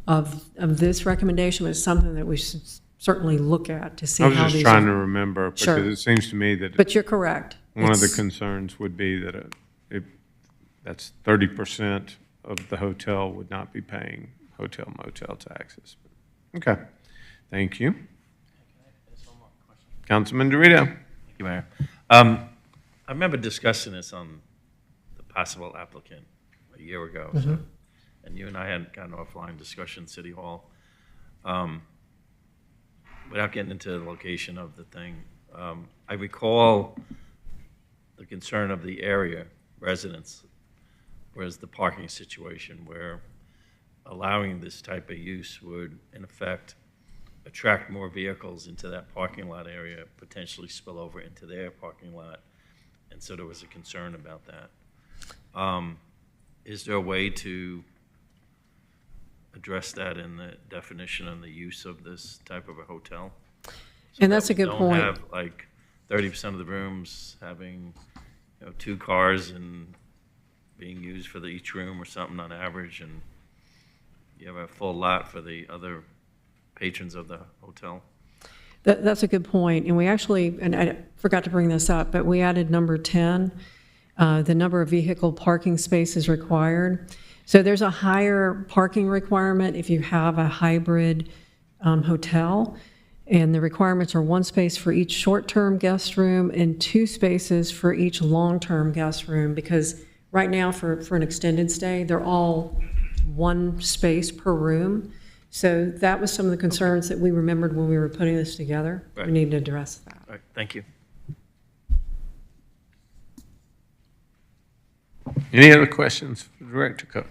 of this recommendation, but it's something that we should certainly look at to see how these I was just trying to remember, because Sure. it seems to me that. But you're correct. One of the concerns would be that that's 30% of the hotel would not be paying hotel motel taxes. Okay, thank you. Councilman Dorito. Thank you, Mayor. I remember discussing this on the possible applicant a year ago, so, and you and I had got an offline discussion in City Hall. Without getting into the location of the thing, I recall the concern of the area residents, whereas the parking situation where allowing this type of use would, in effect, attract more vehicles into that parking lot area, potentially spill over into their parking lot. And so there was a concern about that. Is there a way to address that in the definition and the use of this type of a hotel? So And that's a good don't point. have like 30% of the rooms having, 2 cars and being used for each room or something on average, and you have a full lot for the other patrons of the hotel. That's a good point. And we actually, and I forgot to bring this up, but we added number 10, the number of vehicle parking spaces required. So there's a higher parking requirement if you have a hybrid hotel, and the requirements are 1 space for each short-term guest room and 2 spaces for each long-term guest room, because right now for an extended stay, they're all 1 space per room. So that was some of the concerns that we remembered when we were putting this together. Right. We need to address that. All right, thank you. Any other questions for Director Cook?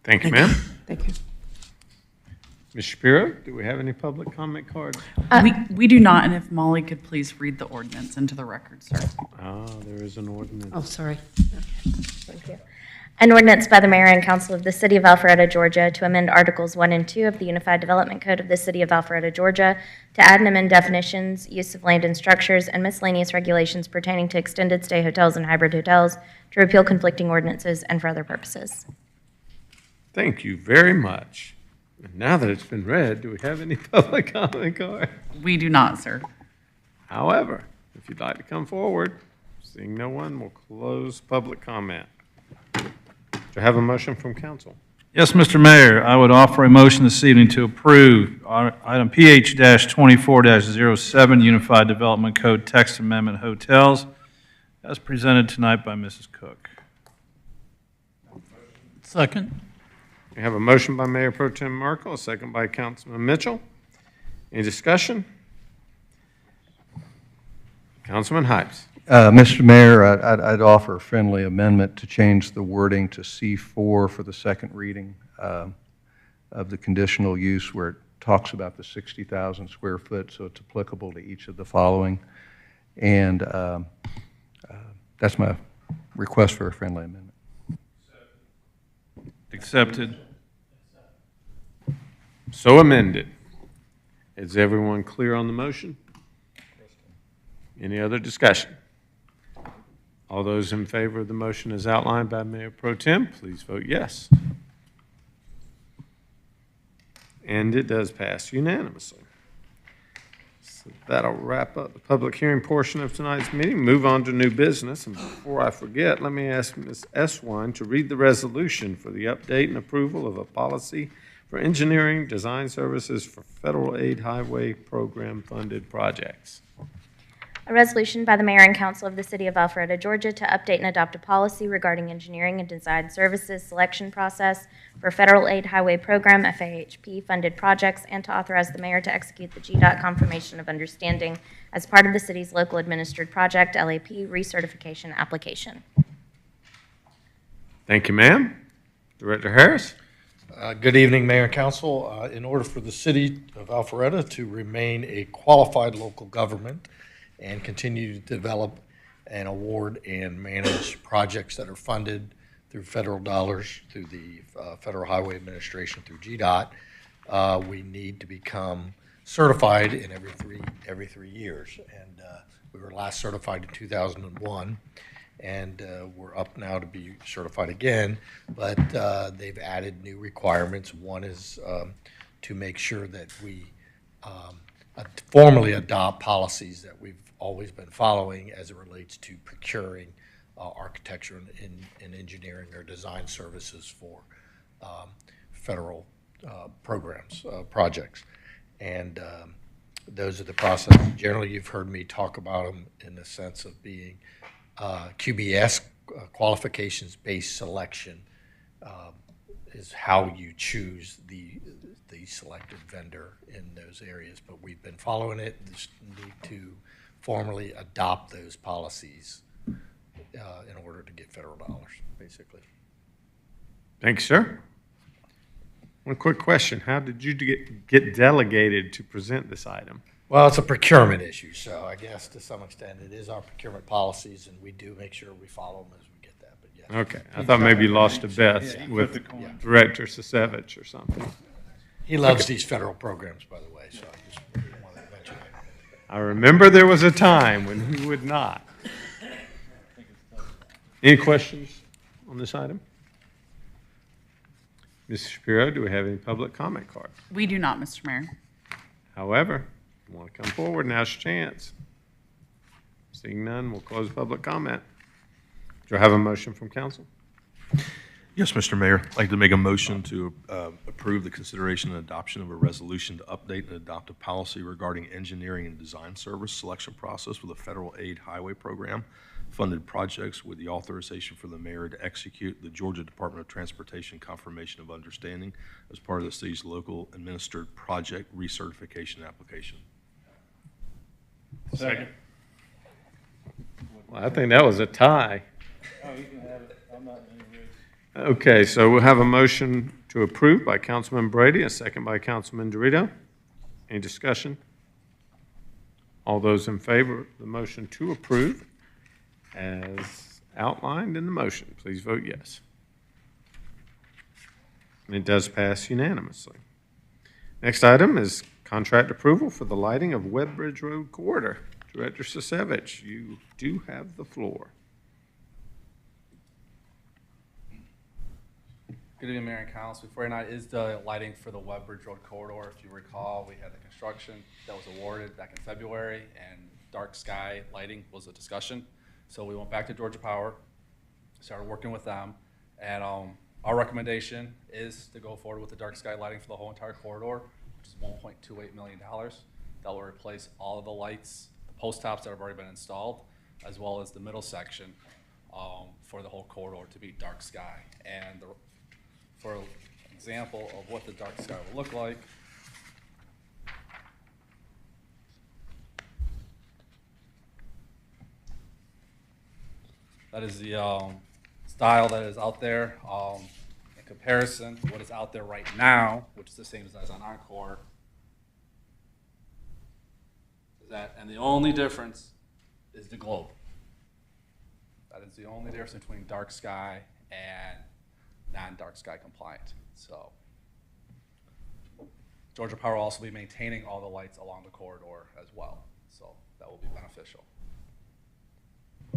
Thank you, ma'am. Thank you. Ms. Shapiro, do we have any public comment cards? We do not, and if Molly could please read the ordinance into the record, sir. Ah, there is an ordinance. Oh, sorry. Thank you. An ordinance by the Mayor and Council of the City of Alpharetta, Georgia, to amend Articles 1 and 2 of the Unified Development Code of the City of Alpharetta, Georgia, to add and amend definitions, use of land and structures, and miscellaneous regulations pertaining to extended stay hotels and hybrid hotels, to repeal conflicting ordinances, and for other purposes. Thank you very much. And now that it's been read, do we have any public comment cards? We do not, sir. However, if you'd like to come forward, seeing no one, we'll close public comment. Do I have a motion from council? Yes, Mr. Mayor, I would offer a motion this evening to approve item PH-24-07, Unified Development Code Text Amendment Hotels, as presented tonight by Mrs. Cook. Second. We have a motion by Mayor Pro Tem Merkel, a second by Councilman Mitchell. Any discussion? Councilman Hypes. Mr. Mayor, I'd offer a friendly amendment to change the wording to C4 for the second reading of the conditional use where it talks about the 60,000 square foot, so it's applicable to each of the following. And that's my request for a friendly amendment. Accepted. So amended. Is everyone clear on the motion? Any other discussion? All those in favor of the motion as outlined by Mayor Pro Tem, please vote yes. And it does pass unanimously. So that'll wrap up the public hearing portion of tonight's meeting. Move on to new business. And before I forget, let me ask Ms. Eswine to read the resolution for the update and approval of a policy for engineering design services for federal aid highway program funded projects. A resolution by the Mayor and Council of the City of Alpharetta, Georgia, to update and adopt a policy regarding engineering and design services selection process for Federal Aid Highway Program, FAHP, funded projects, and to authorize the Mayor to execute the GDOT Confirmation of Understanding as part of the city's local administered project, LAP, recertification application. Thank you, ma'am. Director Harris. Good evening, Mayor and Council. In order for the City of Alpharetta to remain a qualified local government and continue to develop and award and manage projects that are funded through federal dollars, through the Federal Highway Administration, through GDOT, we need to become certified in every 3 years. And we were last certified in 2001, and we're up now to be certified again. But they've added new requirements. One is to make sure that we formally adopt policies that we've always been following as it relates to procuring architecture and engineering or design services for federal programs, projects. And those are the processes. Generally, you've heard me talk about them in the sense of being QBS, qualifications-based selection, is how you choose the selected vendor in those areas. But we've been following it. Just need to formally adopt those policies in order to get federal dollars, basically. Thanks, sir. One quick question. How did you get delegated to present this item? Well, it's a procurement issue, so I guess to some extent it is our procurement policies, and we do make sure we follow them as we get that, but yes. Okay. I thought maybe you lost a bet with Director Sasevich or something. He loves these federal programs, by the way, so I just wanted to mention that. I remember there was a time when he would not. Any questions on this item? Ms. Shapiro, do we have any public comment cards? We do not, Mr. Mayor. However, if you want to come forward, now's your chance. Seeing none, we'll close public comment. Do I have a motion from council? Yes, Mr. Mayor. I'd like to make a motion to approve the consideration and adoption of a resolution to update and adopt a policy regarding engineering and design service selection process for the Federal Aid Highway Program funded projects with the authorization for the mayor to execute the Georgia Department of Transportation Confirmation of Understanding as part of the city's local administered project recertification application. Second. Well, I think that was a tie. Oh, you can have it. I'm not in any race. Okay, so we'll have a motion to approve by Councilman Brady, a second by Councilman Dorito. Any discussion? All those in favor of the motion to approve as outlined in the motion, please vote yes. And it does pass unanimously. Next item is contract approval for the lighting of Webbridge Road corridor. Director Sisevich, you do have the floor. Good evening, Mayor and Council. Before tonight is the lighting for the Webbridge Road corridor. If you recall, we had the construction that was awarded back in February, and dark sky lighting was a discussion. So we went back to Georgia Power, started working with them, and our recommendation is to go forward with the dark sky lighting for the whole entire corridor, which is $1.28 million. That will replace all of the lights, the post tops that have already been installed, as well as the middle section for the whole corridor to be dark sky. And for example of what the dark sky will look like, that is the style that is out there. In comparison, what is out there right now, which is the same as on Encore, is that, and the only difference is the globe. That is the only difference between dark sky and non-dark sky compliant. So Georgia Power will also be maintaining all the lights along the corridor as well. So that will be beneficial.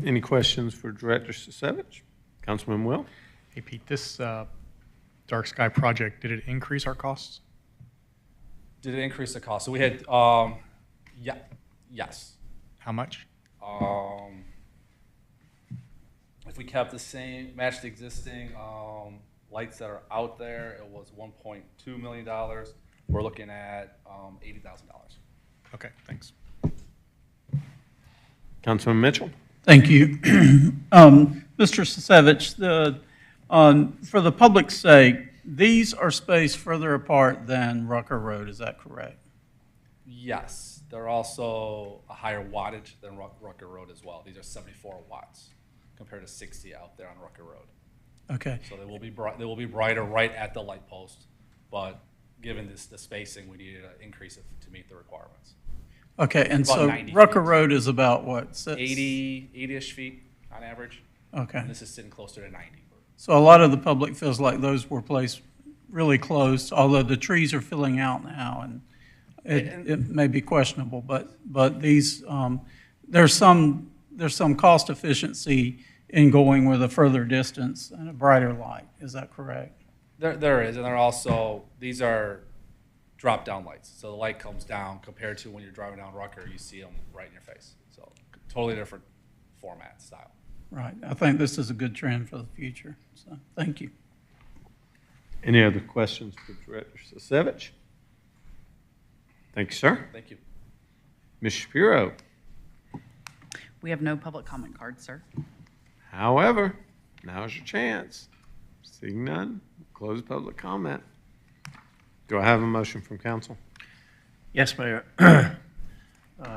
Any questions for Director Sisevich? Councilman Will? Hey, Pete, this dark sky project, did it increase our costs? Did it increase the cost? So we had, yes. How much? If we kept the same, matched the existing lights that are out there, it was $1.2 million. We're looking at $80,000. Okay, thanks. Councilman Mitchell? Thank you. Mr. Sisevich, for the public's sake, these are spaced further apart than Rucker Road, is that correct? Yes, they're also a higher wattage than Rucker Road as well. These are 74 watts compared to 60 out there on Rucker Road. Okay. So they will be brighter right at the light post, but given the spacing, we needed to increase it to meet the requirements. Okay, and About so 90 Rucker feet. Road is about what? 80-ish feet on average. Okay. And this is sitting closer to 90. So a lot of the public feels like those were placed really close, although the trees are filling out now, and it may be questionable, but these, there's some cost efficiency in going with a further distance and a brighter light. Is that correct? There is, and they're also, these are drop-down lights. So the light comes down compared to when you're driving down Rucker, you see them right in your face. So totally different format, style. Right. I think this is a good trend for the future. So thank you. Any other questions for Director Sisevich? Thank you, sir. Thank you. Ms. Shapiro? We have no public comment cards, sir. However, now's your chance. Seeing none, close public comment. Do I have a motion from council? Yes, Mayor. I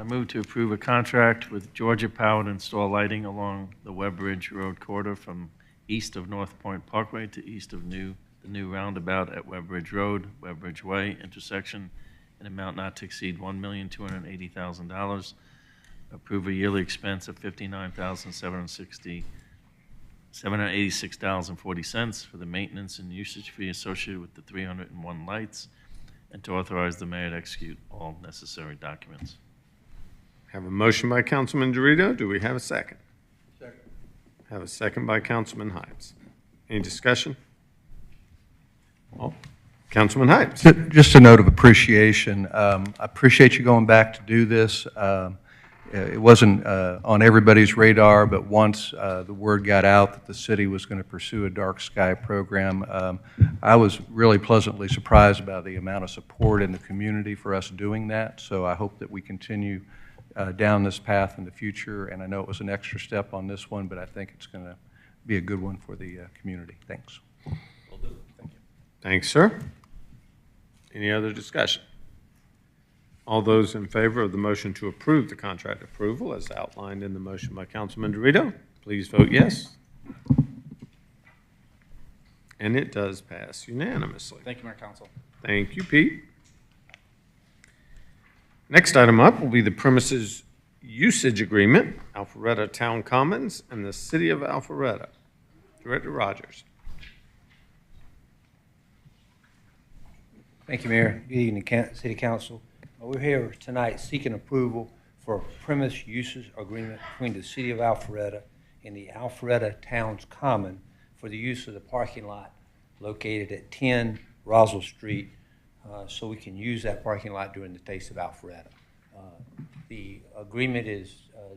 move to approve a contract with Georgia Power to install lighting along the Webbridge Road corridor from east of North Point Parkway to east of the new roundabout at Webbridge Road, Webbridge Way intersection, an amount not to exceed $1,280,000. Approve a yearly expense of $786.40 for the maintenance and usage fee associated with the 301 lights, and to authorize the mayor to execute all necessary documents. Have a motion by Councilman Dorito. Do we have a second? Second. Have a second by Councilman Hypes. Any discussion? Oh, Councilman Hypes. Just a note of appreciation. I appreciate you going back to do this. It wasn't on everybody's radar, but once the word got out that the city was going to pursue a dark sky program, I was really pleasantly surprised by the amount of support in the community for us doing that. So I hope that we continue down this path in the future. And I know it was an extra step on this one, but I think it's going to be a good one for the community. Thanks. Will do. Thank you. Thanks, sir. Any other discussion? All those in favor of the motion to approve the contract approval as outlined in the motion by Councilman Dorito, please vote yes. And it does pass unanimously. Thank you, Mayor Council. Thank you, Pete. Next item up will be the premises usage agreement, Alpharetta Town Commons and the City of Alpharetta. Director Rogers. Thank you, Mayor. Good evening, City Council. We're here tonight seeking approval for a premise uses agreement between the City of Alpharetta and the Alpharetta Towns Common for the use of the parking lot located at 10 Roswell Street, so we can use that parking lot during the Taste of Alpharetta. The agreement is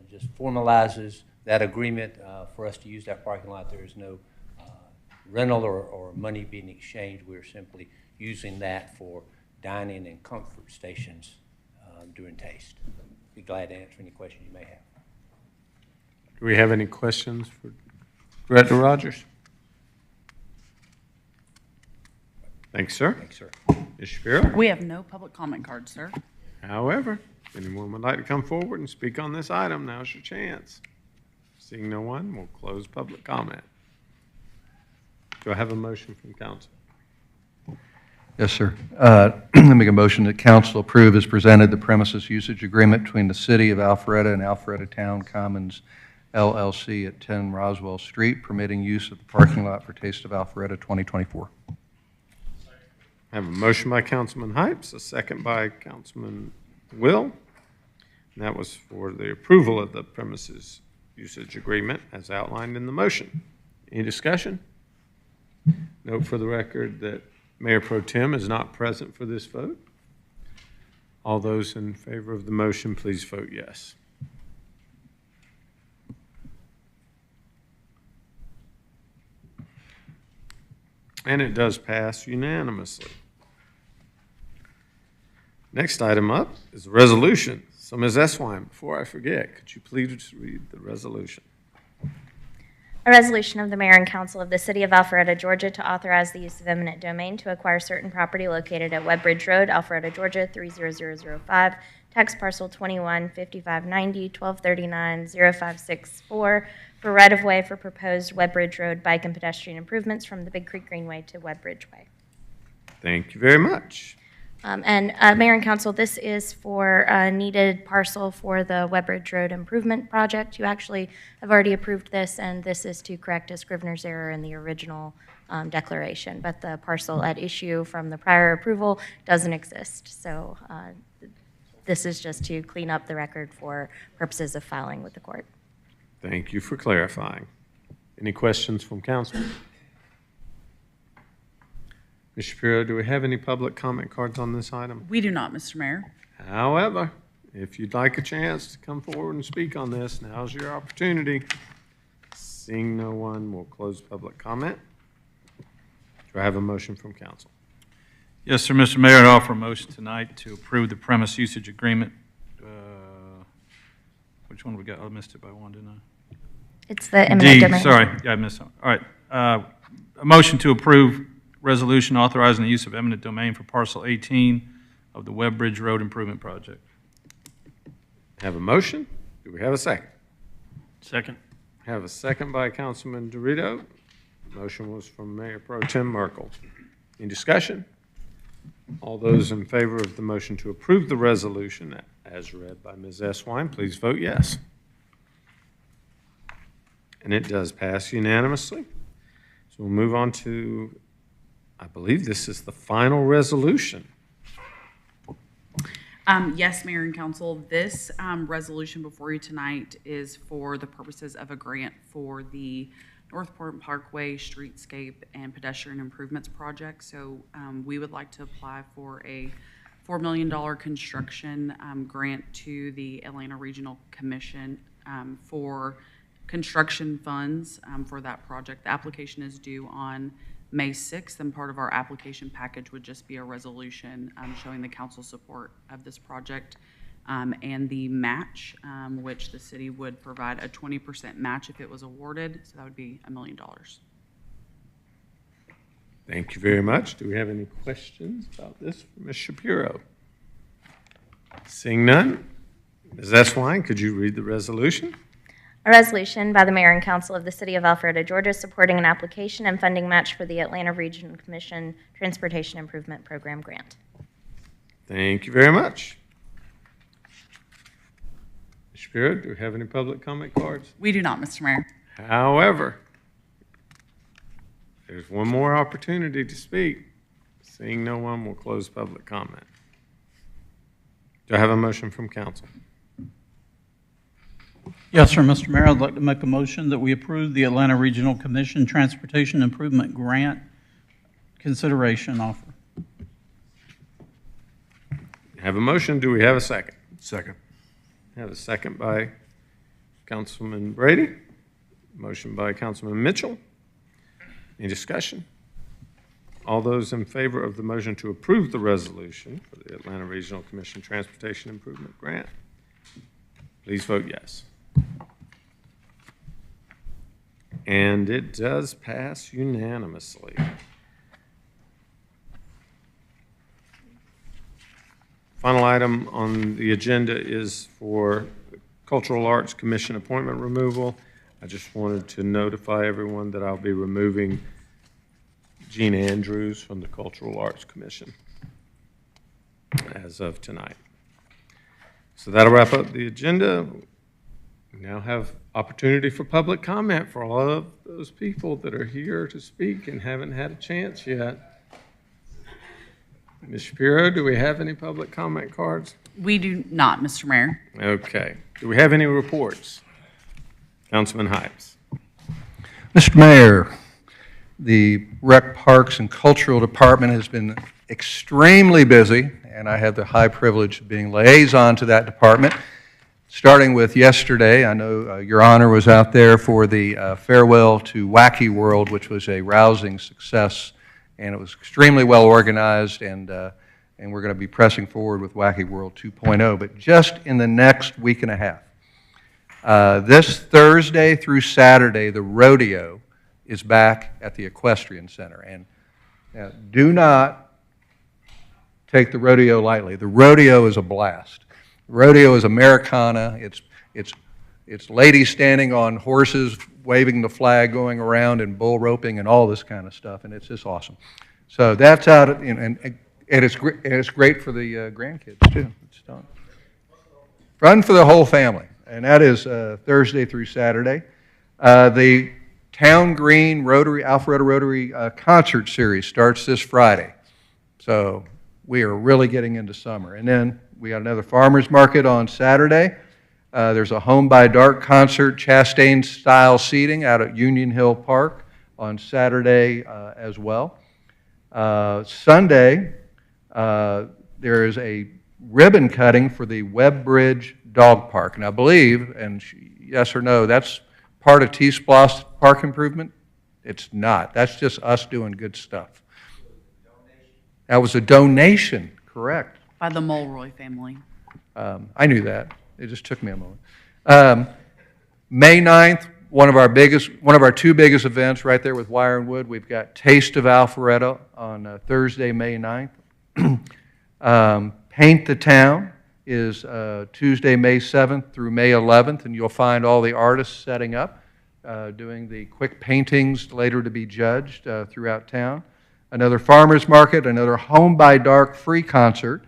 just formalizes that agreement for us to use that parking lot. There is no rental or money being exchanged. We're simply using that for dining and comfort stations during Taste. Be glad to answer any questions you may have. Do we have any questions for Director Rogers? Thanks, sir. Thanks, sir. Ms. Shapiro? We have no public comment cards, sir. However, if anyone would like to come forward and speak on this item, now's your chance. Seeing no one, we'll close public comment. Do I have a motion from council? Yes, sir. Let me make a motion that council approve as presented the premises usage agreement between the City of Alpharetta and Alpharetta Town Commons LLC at 10 Roswell Street, permitting use of the parking lot for Taste of Alpharetta 2024. I have a motion by Councilman Hypes, a second by Councilman Will. And that was for the approval of the premises usage agreement as outlined in the motion. Any discussion? Note for the record that Mayor Pro Tem is not present for this vote. All those in favor of the motion, please vote yes. And it does pass unanimously. Next item up is a resolution. So Ms. Eswine, before I forget, could you please read the resolution? A resolution of the Mayor and Council of the City of Alpharetta, Georgia, to authorize the use of eminent domain to acquire certain property located at Webbridge Road, Alpharetta, Georgia, 30005, tax parcel 21-5590-1239-0564, for right-of-way for proposed Webbridge Road bike and pedestrian improvements from the Big Creek Greenway to Webbridge Way. Thank you very much. Mayor and Council, this is for a needed parcel for the Webbridge Road Improvement Project. You actually have already approved this, and this is to correct a Scrivener's error in the original declaration. But the parcel at issue from the prior approval doesn't exist. So this is just to clean up the record for purposes of filing with the court. Thank you for clarifying. Any questions from council? Ms. Shapiro, do we have any public comment cards on this item? We do not, Mr. Mayor. However, if you'd like a chance to come forward and speak on this, now's your opportunity. Seeing no one, we'll close public comment. Do I have a motion from council? Yes, sir, Mr. Mayor, I'd offer a motion tonight to approve the premise usage agreement. Which one we got? I missed it by one, didn't I? It's the eminent D, domain. sorry, yeah, I missed it. All right, a motion to approve resolution authorizing the use of eminent domain for parcel 18 of the Webbridge Road Improvement Project. Have a motion? Do we have a second? Second. Have a second by Councilman Dorito. Motion was from Mayor Pro Tem Merkel. Any discussion? All those in favor of the motion to approve the resolution as read by Ms. Eswine, please vote yes. And it does pass unanimously. So we'll move on to, I believe this is the final resolution. Yes, Mayor and Council, this resolution before you tonight is for the purposes of a grant for the Northport Parkway Streetscape and Pedestrian Improvements Project. So we would like to apply for a $4 million construction grant to the Atlanta Regional Commission for construction funds for that project. The application is due on May 6th, and part of our application package would just be a resolution showing the council support of this project and the match, which the city would provide a 20% match if it was awarded, so that would be $1 million. Thank you very much. Do we have any questions about this for Ms. Shapiro? Seeing none, Ms. Eswine, could you read the resolution? A resolution by the Mayor and Council of the City of Alpharetta, Georgia, supporting an application and funding match for the Atlanta Regional Commission Transportation Improvement Program grant. Thank you very much. Ms. Shapiro, do we have any public comment cards? We do not, Mr. Mayor. However, there's one more opportunity to speak. Seeing no one, we'll close public comment. Do I have a motion from council? Yes, sir, Mr. Mayor, I'd like to make a motion that we approve the Atlanta Regional Commission Transportation Improvement Grant consideration offer. Have a motion. Do we have a second? Second. Have a second by Councilman Brady. Motion by Councilman Mitchell. Any discussion? All those in favor of the motion to approve the resolution for the Atlanta Regional Commission Transportation Improvement Grant, please vote yes. And it does pass unanimously. Final item on the agenda is for Cultural Arts Commission appointment removal. I just wanted to notify everyone that I'll be removing Gene Andrews from the Cultural Arts Commission as of tonight. So that'll wrap up the agenda. We now have opportunity for public comment for all of those people that are here to speak and haven't had a chance yet. Ms. Shapiro, do we have any public comment cards? We do not, Mr. Mayor. Okay. Do we have any reports? Councilman Hipes. Mr. Mayor, the Rec Parks and Cultural Department has been extremely busy, and I had the high privilege of being liaison to that department. Starting with yesterday, I know Your Honor was out there for the farewell to Wacky World, which was a rousing success, and it was extremely well organized, and we're going to be pressing forward with Wacky World 2.0. But just in the next week and a half, this Thursday through Saturday, the rodeo is back at the Equestrian Center. And do not take the rodeo lightly. The rodeo is a blast. The rodeo is Americana. It's ladies standing on horses, waving the flag, going around and bull roping and all this kind of stuff, and it's just awesome. So that's out, and it's great for the grandkids too. It's fun. Run for the whole family, and that is Thursday through Saturday. The Town Green Alpharetta Rotary concert series starts this Friday. So we are really getting into summer. And then we got another farmer's market on Saturday. There's a Home by Dark concert, Chastain-style seating out at Union Hill Park on Saturday as well. Sunday, there is a ribbon cutting for the Webb Bridge Dog Park. And I believe, and yes or no, that's part of T-Splosh Park improvement? It's not. That's just us doing good stuff. That was a donation, correct. By the Mulroy family. I knew that. It just took me a moment. May 9th, one of our two biggest events right there with Wire and Wood. We've got Taste of Alpharetta on Thursday, May 9th. Paint the Town is Tuesday, May 7th through May 11th, and you'll find all the artists setting up, doing the quick paintings later to be judged throughout town. Another farmer's market, another Home by Dark free concert,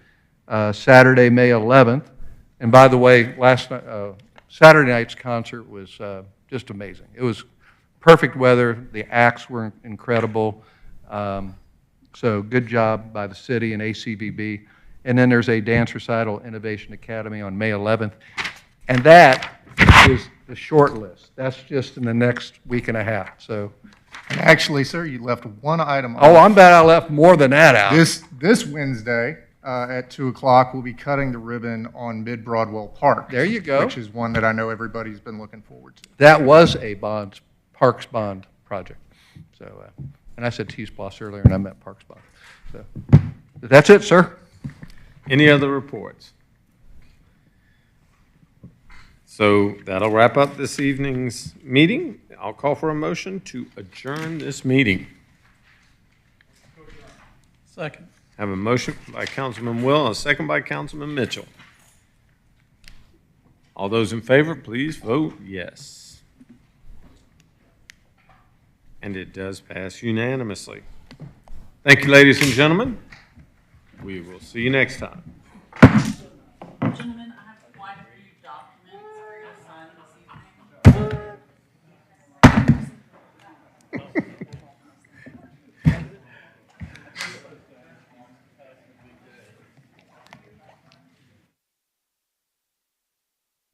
Saturday, May 11th. And by the way, Saturday night's concert was just amazing. It was perfect weather. The acts were incredible. So good job by the city and ACVB. And then there's a dance recital, Innovation Academy, on May 11th. And that is the short list. That's just in the next week and a half. So. And actually, sir, you left one item Oh, I'm bet I left more than that out. This Wednesday at 2 o'clock, we'll be cutting the ribbon on Mid-Broadwell Park. There you go. Which is one that I know everybody's been looking forward to. That was a Parks Bond project. So, and I said T-Splosh earlier, and I meant Parks Bond. So that's it, sir. Any other reports? So that'll wrap up this evening's meeting. I'll call for a motion to adjourn this meeting. Second. Have a motion by Councilman Will and a second by Councilman Mitchell. All those in favor, please vote yes. And it does pass unanimously. Thank you, ladies and gentlemen. We will see you next time. Gentlemen, I have quite a few documents